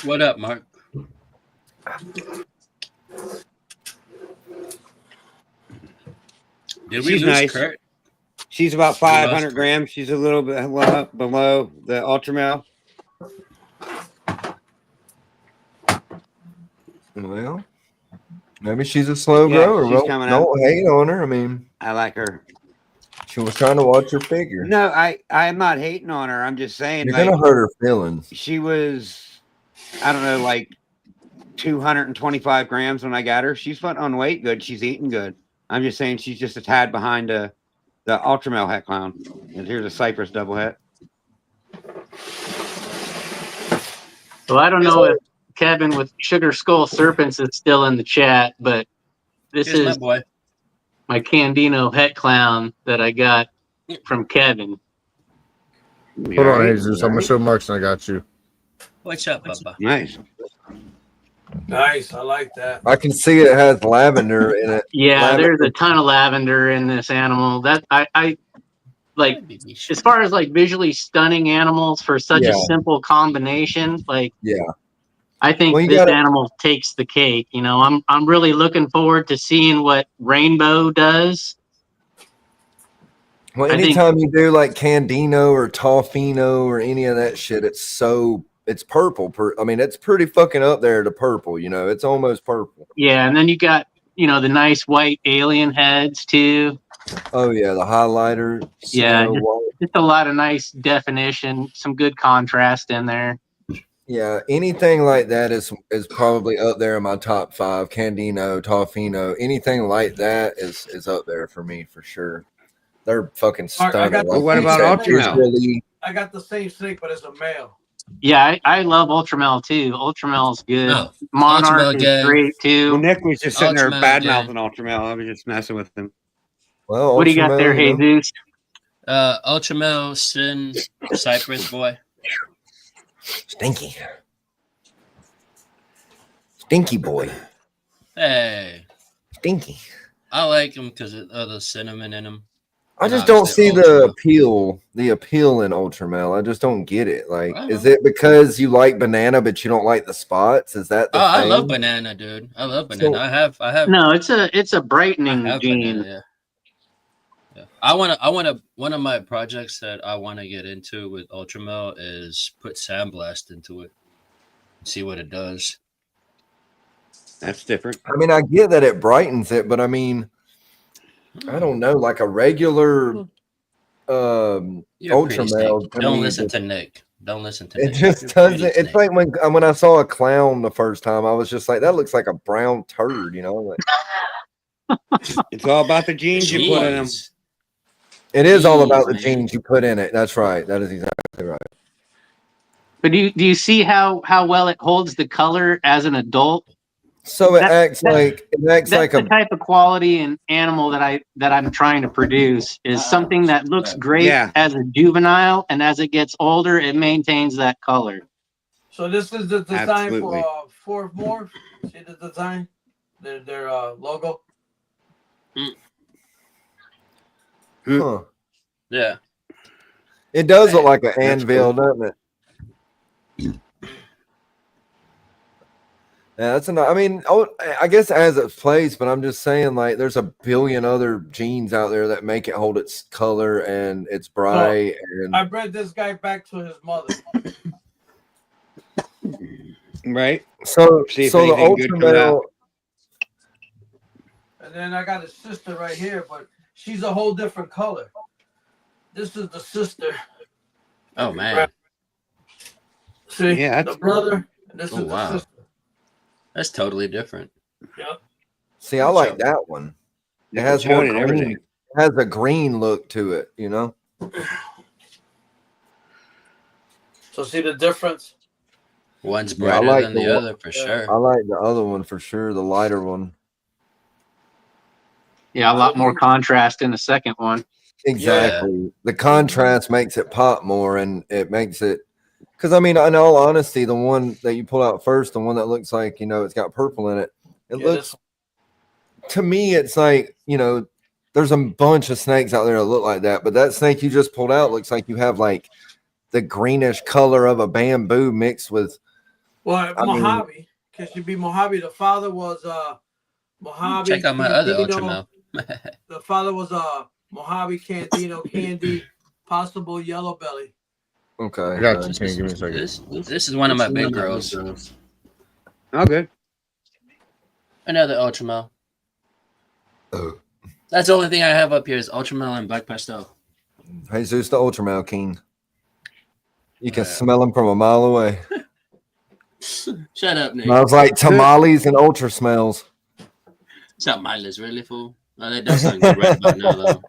Speaker 2: What up, Mark? Did we
Speaker 1: She's
Speaker 2: lose
Speaker 1: nice.
Speaker 2: Kurt?
Speaker 1: She's about 500 grams. She's a little bit below the ultra male.
Speaker 5: Well, maybe she's a slow
Speaker 1: Yeah,
Speaker 5: grower.
Speaker 1: she's
Speaker 5: Well,
Speaker 1: coming
Speaker 5: don't hate on her. I mean,
Speaker 1: I like her.
Speaker 5: She was trying to watch her figure.
Speaker 1: No, I'm not hating on her. I'm just saying
Speaker 5: You're gonna hurt her feelings.
Speaker 1: She was, I don't know, like 225 grams when I got her. She's putting on weight good. She's eating good. I'm just saying she's just a tad behind the ultra male het clown. And here's a Cypress double het.
Speaker 11: Well, I don't know if Kevin with Sugar Skull Serpents is still in the chat, but this
Speaker 2: Here's
Speaker 11: is
Speaker 2: my boy.
Speaker 11: my Candino het clown that I got from Kevin.
Speaker 8: Hold on, Jesus. I'm gonna show Marks and I got you.
Speaker 2: What's up, Bubba?
Speaker 1: Nice.
Speaker 4: Nice. I like that.
Speaker 5: I can see it has lavender in it.
Speaker 11: Yeah,
Speaker 5: Lavender.
Speaker 11: there's a ton of lavender in this animal. That I like as far as like visually stunning animals for such a simple combination, like I think this animal takes the cake. You know, I'm really looking forward to seeing what Rainbow does.
Speaker 5: Well, anytime you do like Candino or Toffino or any of that shit, it's purple. I mean, it's pretty fucking up there to purple. You know, it's almost purple.
Speaker 11: Yeah, and then you got the nice white alien heads too.
Speaker 5: Oh yeah, the highlighter.
Speaker 11: Yeah, just a lot of nice definition, some good contrast in there.
Speaker 5: Yeah, anything like that is probably up there in my top 5. Candino, Toffino, anything like that is up there for me for sure. They're fucking stunning.
Speaker 1: What about Ultramel?
Speaker 4: I got the same snake, but it's a male.
Speaker 11: Yeah, I love Ultramel too. Ultramel's good.
Speaker 2: Oh,
Speaker 11: Monarch
Speaker 2: Ultramel
Speaker 11: is great too.
Speaker 1: Well, Nick was just sitting there
Speaker 2: Ultramel
Speaker 1: bad
Speaker 2: gang.
Speaker 1: mouthing Ultramel. I was just messing with him.
Speaker 5: Well,
Speaker 11: What do you got there, Jesus?
Speaker 2: Ultramel, Sin, Cypress boy.
Speaker 5: Stinky boy.
Speaker 2: Hey,
Speaker 5: Stinky.
Speaker 2: I like him because of the cinnamon in him.
Speaker 5: I just don't see the appeal in Ultramel. I just don't get it. Like, is it because you like banana but you don't like the spots? Is that the thing?
Speaker 2: I love banana, dude. I love banana. I have.
Speaker 11: No, it's a brightening gene.
Speaker 2: Banana, yeah. One of my projects that I want to get into with Ultramel is put Sandblast into it. See what it does.
Speaker 1: That's different.
Speaker 5: I mean, I get that it brightens it, but I mean, I don't know, like a regular Ultramel.
Speaker 2: Don't listen to Nick. Don't listen to
Speaker 5: It
Speaker 2: Nick.
Speaker 5: just doesn't. It's like when I saw a clown the first time, I was just like, that looks like a brown turd, you know? Like,
Speaker 1: it's all about the genes you put in them.
Speaker 5: It is all about the genes you put in it. That's right. That is exactly right.
Speaker 11: But do you see how well it holds the color as an adult?
Speaker 5: So it acts like
Speaker 11: That's
Speaker 5: a
Speaker 11: the type of quality and animal that I'm trying to produce is something that looks great as a juvenile, and as it gets older, it maintains that color.
Speaker 4: So this is the design
Speaker 1: Absolutely.
Speaker 4: for Morph. See the design, their logo.
Speaker 5: Huh.
Speaker 2: Yeah.
Speaker 5: It does look like an anvil, doesn't it? Yeah, that's enough. I mean, I guess as it plays, but I'm just saying, like, there's a billion other genes out there that make it hold its color and it's bright. And
Speaker 4: I bred this guy back to his mother.
Speaker 1: Right.
Speaker 5: So
Speaker 1: See if
Speaker 5: the
Speaker 1: anything
Speaker 5: ultra
Speaker 1: good comes out.
Speaker 5: male.
Speaker 4: And then I got a sister right here, but she's a whole different color. This is the sister.
Speaker 2: Oh man.
Speaker 4: See,
Speaker 1: Yeah,
Speaker 4: the brother. And this
Speaker 2: Oh
Speaker 4: is the
Speaker 2: wow.
Speaker 4: sister.
Speaker 2: That's totally different.
Speaker 4: Yep.
Speaker 5: See, I like that one. It has more
Speaker 1: Showing and
Speaker 5: green.
Speaker 1: everything.
Speaker 5: It has a green look to it, you know.
Speaker 4: So see the difference?
Speaker 2: One's
Speaker 5: Yeah, I
Speaker 2: brighter
Speaker 5: like
Speaker 2: than the other for sure.
Speaker 5: I like the other one for sure, the lighter one.
Speaker 11: Yeah, a lot more contrast in the second one.
Speaker 5: Exactly. The contrast makes it pop more, and it makes it. Because I mean, in all honesty, the one that you pull out first, the one that looks like it's got purple in it. It looks to me, it's like there's a bunch of snakes out there that look like that, but that snake you just pulled out looks like you have like the greenish color of a bamboo mixed with.
Speaker 4: Well, Mojave, because you be Mojave. The father was Mojave.
Speaker 2: Check out my other
Speaker 4: Candino.
Speaker 2: Ultra Male.
Speaker 4: The father was Mojave Candino Candy, possible yellow belly.
Speaker 5: Okay.
Speaker 8: I got you. Can you give me a second?
Speaker 2: This is one of my big girls.
Speaker 1: Oh, good.
Speaker 2: Another Ultra Male. That's the only thing I have up here is Ultra Male and Black Pastel.
Speaker 5: Jesus, the Ultra Male King. You can smell him from a mile away.
Speaker 2: Shut up, Nick.
Speaker 5: I was like tamales and ultra smells.
Speaker 2: Shut my list, really, fool. No, that does sound good right about now, though.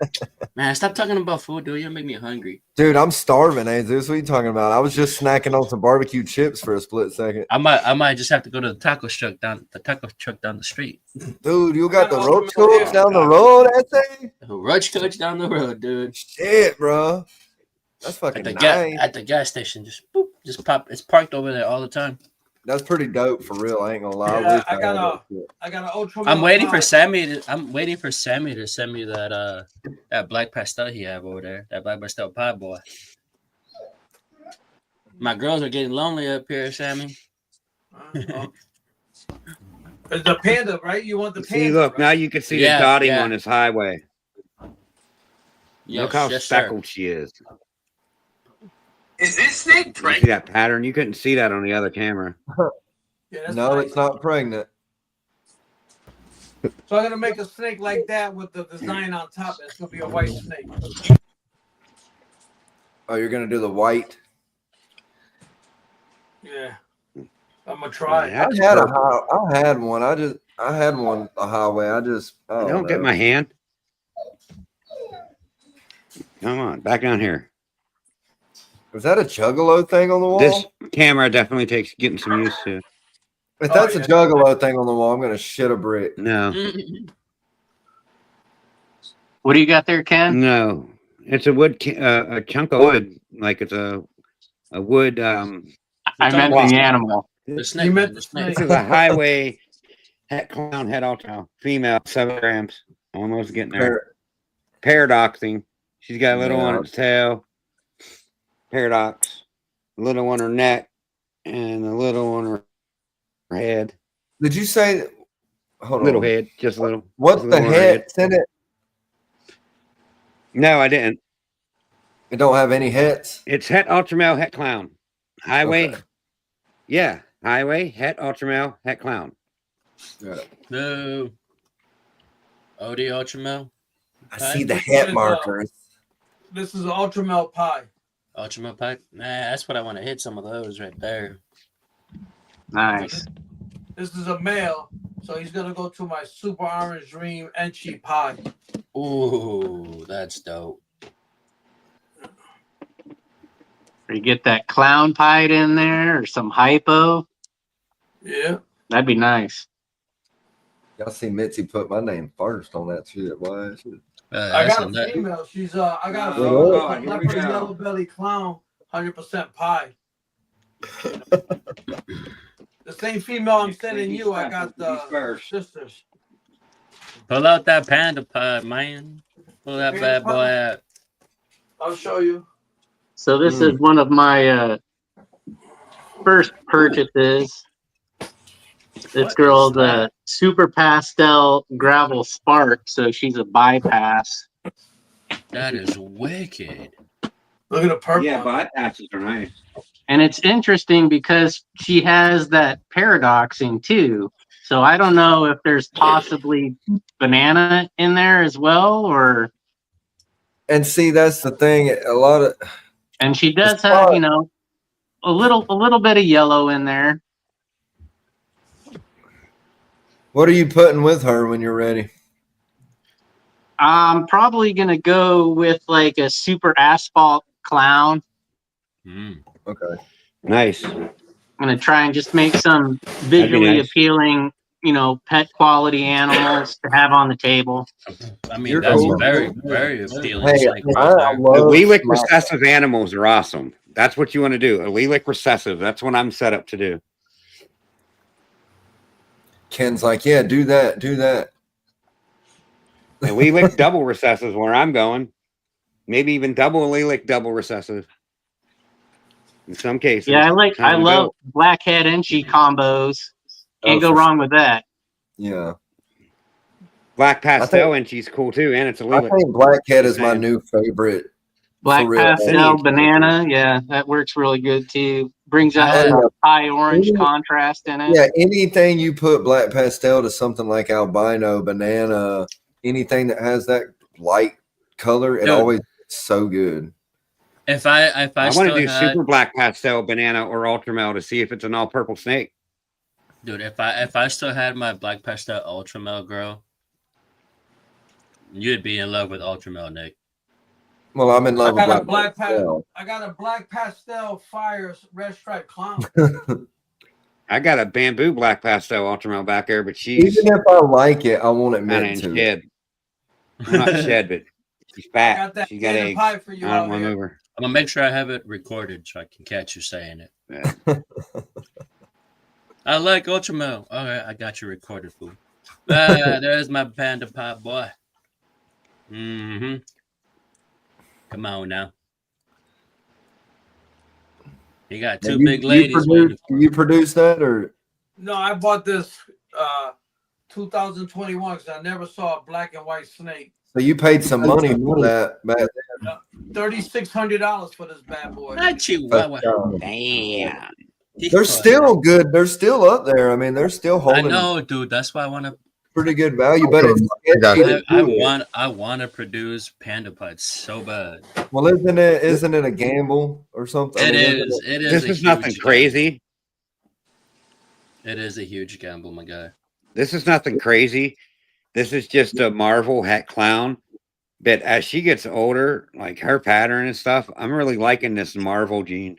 Speaker 2: Man, stop talking about food, dude. You make me hungry.
Speaker 5: Dude, I'm starving, Jesus. What are you talking about? I was just snacking on some barbecue chips for a split second.
Speaker 2: I might just have to go to the taco truck down the street.
Speaker 5: Dude, you got the roach coach down the road, that thing?
Speaker 2: The roach coach down the road, dude.
Speaker 5: Shit, bro. That's fucking nice.
Speaker 2: At the gas station, just pop. It's parked over there all the time.
Speaker 5: That's pretty dope for real. I ain't gonna lie.
Speaker 4: Yeah, I got an ultra.
Speaker 2: I'm waiting for Sammy to send me that black pastel he have over there. That black pastel pie boy. My girls are getting lonely up here, Sammy.
Speaker 4: It's the panda, right? You want the panda?
Speaker 1: See, look,
Speaker 4: right?
Speaker 1: now you can see the dotting on his highway.
Speaker 2: Yes,
Speaker 1: look how
Speaker 2: yes,
Speaker 1: speckled she is.
Speaker 13: Is this snake
Speaker 1: You see
Speaker 13: pregnant?
Speaker 1: that pattern? You couldn't see that on the other camera.
Speaker 4: Yeah,
Speaker 5: No,
Speaker 4: nice.
Speaker 5: it's not pregnant.
Speaker 4: So I'm gonna make a snake like that with the design on top. It's gonna be a white snake.
Speaker 5: Oh, you're gonna do the white?
Speaker 4: Yeah, I'm gonna try.
Speaker 5: I had one. I had one a highway. I
Speaker 1: don't get my hand. Come on, back down here.
Speaker 5: Was that a juggalo thing on the wall?
Speaker 1: This camera definitely takes getting some used to.
Speaker 5: If that's a juggalo thing on the wall, I'm gonna shit a brick.
Speaker 1: No.
Speaker 11: What do you got there, Ken?
Speaker 1: No, it's a wood, a chunk of wood, like it's a wood.
Speaker 11: I meant the animal.
Speaker 2: The snake.
Speaker 4: You meant the snake.
Speaker 1: This is a highway clown head ultra female, 7 grams, almost getting there. Paradoxing. She's got a little one on its tail. Paradox. A little one on her neck, and a little on her head.
Speaker 5: Did you say? Hold
Speaker 1: little
Speaker 5: on.
Speaker 1: head, just a little.
Speaker 5: What's
Speaker 1: just
Speaker 5: the
Speaker 1: a little
Speaker 5: head? Send it.
Speaker 1: No, I didn't.
Speaker 5: It don't have any heads.
Speaker 1: It's het ultramale het clown. Highway.
Speaker 5: Okay.
Speaker 1: Yeah, highway het ultramale het clown.
Speaker 2: No. OD Ultramel.
Speaker 5: I see the head markers.
Speaker 4: This is an ultramel pie.
Speaker 2: Ultramel pack. Nah, that's what I want to hit. Some of those right there.
Speaker 11: Nice.
Speaker 4: This is a male, so he's gonna go to my super orange dream Enchi pie.
Speaker 2: Ooh, that's dope.
Speaker 11: Or you get that clown pied in there or some hypo.
Speaker 4: Yeah.
Speaker 11: That'd be nice.
Speaker 5: Y'all see Mitzi put my name first on that shit. Why?
Speaker 4: I
Speaker 2: That's
Speaker 4: got
Speaker 2: a
Speaker 4: a
Speaker 2: nut.
Speaker 4: female. She's I got a
Speaker 1: Oh,
Speaker 4: female
Speaker 1: God, here we
Speaker 4: leopard
Speaker 1: go.
Speaker 4: yellow belly clown, 100% pie. The same female I'm sending you. I got the sisters.
Speaker 2: Pull out that panda pod, man. Pull that bad boy out.
Speaker 4: I'll show you.
Speaker 11: So this is one of my first purchases. This girl's a super pastel gravel spark, so she's a bypass.
Speaker 2: That is wicked.
Speaker 4: Look at the purple.
Speaker 1: Yeah, bypasses are nice.
Speaker 11: And it's interesting because she has that paradoxing too. So I don't know if there's possibly banana in there as well, or.
Speaker 5: And see, that's the thing. A lot of.
Speaker 11: And she does have, you know, a little bit of yellow in there.
Speaker 5: What are you putting with her when you're ready?
Speaker 11: I'm probably gonna go with like a super asphalt clown.
Speaker 5: Okay.
Speaker 1: Nice.
Speaker 11: I'm gonna try and just make some visually
Speaker 1: nice.
Speaker 11: appealing, you know, pet quality animals to have on the table.
Speaker 2: I mean, that's very, very appealing.
Speaker 5: Hey,
Speaker 2: Snake right there.
Speaker 1: Allelic recessive animals are awesome. That's what you want to do. Allelic recessive. That's what I'm set up to do.
Speaker 5: Ken's like, yeah, do that, do that.
Speaker 1: Allelic double recessive is where I'm going. Maybe even double allelic, double recessive. In some cases.
Speaker 11: Yeah, I love blackhead and she combos. Can't go wrong with that.
Speaker 5: Yeah.
Speaker 1: Black pastel and she's cool too, and it's allelic.
Speaker 5: I think blackhead is my new favorite.
Speaker 11: Black pastel banana, yeah, that works really good too. Brings out a high orange contrast in it.
Speaker 5: Yeah, anything you put black pastel to something like albino, banana, anything that has that light color, it always looks so good.
Speaker 2: If I
Speaker 1: want to do super black pastel banana or ultramel to see if it's an all purple snake.
Speaker 2: Dude, if I still had my black pastel ultramel girl, you'd be in love with ultramel, Nick.
Speaker 5: Well, I'm in love with
Speaker 4: black pastel. I got a black pastel fire red stripe clown.
Speaker 1: I got a bamboo black pastel ultramel back there, but she's
Speaker 5: even if I like it, I won't admit to
Speaker 1: shed. Well, not shed, but she's fat. She's got eggs.
Speaker 4: Pie for you
Speaker 1: I don't want to move her.
Speaker 2: I'm gonna make sure I have it recorded so I can catch you saying it.
Speaker 1: Yeah.
Speaker 2: I like ultramel. All right, I got you recorded, fool. There's my panda pop boy. Mm-hmm. Come on now. You got two big ladies.
Speaker 5: You produced that, or?
Speaker 4: No, I bought this 2021 because I never saw a black and white snake.
Speaker 5: So you paid some money for that back then.
Speaker 4: $3,600 for this bad boy.
Speaker 1: Damn.
Speaker 5: They're still good. They're still up there. I mean, they're still holding.
Speaker 2: I know, dude. That's why I want to.
Speaker 5: Pretty good value, but
Speaker 2: I want to produce panda pods so bad.
Speaker 5: Well, isn't it a gamble or something?
Speaker 2: It is.
Speaker 1: This is nothing crazy.
Speaker 2: It is a huge gamble, my guy.
Speaker 1: This is nothing crazy. This is just a Marvel hat clown. But as she gets older, like her pattern and stuff, I'm really liking this Marvel gene.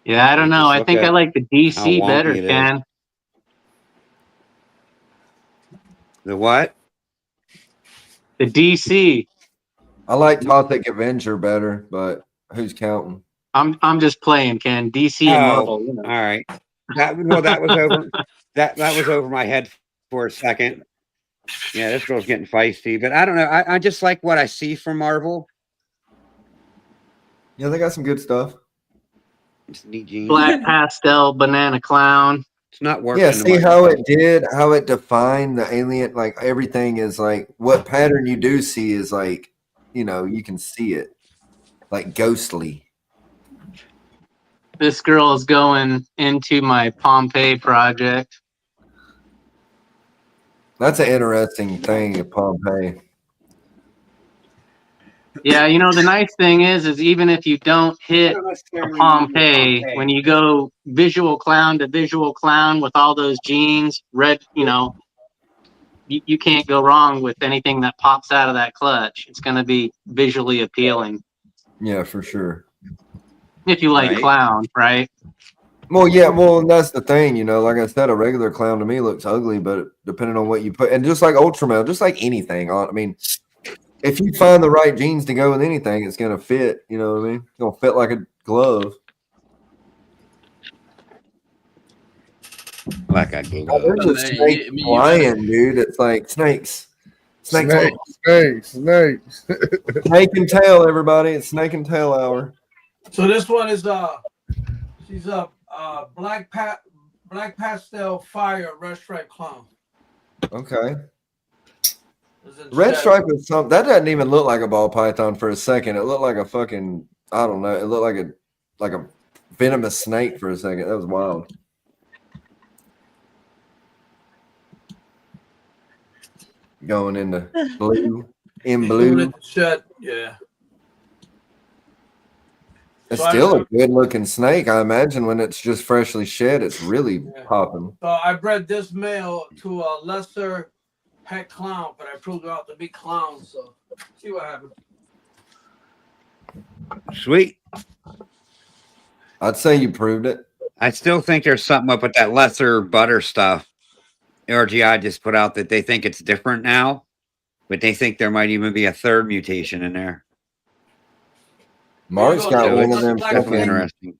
Speaker 11: Yeah, I don't know. I think I like the DC better, Ken.
Speaker 1: The what?
Speaker 11: The DC.
Speaker 5: I like Gothic Avenger better, but who's counting?
Speaker 11: I'm just playing, Ken. DC and Marvel. You know.
Speaker 1: All right. That was over. that was over my head for a second. Yeah, this girl's getting feisty, but I don't know. I just like what I see from Marvel.
Speaker 5: Yeah, they got some good stuff.
Speaker 1: It's neat jeans.
Speaker 11: Black pastel banana clown.
Speaker 1: It's not working.
Speaker 5: Yeah, see how it defined the alien. Like everything is like what pattern you do see is like, you know, you can see it like ghostly.
Speaker 11: This girl is going into my Pompeii project.
Speaker 5: That's an interesting thing at Pompeii.
Speaker 11: Yeah, you know, the nice thing is even if you don't hit a Pompeii, when you go visual clown to visual clown with all those genes, red, you know, you can't go wrong with anything that pops out of that clutch. It's going to be visually appealing.
Speaker 5: Yeah, for sure.
Speaker 11: If you like clown, right?
Speaker 5: Well, yeah, well, that's the thing, you know. Like I said, a regular clown to me looks ugly, but depending on what you put, and just like ultra male, just like anything. I mean, if you find the right jeans to go with anything, it's gonna fit. You know what I mean? It's gonna fit like a glove.
Speaker 1: Like I gave up.
Speaker 5: There's a snake flying, dude. It's like snakes. Snake
Speaker 8: snakes.
Speaker 5: Snake and tail, everybody. It's snake and tail hour.
Speaker 4: So this one is she's a black pastel fire red stripe clown.
Speaker 5: Okay. Red stripe is something that doesn't even look like a ball python for a second. It looked like a fucking, I don't know. It looked like a venomous snake for a second. That was wild. Going into blue, in blue.
Speaker 4: Shed, yeah.
Speaker 5: It's still a good looking snake. I imagine when it's just freshly shed, it's really popping.
Speaker 4: So I bred this male to a lesser pet clown, but I proved her out to be clown. So see what happens.
Speaker 1: Sweet.
Speaker 5: I'd say you proved it.
Speaker 1: I still think there's something up with that lesser butter stuff. RGI just put out that they think it's different now, but they think there might even be a third mutation in there.
Speaker 5: Mark's got one of them
Speaker 1: definitely interesting.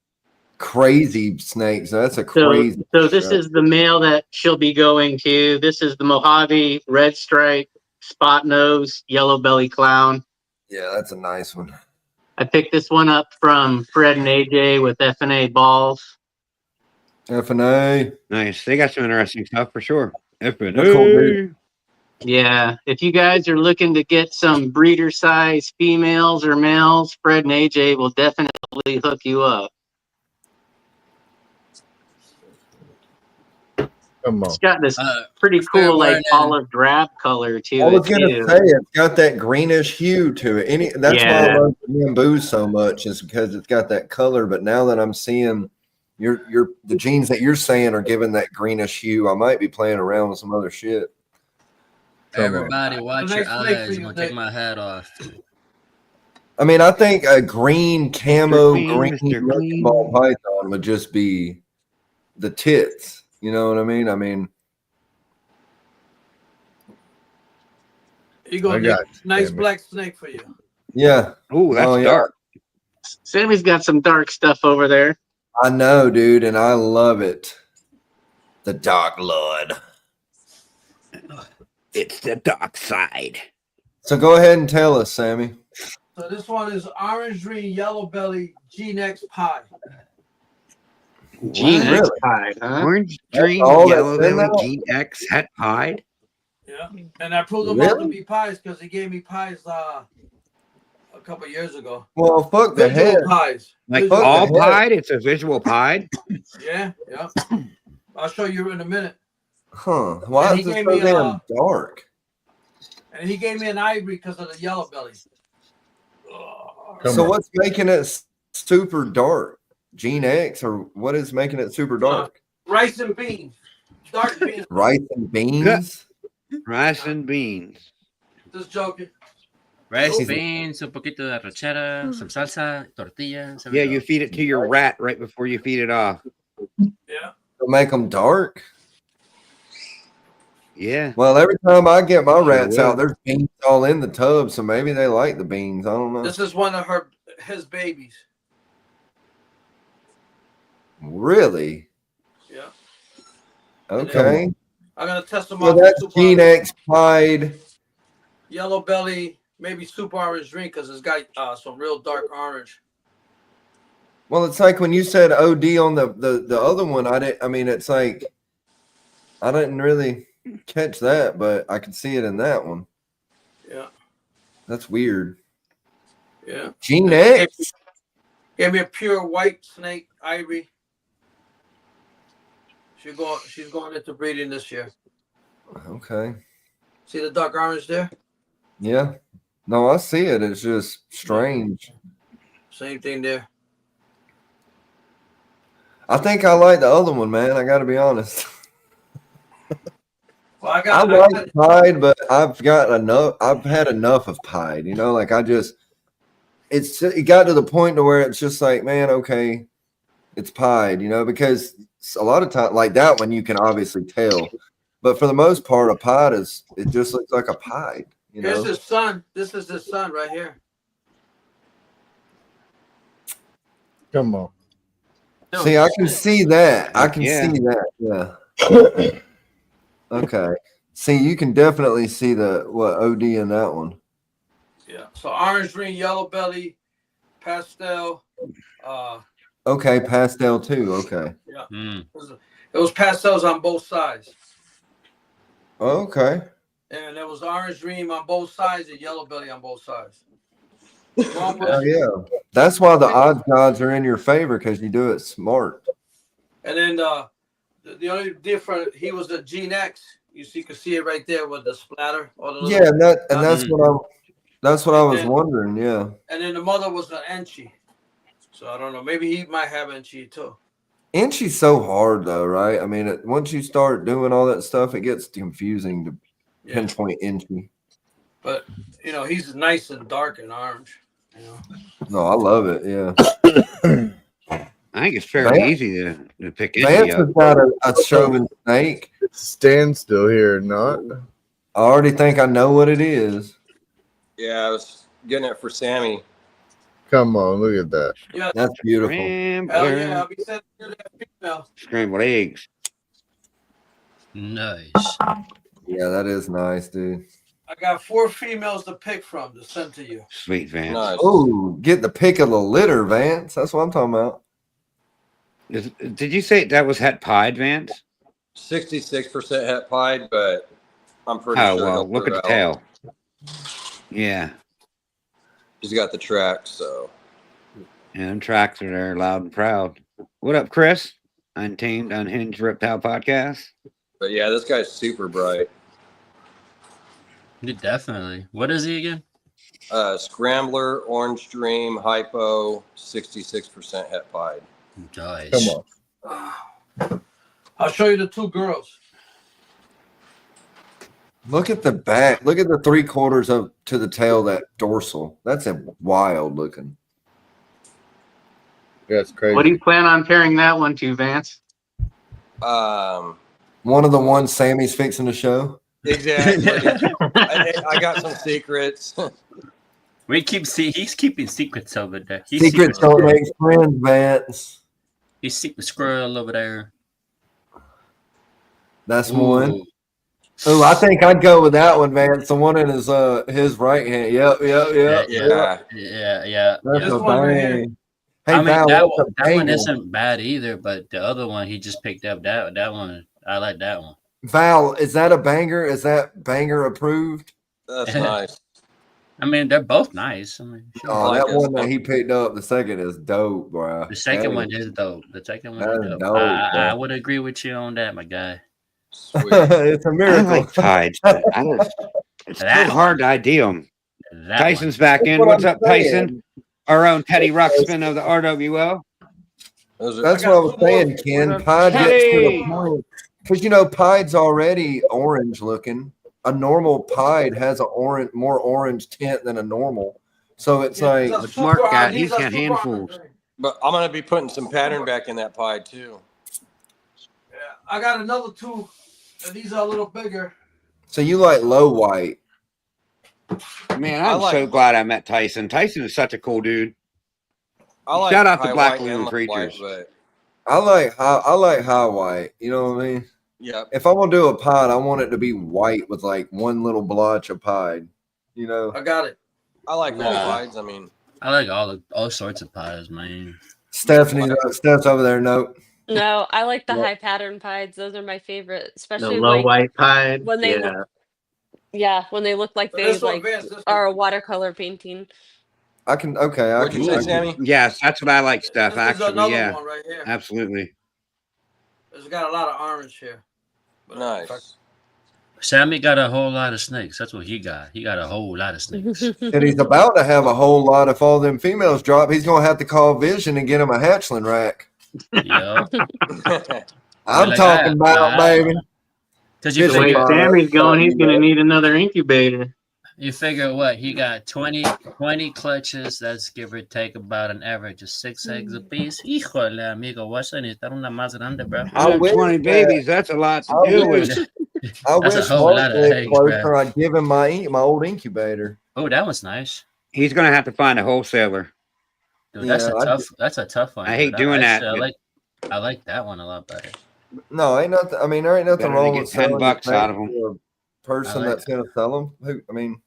Speaker 5: Crazy snakes. That's a crazy.
Speaker 11: So this is the male that she'll be going to. This is the Mojave red stripe, spot nose, yellow belly clown.
Speaker 5: Yeah, that's a nice one.
Speaker 11: I picked this one up from Fred and AJ with F&A balls.
Speaker 5: F&A.
Speaker 1: Nice. They got some interesting stuff for sure. F&A.
Speaker 5: Cool,
Speaker 11: yeah, if you guys are looking to get some breeder size females or males, Fred and AJ will definitely hook you up.
Speaker 8: Come on.
Speaker 11: It's got this pretty cool, like olive drab color to
Speaker 5: I was
Speaker 11: it.
Speaker 5: gonna
Speaker 11: too.
Speaker 5: say it's got that greenish hue to it. That's why I love bamboo so much, is because it's got that color. But now that I'm seeing the genes that you're saying are giving that greenish hue, I might be playing around with some other shit.
Speaker 2: Everybody, watch your eyes. I'm gonna take my hat off.
Speaker 5: I mean, I think a green camo green
Speaker 1: Green.
Speaker 5: ball python would just be the tits. You know what I mean? I mean,
Speaker 4: You go, Nick. Nice black snake for you.
Speaker 5: yeah.
Speaker 1: Oh, that's dark.
Speaker 11: Sammy's got some dark stuff over there.
Speaker 5: I know, dude, and I love it. The Dark Lord.
Speaker 1: It's the dark side.
Speaker 5: So go ahead and tell us, Sammy.
Speaker 4: So this one is orange green yellow belly G-Nex pie.
Speaker 11: G-Nex pied, huh?
Speaker 1: Orange green yellow belly G-Nex het pied.
Speaker 4: Yeah, and I proved them all to be pies because he gave me pies a couple years ago.
Speaker 5: Well, fuck the head.
Speaker 4: Pies.
Speaker 1: Like
Speaker 4: Visual
Speaker 1: all
Speaker 4: pies.
Speaker 1: pied, it's a visual pied.
Speaker 4: Yeah. I'll show you in a minute.
Speaker 5: Huh? Why is it so damn dark?
Speaker 4: And he gave me an ivory because of the yellow belly.
Speaker 5: So what's making it super dark? Gene X, or what is making it super dark?
Speaker 4: Rice and beans. Dark beans.
Speaker 5: Rice and beans?
Speaker 1: Rice and beans.
Speaker 4: Just joking.
Speaker 2: Rice, beans, un poquito de arrachera, some salsa, tortilla.
Speaker 1: Yeah, you feed it to your rat right before you feed it off.
Speaker 4: Yeah.
Speaker 5: To make them dark?
Speaker 1: Yeah.
Speaker 5: Well, every time I get my rats out, there's beans all in the tub, so maybe they like the beans. I don't know.
Speaker 4: This is one of his babies.
Speaker 5: Really?
Speaker 4: Yeah.
Speaker 5: Okay.
Speaker 4: I'm gonna test them
Speaker 5: So
Speaker 4: out.
Speaker 5: that's Gene X pied.
Speaker 4: Yellow belly, maybe super orange drink because it's got some real dark orange.
Speaker 5: Well, it's like when you said OD on the other one. I mean, it's like I didn't really catch that, but I can see it in that one.
Speaker 4: Yeah.
Speaker 5: That's weird.
Speaker 4: Yeah.
Speaker 5: Gene X
Speaker 4: gave me a pure white snake ivory. She's going into breeding this year.
Speaker 5: Okay.
Speaker 4: See the dark orange there?
Speaker 5: Yeah. No, I see it. It's just strange.
Speaker 4: Same thing there.
Speaker 5: I think I like the other one, man. I got to be honest.
Speaker 4: Well,
Speaker 5: I like pied, but I've got enough. I've had enough of pied. You know, like it got to the point to where it's just like, man, okay, it's pied, because a lot of time like that one you can obviously tell, but for the most part, a pied it just looks like a pied.
Speaker 4: Here's his son. This is his son right here.
Speaker 8: Come on.
Speaker 5: See, I can see that. I can see that. Yeah. Okay. See, you can definitely see the OD in that one.
Speaker 4: Yeah. So orange, green, yellow belly, pastel.
Speaker 5: Okay, pastel too. Okay.
Speaker 4: Yeah. It was pastels on both sides.
Speaker 5: Okay.
Speaker 4: And there was orange dream on both sides and yellow belly on both sides.
Speaker 5: Oh yeah. That's why the odds gods are in your favor, because you do it smart.
Speaker 4: And then the only different, he was the Gene X. You can see it right there with the splatter.
Speaker 5: Yeah, that's what I was wondering. Yeah.
Speaker 4: And then the mother was an Enchi. So I don't know. Maybe he might have Enchi too.
Speaker 5: Inchi's so hard though, right? I mean, once you start doing all that stuff, it gets confusing to pinpoint Inchi.
Speaker 4: But he's nice and dark and orange.
Speaker 5: No, I love it. Yeah.
Speaker 1: I think it's fairly easy to pick
Speaker 5: Vance has got a Chauvin snake.
Speaker 8: Stand still here, not.
Speaker 5: I already think I know what it is.
Speaker 3: Yeah, I was getting it for Sammy.
Speaker 8: Come on, look at that.
Speaker 4: Yeah,
Speaker 5: that's beautiful.
Speaker 4: Hell yeah, I'll be sending you that female.
Speaker 1: Scrambled eggs.
Speaker 2: Nice.
Speaker 5: Yeah, that is nice, dude.
Speaker 4: I got 4 females to pick from to send to you.
Speaker 1: Sweet, Vance.
Speaker 3: Nice.
Speaker 5: Oh, get the pick of the litter, Vance. That's what I'm talking about.
Speaker 1: Did you say that was het pied, Vance?
Speaker 3: 66% het pied, but I'm pretty
Speaker 1: Oh,
Speaker 3: sure.
Speaker 1: well, look at the tail. Yeah.
Speaker 3: He's got the tracks, so.
Speaker 1: Yeah, them tracks are there loud and proud. What up, Chris? Untamed, Unhinged Reptile Podcast.
Speaker 3: But yeah, this guy's super bright.
Speaker 2: Definitely. What is he again?
Speaker 3: Scrambler, Orange Dream, Hypo, 66% het pied.
Speaker 2: Nice.
Speaker 8: Come
Speaker 4: on. I'll show you the 2 girls.
Speaker 5: Look at the back. Look at the 3/4 to the tail, that dorsal. That's a wild looking.
Speaker 8: That's crazy.
Speaker 11: What do you plan on pairing that one to, Vance?
Speaker 5: One of the ones Sammy's fixing to show.
Speaker 3: Exactly. I got some secrets.
Speaker 2: He's keeping secrets over there.
Speaker 5: Secrets don't make friends, Vance.
Speaker 2: He's secret squirrel over there.
Speaker 5: That's one. Oh, I think I'd go with that one, Vance. The one in his right hand. Yep.
Speaker 2: Yeah.
Speaker 5: That's a
Speaker 4: one right here.
Speaker 5: bang. Hey,
Speaker 2: I mean,
Speaker 5: Val,
Speaker 2: that
Speaker 5: what's a
Speaker 2: one
Speaker 5: bangle?
Speaker 2: isn't bad either, but the other one he just picked up, that one, I like that one.
Speaker 5: Val, is that a banger? Is that banger approved?
Speaker 3: That's nice.
Speaker 2: I mean, they're both nice. I mean, sure.
Speaker 5: Oh, that one that he picked up, the second is dope, bro.
Speaker 2: The second one is dope. The second one
Speaker 5: That
Speaker 2: is
Speaker 5: is
Speaker 2: dope.
Speaker 5: dope,
Speaker 2: I
Speaker 5: bro.
Speaker 2: would agree with you on that, my guy.
Speaker 5: It's a
Speaker 1: I
Speaker 5: miracle.
Speaker 1: like tides. It's
Speaker 2: That
Speaker 1: so hard to ID them.
Speaker 2: That
Speaker 1: Tyson's
Speaker 2: one.
Speaker 1: back in.
Speaker 5: That's what
Speaker 1: What's
Speaker 5: I'm
Speaker 1: up, Tyson? Our own Teddy Ruxpin of the R.W.O.
Speaker 5: That's what I was saying, Ken. Pied gets to the point. Because, Pied's already orange looking. A normal Pied has more orange tint than a normal. So it's like.
Speaker 1: But Mark he's got handfuls.
Speaker 3: But I'm going to be putting some pattern back in that pied, too.
Speaker 4: Yeah, I got another 2. And these are a little bigger.
Speaker 5: So you like low white.
Speaker 1: Man, I'm so glad I met Tyson. Tyson is such a cool dude. Shout out to Black Loon Creatures.
Speaker 3: But
Speaker 5: I like high white. You know what I mean?
Speaker 3: yeah.
Speaker 5: If I'm gonna do a pied, I want it to be white with like one little blotch of pied.
Speaker 4: I got it.
Speaker 3: I like all pieds. I mean,
Speaker 2: I like all sorts of pies, man.
Speaker 5: Steph's over there. No.
Speaker 10: No, I like the high pattern pieds. Those are my favorite, especially
Speaker 11: The low white pied.
Speaker 10: when they look, when they look like they are a watercolor painting.
Speaker 5: I can. Okay.
Speaker 3: What'd you say, Sammy?
Speaker 1: Yes, that's what I like, Steph.
Speaker 4: There's
Speaker 1: Actually,
Speaker 4: another
Speaker 1: yeah,
Speaker 4: one right here.
Speaker 1: absolutely.
Speaker 4: It's got a lot of orange here.
Speaker 3: Nice.
Speaker 2: Sammy got a whole lot of snakes. That's what he got. He got a whole lot of snakes.
Speaker 5: And he's about to have a whole lot. If all them females drop, he's gonna have to call Vision and get him a hatchling rack.
Speaker 2: Yeah.
Speaker 5: I'm talking about, baby.
Speaker 2: Because
Speaker 11: the way Sammy's going, he's going to need another incubator.
Speaker 2: You figure what? He got 20 clutches. That's give or take about an average of 6 eggs apiece. Híjole, amigo, vas a necesitar una más grande, bro.
Speaker 1: 120 babies. That's a lot to deal with.
Speaker 5: I
Speaker 2: That's a
Speaker 5: wish
Speaker 2: whole
Speaker 5: Mark
Speaker 2: lot of
Speaker 5: lived
Speaker 2: eggs,
Speaker 5: closer.
Speaker 2: bro.
Speaker 5: I'd give him my old incubator.
Speaker 2: Oh, that was nice.
Speaker 1: He's gonna have to find a wholesaler.
Speaker 2: Dude, that's a tough one.
Speaker 1: I hate
Speaker 2: dude.
Speaker 1: doing that.
Speaker 2: I like that one a lot better.
Speaker 5: No, ain't nothing. I mean, there ain't nothing
Speaker 1: Better to
Speaker 5: wrong
Speaker 1: get
Speaker 5: with selling
Speaker 1: $10
Speaker 5: your
Speaker 1: out of
Speaker 5: snakes
Speaker 1: them.
Speaker 5: to a person that's going to sell them. Who? I mean,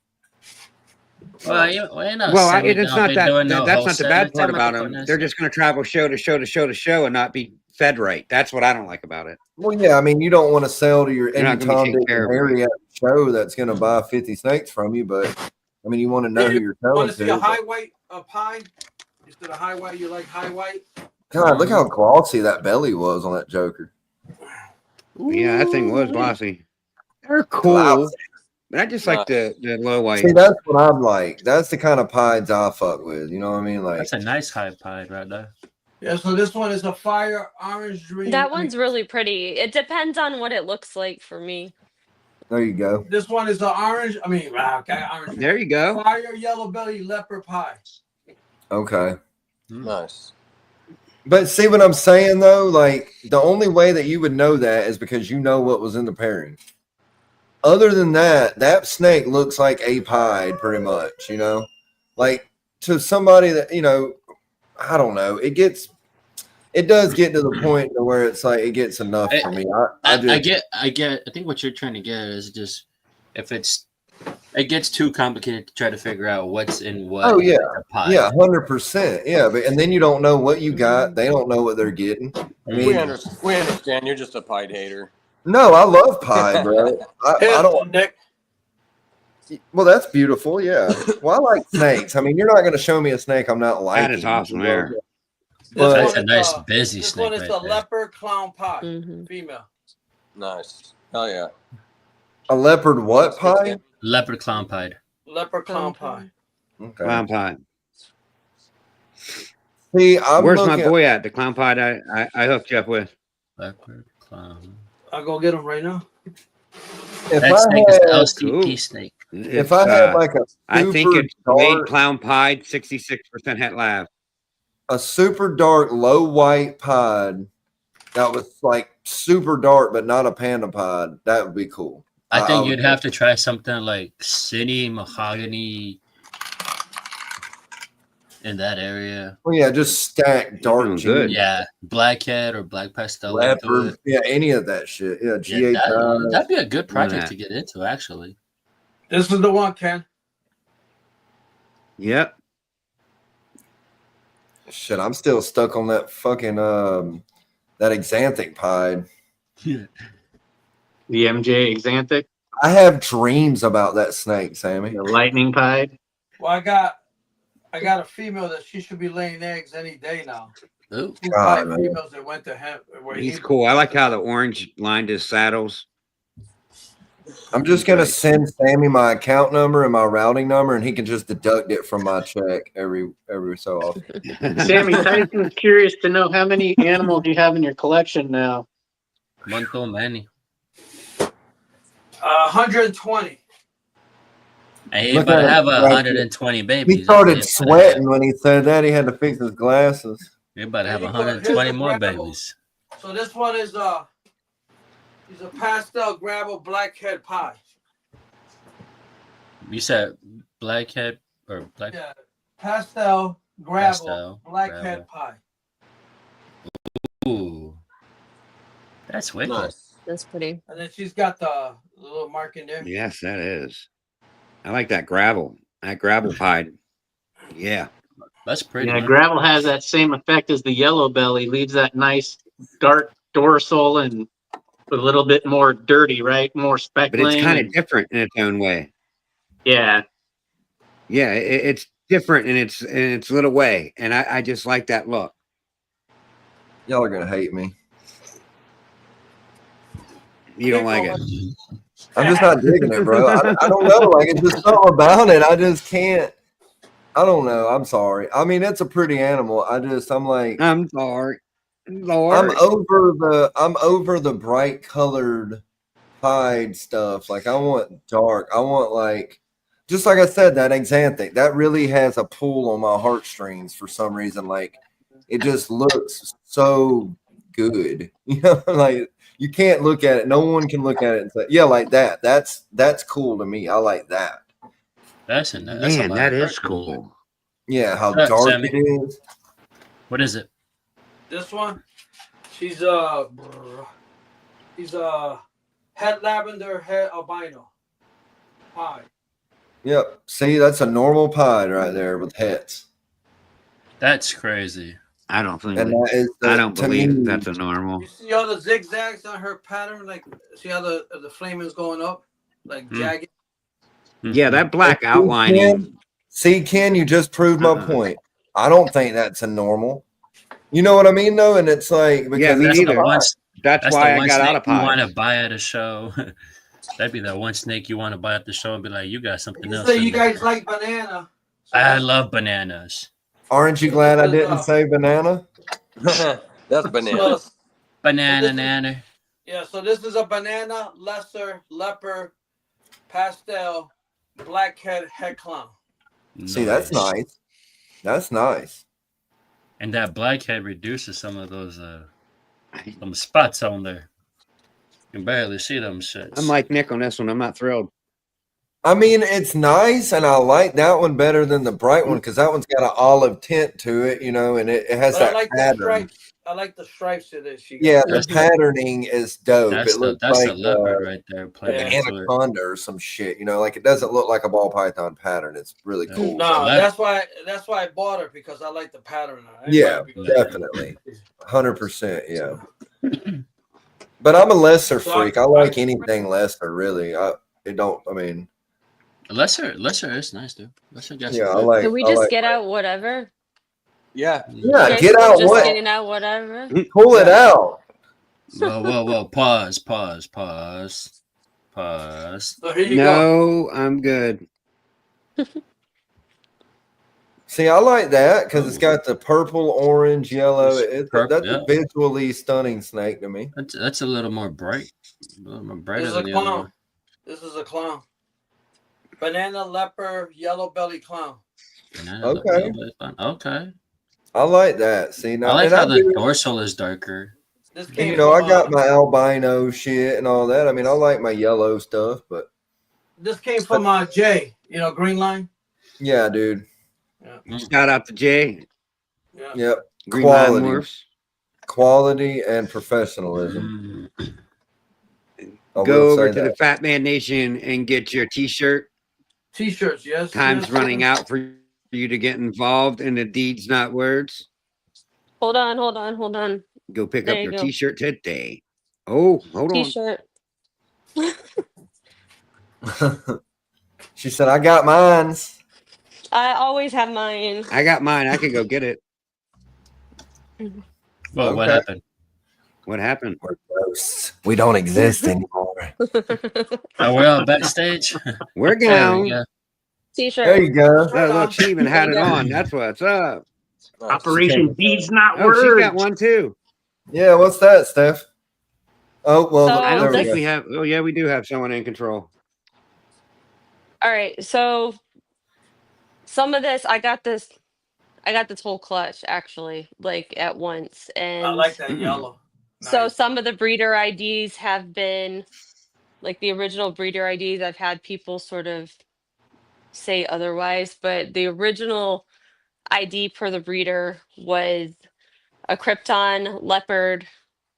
Speaker 2: Well, you're not
Speaker 1: Well,
Speaker 2: selling
Speaker 1: it's
Speaker 2: them,
Speaker 1: not
Speaker 2: been
Speaker 1: that.
Speaker 2: doing no
Speaker 1: That's not the bad
Speaker 2: wholesaling.
Speaker 1: part
Speaker 2: Tell me
Speaker 1: about
Speaker 2: to
Speaker 1: them.
Speaker 2: put
Speaker 1: They're
Speaker 2: this.
Speaker 1: just going to travel show to show to show to show and not be fed right. That's what I don't like about it.
Speaker 5: well, yeah. I mean, you don't want to sell to your
Speaker 1: You're not
Speaker 5: any
Speaker 1: gonna be
Speaker 5: Tom,
Speaker 1: taking
Speaker 5: Dick,
Speaker 1: care
Speaker 5: and
Speaker 1: of them.
Speaker 5: Harry at the show that's going to buy 50 snakes from you. But I mean, you want to know who you're selling
Speaker 4: Want to see a
Speaker 5: to.
Speaker 4: high white pie? Instead of high white, you like high white?
Speaker 5: God, look how glossy that belly was on that Joker.
Speaker 1: Yeah, that thing was glossy. They're cool,
Speaker 5: Glossy.
Speaker 1: but I just like the low white.
Speaker 5: See, that's what I'm like. That's the kind of pies I fuck with. You know what I mean? Like,
Speaker 2: That's a nice high pie right there.
Speaker 4: Yeah, so this one is a fire orange dream.
Speaker 10: That one's really pretty. It depends on what it looks like for me.
Speaker 5: there you go.
Speaker 4: This one is the orange. I mean, orange.
Speaker 1: There you go.
Speaker 4: Fire yellow belly leopard pie.
Speaker 5: Okay.
Speaker 3: Nice.
Speaker 5: But see what I'm saying though? Like the only way that you would know that is because you know what was in the pairing. Other than that, that snake looks like a pied pretty much, you know? Like to somebody that, you know, I don't know. It does get to the point to where it's like it gets enough for me. I
Speaker 2: get. I think what you're trying to get is just if it gets too complicated to try to figure out what's in what.
Speaker 5: Oh yeah,
Speaker 2: pie.
Speaker 5: yeah, 100%. Yeah, but and then you don't know what you got. They don't know what they're getting. I mean,
Speaker 3: We understand. You're just a pied hater.
Speaker 5: no, I love pie, bro. I don't.
Speaker 4: Nick.
Speaker 5: Well, that's beautiful. Yeah. Well, I like snakes. I mean, you're not going to show me a snake I'm not liking.
Speaker 1: That is awesome there.
Speaker 5: But
Speaker 2: That's a nice busy
Speaker 4: This
Speaker 2: snake
Speaker 4: one is
Speaker 2: right
Speaker 4: the
Speaker 2: there.
Speaker 4: leopard clown pie, female.
Speaker 3: Nice. Hell yeah.
Speaker 5: a leopard what pie?
Speaker 2: Leopard clown pie.
Speaker 4: Leopard clown pie.
Speaker 5: Okay.
Speaker 1: Clown pie.
Speaker 5: See, I'm
Speaker 1: Where's
Speaker 5: looking,
Speaker 1: my boy at? The clown pie I hooked you up with.
Speaker 2: Leopard clown.
Speaker 4: I'll go get him right now.
Speaker 5: If
Speaker 2: That
Speaker 5: I
Speaker 2: snake is
Speaker 5: had-
Speaker 2: the LCP
Speaker 1: Cool.
Speaker 2: snake.
Speaker 5: If I had like a
Speaker 1: I think
Speaker 5: super
Speaker 1: it's laid
Speaker 5: dark,
Speaker 1: clown pied, 66% het lab.
Speaker 5: a super dark low white pod that was like super dark but not a panda pod, that would be cool.
Speaker 2: I think
Speaker 5: would
Speaker 2: you'd have to try something like city mahogany in that area.
Speaker 5: Well, yeah, just stack dark
Speaker 1: doing good.
Speaker 2: Yeah, blackhead or black pastel.
Speaker 5: leopard, yeah, any of that shit. Yeah, GH.
Speaker 2: That'd be a good project
Speaker 1: that.
Speaker 2: to get into, actually.
Speaker 4: This is the one, Ken.
Speaker 1: Yep.
Speaker 5: Shit, I'm still stuck on that fucking that Xanthic pied.
Speaker 11: The MJ Xanthic,
Speaker 5: I have dreams about that snake, Sammy.
Speaker 11: the lightning pied.
Speaker 4: Well, I got a female that she should be laying eggs any day now.
Speaker 2: Ooh.
Speaker 4: 2
Speaker 5: God,
Speaker 4: five
Speaker 5: man.
Speaker 4: females that went to him. Where
Speaker 1: He's cool. I like how the orange lined his saddles.
Speaker 5: I'm just gonna send Sammy my account number and my routing number, and he can just deduct it from my check every so often.
Speaker 11: Sammy Tyson's curious to know how many animals you have in your collection now.
Speaker 2: One too many.
Speaker 4: 120.
Speaker 2: Hey,
Speaker 5: Look
Speaker 2: but
Speaker 5: at
Speaker 2: I have
Speaker 5: him.
Speaker 2: 120 babies.
Speaker 5: He started sweating when he said that. He had to fix his glasses.
Speaker 2: You're about to have
Speaker 4: Here's
Speaker 2: 120
Speaker 4: the
Speaker 2: more
Speaker 4: gravel.
Speaker 2: babies.
Speaker 4: So this one is he's a pastel gravel blackhead pie.
Speaker 2: You said blackhead or black?
Speaker 4: Yeah, pastel gravel
Speaker 2: Pastel,
Speaker 4: blackhead
Speaker 2: gravel.
Speaker 4: pie.
Speaker 2: Ooh, that's wicked.
Speaker 3: Nice.
Speaker 10: That's pretty.
Speaker 4: And then she's got the little mark in there.
Speaker 1: Yes, that is. I like that gravel. That gravel pied. Yeah.
Speaker 2: That's pretty.
Speaker 11: Yeah,
Speaker 2: man.
Speaker 11: gravel has that same effect as the yellow belly, leaves that nice dark dorsal and a little bit more dirty, right? More speckling.
Speaker 1: But it's kind of different in its own way.
Speaker 11: Yeah.
Speaker 1: Yeah, it's different in its little way. And I just like that look.
Speaker 5: Y'all are gonna hate me.
Speaker 1: You don't like it.
Speaker 5: I'm just not digging it, bro. I don't know. Like it's just something about it. I just can't. I don't know. I'm sorry. I mean, it's a pretty animal. I'm like,
Speaker 1: I'm sorry. Lord.
Speaker 5: I'm over the bright colored pied stuff. Like I want dark. I want like just like I said, that Xanthic, that really has a pull on my heartstrings for some reason. Like it just looks so good. You know, like you can't look at it. No one can look at it and say, yeah, like that. That's cool to me. I like that.
Speaker 2: That's a
Speaker 1: Man,
Speaker 2: lot
Speaker 1: that
Speaker 2: of
Speaker 1: is
Speaker 2: dark
Speaker 1: cool.
Speaker 5: Yeah, how
Speaker 2: What's up,
Speaker 5: dark
Speaker 2: Sammy?
Speaker 5: it is.
Speaker 2: What is it?
Speaker 4: This one, she's head lavender, head albino pie.
Speaker 5: Yep. See, that's a normal pied right there with heads.
Speaker 2: That's crazy.
Speaker 1: I don't think.
Speaker 5: And that is
Speaker 1: I don't
Speaker 5: to
Speaker 1: believe
Speaker 5: me,
Speaker 1: that's a normal.
Speaker 4: You see all the zigzags on her pattern? Like, see how the flaming's going up? Like jagged?
Speaker 1: Yeah, that black
Speaker 5: See,
Speaker 1: outlining.
Speaker 5: Ken, you just proved my point. I don't think that's a normal. You know what I mean, though? And it's like, because
Speaker 1: Yeah, me
Speaker 2: That's
Speaker 1: neither.
Speaker 2: the one.
Speaker 1: That's
Speaker 2: That's
Speaker 1: why
Speaker 2: the
Speaker 1: I
Speaker 2: one
Speaker 1: got out
Speaker 2: snake
Speaker 1: of
Speaker 2: you want
Speaker 1: pies.
Speaker 2: to buy at a show. That'd be the one snake you want to buy at the show and be like, you got something
Speaker 4: You
Speaker 2: else.
Speaker 4: say
Speaker 2: in
Speaker 4: you
Speaker 2: there.
Speaker 4: guys like banana.
Speaker 2: I love bananas.
Speaker 5: Aren't you glad I didn't say banana?
Speaker 3: That's banana.
Speaker 2: Banana
Speaker 4: this
Speaker 2: nana.
Speaker 4: Yeah, so this is a banana, lesser, leopard, pastel, blackhead, head clown.
Speaker 5: See, that's nice. That's nice.
Speaker 2: And that blackhead reduces some of those some spots on there. You can barely see them shits.
Speaker 1: I'm like Nick on this one. I'm not thrilled.
Speaker 5: I mean, it's nice, and I like that one better than the bright one because that one's got an olive tint to it, you know, and it has
Speaker 4: But
Speaker 5: that
Speaker 4: I like the
Speaker 5: pattern.
Speaker 4: stripes. I like the stripes of this.
Speaker 5: Yeah, the patterning is dope.
Speaker 2: That's
Speaker 5: It looks
Speaker 2: that's
Speaker 5: like
Speaker 2: a leopard right there
Speaker 5: like
Speaker 2: playing
Speaker 5: an
Speaker 2: into it.
Speaker 5: anaconda or some shit, you know, like it doesn't look like a ball python pattern. It's really cool.
Speaker 4: No, that's why I bought her because I like the pattern. I didn't buy
Speaker 5: Yeah,
Speaker 4: it because-
Speaker 5: definitely. 100%. Yeah. But I'm a lesser freak. I like anything lesser, really. I mean,
Speaker 2: Lesser is nice, dude. Lesser got
Speaker 5: yeah, I
Speaker 2: some
Speaker 5: like.
Speaker 10: Can we
Speaker 5: I
Speaker 10: just
Speaker 5: like,
Speaker 10: get out whatever?
Speaker 3: Yeah.
Speaker 5: Yeah,
Speaker 10: Okay,
Speaker 5: get
Speaker 10: so
Speaker 5: out
Speaker 10: just
Speaker 5: what?
Speaker 10: getting out whatever.
Speaker 5: Pull it out.
Speaker 2: Whoa. Pause.
Speaker 4: So here you go.
Speaker 1: No, I'm good.
Speaker 5: See, I like that because it's got the purple, orange, yellow. That's
Speaker 2: yeah.
Speaker 5: a visually stunning snake to me.
Speaker 2: That's a little more bright. A little more brighter
Speaker 4: This is a
Speaker 2: than the other
Speaker 4: clown.
Speaker 2: one.
Speaker 4: This is a clown. Banana, leopard, yellow belly clown.
Speaker 5: Okay.
Speaker 2: Okay.
Speaker 5: I like that. See, now,
Speaker 2: I like
Speaker 5: and
Speaker 2: how
Speaker 5: I
Speaker 2: the
Speaker 5: do,
Speaker 2: dorsal is darker.
Speaker 4: This
Speaker 5: and,
Speaker 4: came
Speaker 5: you know,
Speaker 4: from
Speaker 5: I got my albino shit and all that. I mean, I like my yellow stuff, but
Speaker 4: this came from Jay. You know, Green Line.
Speaker 5: yeah, dude.
Speaker 4: Yeah.
Speaker 1: Shout out to Jay.
Speaker 4: Yeah.
Speaker 5: Yep.
Speaker 1: Green Line
Speaker 5: Quality.
Speaker 1: Morphs.
Speaker 5: Quality and professionalism. I
Speaker 1: Go
Speaker 5: will
Speaker 1: over
Speaker 5: say
Speaker 1: to
Speaker 5: that.
Speaker 1: the Fat Man Nation and get your T-shirt.
Speaker 4: T-shirts, yes.
Speaker 1: Time's
Speaker 4: yes,
Speaker 1: running
Speaker 4: yes.
Speaker 1: out for you to get involved in the deeds, not words.
Speaker 10: Hold on.
Speaker 1: Go pick
Speaker 10: There
Speaker 1: up
Speaker 10: you
Speaker 1: your
Speaker 10: go.
Speaker 1: T-shirt today. Oh, hold on.
Speaker 10: T-shirt.
Speaker 5: She said, I got mines.
Speaker 10: I always have mine.
Speaker 1: I got mine. I can go get it.
Speaker 2: Well, what
Speaker 5: Okay.
Speaker 2: happened?
Speaker 1: What happened?
Speaker 5: We're ghosts. We don't exist anymore.
Speaker 2: Oh, we're all backstage.
Speaker 1: We're
Speaker 2: There
Speaker 1: down.
Speaker 2: we go.
Speaker 10: T-shirt.
Speaker 5: There you go.
Speaker 1: Oh, look, she even had it on. That's what's up.
Speaker 3: Operation Deeds Not
Speaker 1: Oh,
Speaker 3: Words.
Speaker 1: she's got one too.
Speaker 5: Yeah, what's that, Steph? Oh, well,
Speaker 10: So
Speaker 1: I
Speaker 5: there
Speaker 1: don't
Speaker 5: we
Speaker 1: think
Speaker 5: go.
Speaker 1: we have. Oh, yeah, we do have someone in control.
Speaker 10: All right, so some of this I got this whole clutch actually, like at once, and
Speaker 4: I like that yellow.
Speaker 10: so some of the breeder IDs have been like the original breeder IDs. I've had people sort of say otherwise, but the original ID per the breeder was a Krypton, leopard,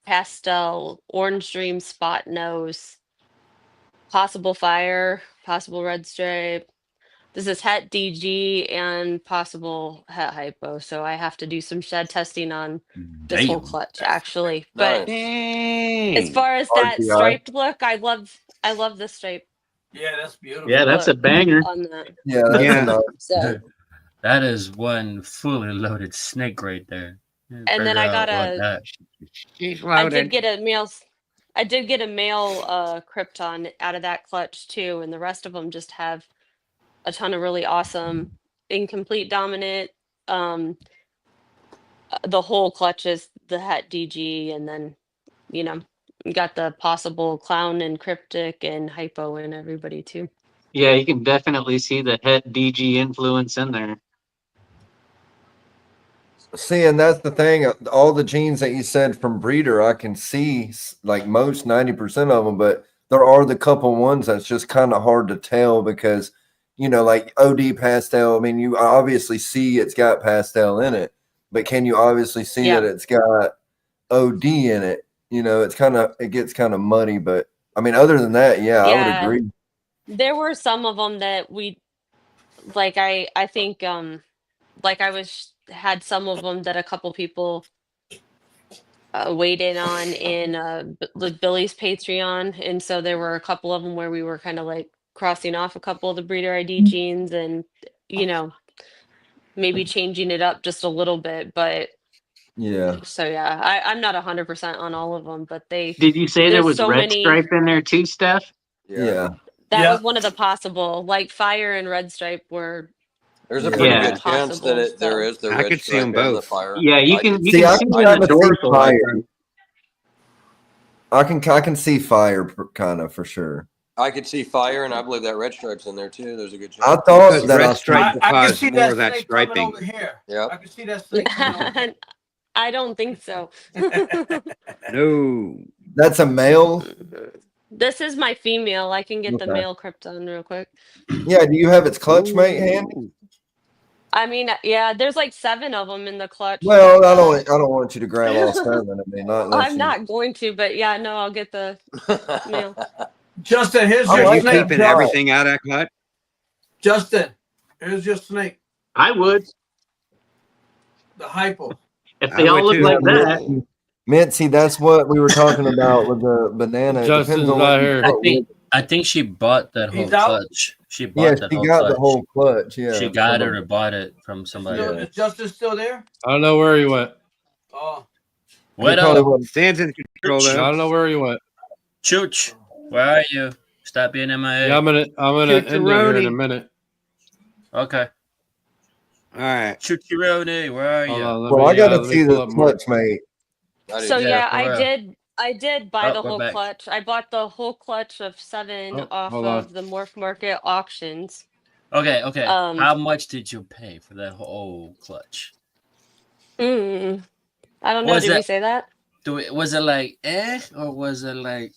Speaker 10: pastel, orange dream, spot nose, possible fire, possible red stripe. This is het DG and possible het hypo. So I have to do some shed testing on this whole
Speaker 2: Damn.
Speaker 10: clutch actually. But
Speaker 1: Dang.
Speaker 10: as far as that
Speaker 5: RGI.
Speaker 10: striped look, I love this stripe
Speaker 4: Yeah, that's beautiful.
Speaker 11: Yeah, that's a
Speaker 10: look
Speaker 11: banger.
Speaker 10: on that.
Speaker 5: Yeah, that's
Speaker 1: Yeah.
Speaker 5: enough.
Speaker 10: So
Speaker 2: That is one fully loaded snake right there.
Speaker 10: and then I got
Speaker 1: She's
Speaker 10: I
Speaker 1: loaded.
Speaker 10: did get a male Krypton out of that clutch too, and the rest of them just have a ton of really awesome incomplete dominant. The whole clutch is the het DG, and then you got the possible clown and cryptic and hypo and everybody too.
Speaker 11: Yeah, you can definitely see the Het DG influence in there.
Speaker 5: See, and that's the thing. All the genes that you said from breeder, I can see like most 90% of them, but there are the couple ones that's just kind of hard to tell because, you know, like OD pastel. I mean, you obviously see it's got pastel in it, but can you obviously see that it's got OD in it? You know, it gets kind of muddy, but I mean, other than that, yeah, I would
Speaker 10: Yeah,
Speaker 5: agree.
Speaker 10: there were some of them that we like. I think like had some of them that a couple people weighed in on in like Billy's Patreon, and so there were a couple of them where we were kind of like crossing off a couple of the breeder ID genes, and you know maybe changing it up just a little bit, but
Speaker 5: Yeah.
Speaker 10: so yeah, I'm not 100% on all of them, but
Speaker 11: Did you say there
Speaker 10: there's
Speaker 11: was
Speaker 10: so
Speaker 11: red
Speaker 10: many.
Speaker 11: stripe in there too, Steph?
Speaker 5: Yeah.
Speaker 10: That was one of the possible, like Fire and Red Stripe were
Speaker 3: There's a
Speaker 5: Yeah.
Speaker 3: pretty
Speaker 11: Yeah.
Speaker 3: good chance that
Speaker 10: possible.
Speaker 3: there
Speaker 10: So
Speaker 3: is the
Speaker 1: I
Speaker 3: red
Speaker 1: could see them
Speaker 3: stripe and the
Speaker 1: both.
Speaker 3: fire.
Speaker 11: Yeah, you
Speaker 3: I
Speaker 11: can
Speaker 3: could
Speaker 11: you
Speaker 5: See,
Speaker 11: can
Speaker 5: I
Speaker 11: see
Speaker 5: can
Speaker 11: in
Speaker 5: kind
Speaker 11: the
Speaker 5: of see
Speaker 11: dorsal. I
Speaker 5: fire.
Speaker 11: think.
Speaker 5: I can see fire kind of for sure.
Speaker 3: I could see fire, and I believe that red stripe's in there too. There's a good chance.
Speaker 5: I thought
Speaker 1: Because
Speaker 5: that
Speaker 1: red stripe
Speaker 4: I can
Speaker 1: defies
Speaker 4: see
Speaker 1: more
Speaker 4: that
Speaker 1: of that
Speaker 4: snake coming
Speaker 1: striping.
Speaker 4: over here.
Speaker 3: Yep.
Speaker 4: I can see that snake coming over here.
Speaker 10: I don't think so.
Speaker 1: No.
Speaker 5: that's a male.
Speaker 10: This is my female. I can get the
Speaker 5: Okay.
Speaker 10: male Krypton real quick.
Speaker 5: Yeah. Do you have its clutch mate handy?
Speaker 1: Ooh.
Speaker 10: I mean, yeah, there's like 7 of them in the clutch.
Speaker 5: Well,
Speaker 10: but,
Speaker 5: I don't want you to grab all 7. I mean, not unless
Speaker 10: I'm not going to, but yeah, no, I'll get the male.
Speaker 4: Justin, here's
Speaker 5: I
Speaker 4: your
Speaker 1: Are you
Speaker 5: like
Speaker 4: snake.
Speaker 1: keeping
Speaker 5: that.
Speaker 1: everything out of that clutch?
Speaker 4: Justin, here's your snake.
Speaker 11: I would
Speaker 4: The hypo.
Speaker 11: if
Speaker 1: I
Speaker 11: they all
Speaker 1: would
Speaker 11: look
Speaker 1: too.
Speaker 11: like that.
Speaker 5: Mitzi, that's what we were talking about with the banana. It
Speaker 9: Justin's
Speaker 5: depends on
Speaker 9: not
Speaker 5: what you
Speaker 9: here.
Speaker 5: put with it.
Speaker 2: I think she bought that whole
Speaker 4: He's out?
Speaker 2: clutch. She bought
Speaker 5: Yeah,
Speaker 2: that
Speaker 5: she
Speaker 2: whole
Speaker 5: got
Speaker 2: clutch.
Speaker 5: the whole clutch. Yeah,
Speaker 2: She got
Speaker 5: from
Speaker 2: it or bought it from somebody.
Speaker 4: Still, is Justin still there?
Speaker 9: I don't know where he went.
Speaker 4: Oh,
Speaker 2: What
Speaker 5: probably
Speaker 2: up,
Speaker 5: wasn't-
Speaker 1: Stands in control
Speaker 9: I
Speaker 1: though.
Speaker 9: don't know where he went.
Speaker 2: Chooch? Where are you? Stop being MIA.
Speaker 9: Yeah, I'm gonna end it here in a
Speaker 1: Choocheroni.
Speaker 9: minute.
Speaker 2: Okay.
Speaker 1: All right.
Speaker 2: Choocheroni, where are
Speaker 9: Hold
Speaker 2: you?
Speaker 9: on.
Speaker 5: Well, I got to
Speaker 9: let
Speaker 5: see
Speaker 9: me pull
Speaker 5: the
Speaker 9: up more.
Speaker 5: clutch mate.
Speaker 3: I do
Speaker 10: So
Speaker 3: too.
Speaker 10: yeah,
Speaker 2: for real.
Speaker 10: I did buy
Speaker 2: Oh,
Speaker 10: the
Speaker 2: we're
Speaker 10: whole
Speaker 2: back.
Speaker 10: clutch. I bought the whole clutch of 7
Speaker 9: Oh,
Speaker 10: off
Speaker 9: hold
Speaker 10: of
Speaker 9: on.
Speaker 10: the Morph Market auctions.
Speaker 2: Okay.
Speaker 10: Um,
Speaker 2: How much did you pay for that whole clutch?
Speaker 10: I don't know.
Speaker 2: Was
Speaker 10: Did we
Speaker 2: it
Speaker 10: say that?
Speaker 2: was it like or was it like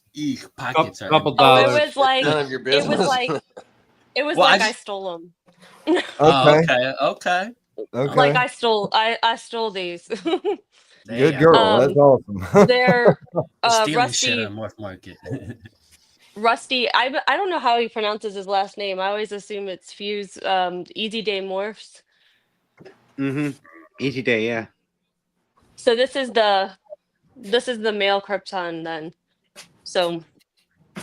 Speaker 2: pockets are
Speaker 9: Couple
Speaker 2: empty?
Speaker 10: Oh,
Speaker 9: dollars.
Speaker 10: it was like
Speaker 3: None of your
Speaker 10: it
Speaker 3: business.
Speaker 10: was like it was
Speaker 2: Well,
Speaker 10: like
Speaker 2: I
Speaker 10: I
Speaker 2: just-
Speaker 10: stole them.
Speaker 2: Oh,
Speaker 5: Okay,
Speaker 2: okay.
Speaker 5: okay.
Speaker 10: Like I stole these.
Speaker 5: Good
Speaker 2: Damn.
Speaker 5: girl. That's awesome.
Speaker 10: They're
Speaker 2: Stealing shit
Speaker 10: Rusty.
Speaker 2: on Morph Market.
Speaker 10: Rusty. I don't know how he pronounces his last name. I always assume it's Fuse. Easy Day Morphs.
Speaker 1: Mm-hmm. Easy day, yeah.
Speaker 10: So this is the male Krypton then. So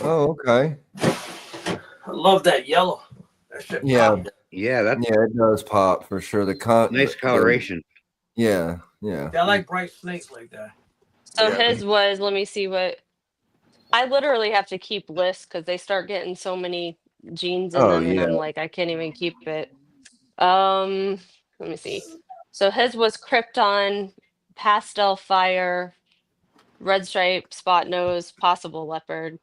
Speaker 5: Oh, okay.
Speaker 4: I love that yellow. That shit
Speaker 5: Yeah,
Speaker 4: pop.
Speaker 1: Yeah, that's
Speaker 5: yeah, it does pop for sure.
Speaker 1: nice coloration.
Speaker 5: Yeah.
Speaker 4: Yeah, I like bright snakes like that.
Speaker 10: so
Speaker 3: Yeah.
Speaker 10: his was. Let me see what. I literally have to keep lists because they start getting so many genes in
Speaker 5: Oh
Speaker 10: them, and
Speaker 5: yeah.
Speaker 10: I'm like, I can't even keep it. Let me see. So his was Krypton, Pastel Fire, Red Stripe, Spot Nose, Possible Leopard.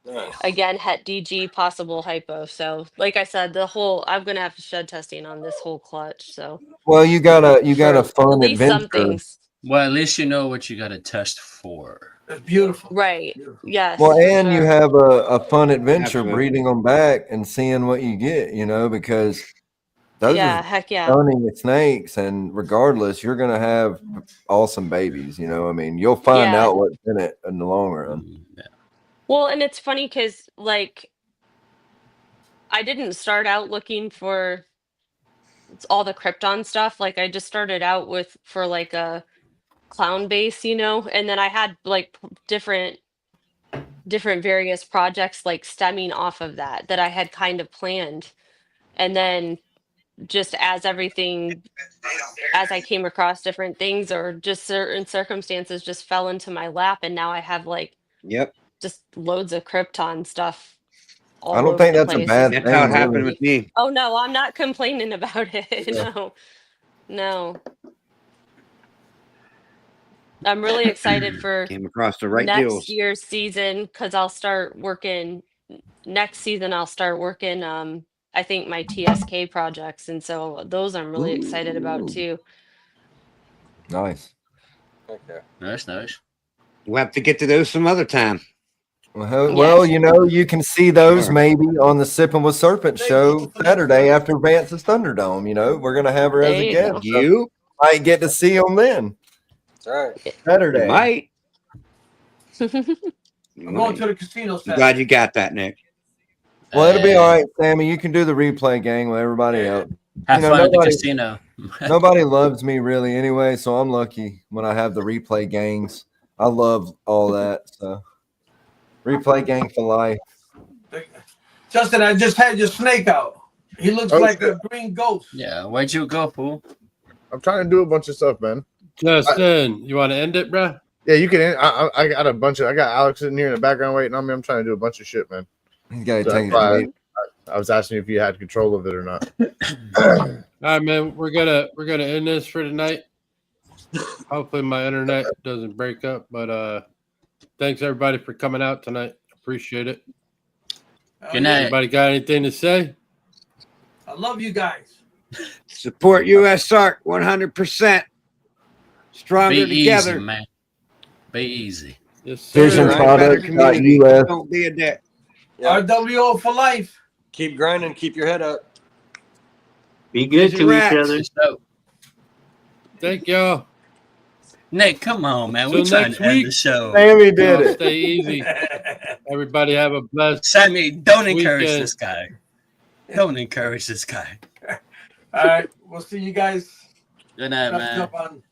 Speaker 3: Nice.
Speaker 10: Again, Het DG, Possible Hypo. So, like I said, I'm gonna have to shed testing on this whole clutch. So,
Speaker 5: Well, you got a
Speaker 10: for at
Speaker 5: fun
Speaker 10: least some
Speaker 5: adventure.
Speaker 10: things,
Speaker 2: Well, at least you know what you got to test for.
Speaker 4: It's beautiful.
Speaker 10: right?
Speaker 4: Beautiful.
Speaker 10: Yes.
Speaker 5: Well,
Speaker 10: for
Speaker 5: and you
Speaker 10: sure.
Speaker 5: have a fun adventure
Speaker 1: Absolutely.
Speaker 5: breeding them back and seeing what you get, because those
Speaker 10: Yeah,
Speaker 5: are
Speaker 10: heck yeah.
Speaker 5: stunning snakes, and regardless, you're gonna have awesome babies. I mean, you'll find
Speaker 10: Yeah.
Speaker 5: out what's in it in the long run.
Speaker 2: Yeah.
Speaker 10: Well, and it's funny because like I didn't start out looking for all the Krypton stuff. Like I just started out for like a clown base, and then I had like different various projects like stemming off of that I had kind of planned. And then just as I came across different things or just certain circumstances just fell into my lap, and now I have like
Speaker 1: Yep.
Speaker 10: just loads of Krypton stuff all
Speaker 5: I don't
Speaker 10: over
Speaker 5: think
Speaker 10: the
Speaker 5: that's a
Speaker 10: place.
Speaker 5: bad
Speaker 1: That's how it
Speaker 5: thing.
Speaker 1: happened
Speaker 5: Really.
Speaker 1: with me.
Speaker 10: Oh no, I'm not complaining about it.
Speaker 5: Yeah.
Speaker 10: No. I'm really excited for
Speaker 1: Came across the right
Speaker 10: next
Speaker 1: deals.
Speaker 10: year's season because I'll start working next season I'll start working I think my TSK projects, and so those I'm really excited about too.
Speaker 5: Nice.
Speaker 3: Okay.
Speaker 2: Nice.
Speaker 1: We'll have to get to those some other time.
Speaker 5: Well, you know, you can see those maybe on the Sipping with Serpent show Saturday after Vance's Thunderdome. You know, we're gonna have her as
Speaker 10: There
Speaker 5: a
Speaker 10: you
Speaker 5: guest.
Speaker 10: go.
Speaker 1: You
Speaker 5: might get to see them then.
Speaker 3: That's right.
Speaker 5: Saturday.
Speaker 1: Might.
Speaker 4: I'm going to the casino
Speaker 1: I'm
Speaker 4: Saturday.
Speaker 1: glad you got that, Nick.
Speaker 5: Well, it'll be all right, Sammy. You can do the replay gang with everybody else.
Speaker 2: Have fun at the casino.
Speaker 5: Nobody loves me really anyway, so I'm lucky when I have the replay gangs. I love all that. So replay gang for life.
Speaker 4: Justin, I just had your snake out. He looks like a green ghost.
Speaker 2: Yeah, where'd you go, fool?
Speaker 8: I'm trying to do a bunch of stuff, man.
Speaker 9: Justin, you want to end it, bro?
Speaker 8: Yeah, you can. I got a bunch of. I got Alex sitting here in the background waiting on me. I'm trying to do a bunch of shit, man.
Speaker 5: He's got to
Speaker 8: So
Speaker 5: take
Speaker 8: that's why
Speaker 5: it.
Speaker 8: I was asking you if you had control of it or not.
Speaker 9: All right, man. We're gonna end this for tonight. Hopefully my internet doesn't break up, but thanks everybody for coming out tonight. Appreciate it.
Speaker 2: Good night.
Speaker 9: Anybody got anything to say?
Speaker 4: I love you guys.
Speaker 1: Support USART 100%. Stronger
Speaker 2: Be
Speaker 1: together.
Speaker 2: easy, man. Be easy.
Speaker 9: Yes,
Speaker 5: Vision
Speaker 1: Right,
Speaker 5: product.
Speaker 1: better community.
Speaker 5: US.
Speaker 1: Don't be a dick.
Speaker 4: R.W.O for life.
Speaker 3: Keep grinding. Keep your head up.
Speaker 11: Be good to each other.
Speaker 9: Thank y'all.
Speaker 2: Nick, come on, man. We're
Speaker 9: Till
Speaker 2: trying
Speaker 9: next
Speaker 2: to end
Speaker 9: week.
Speaker 2: the show.
Speaker 5: Sammy did
Speaker 9: Y'all
Speaker 5: it.
Speaker 9: stay easy. Everybody have a blessed
Speaker 2: Sammy, don't encourage
Speaker 9: weekend.
Speaker 2: this guy. Don't encourage this guy.
Speaker 4: All right. We'll see you guys.
Speaker 2: Good night,
Speaker 4: Let's
Speaker 2: man.
Speaker 4: jump on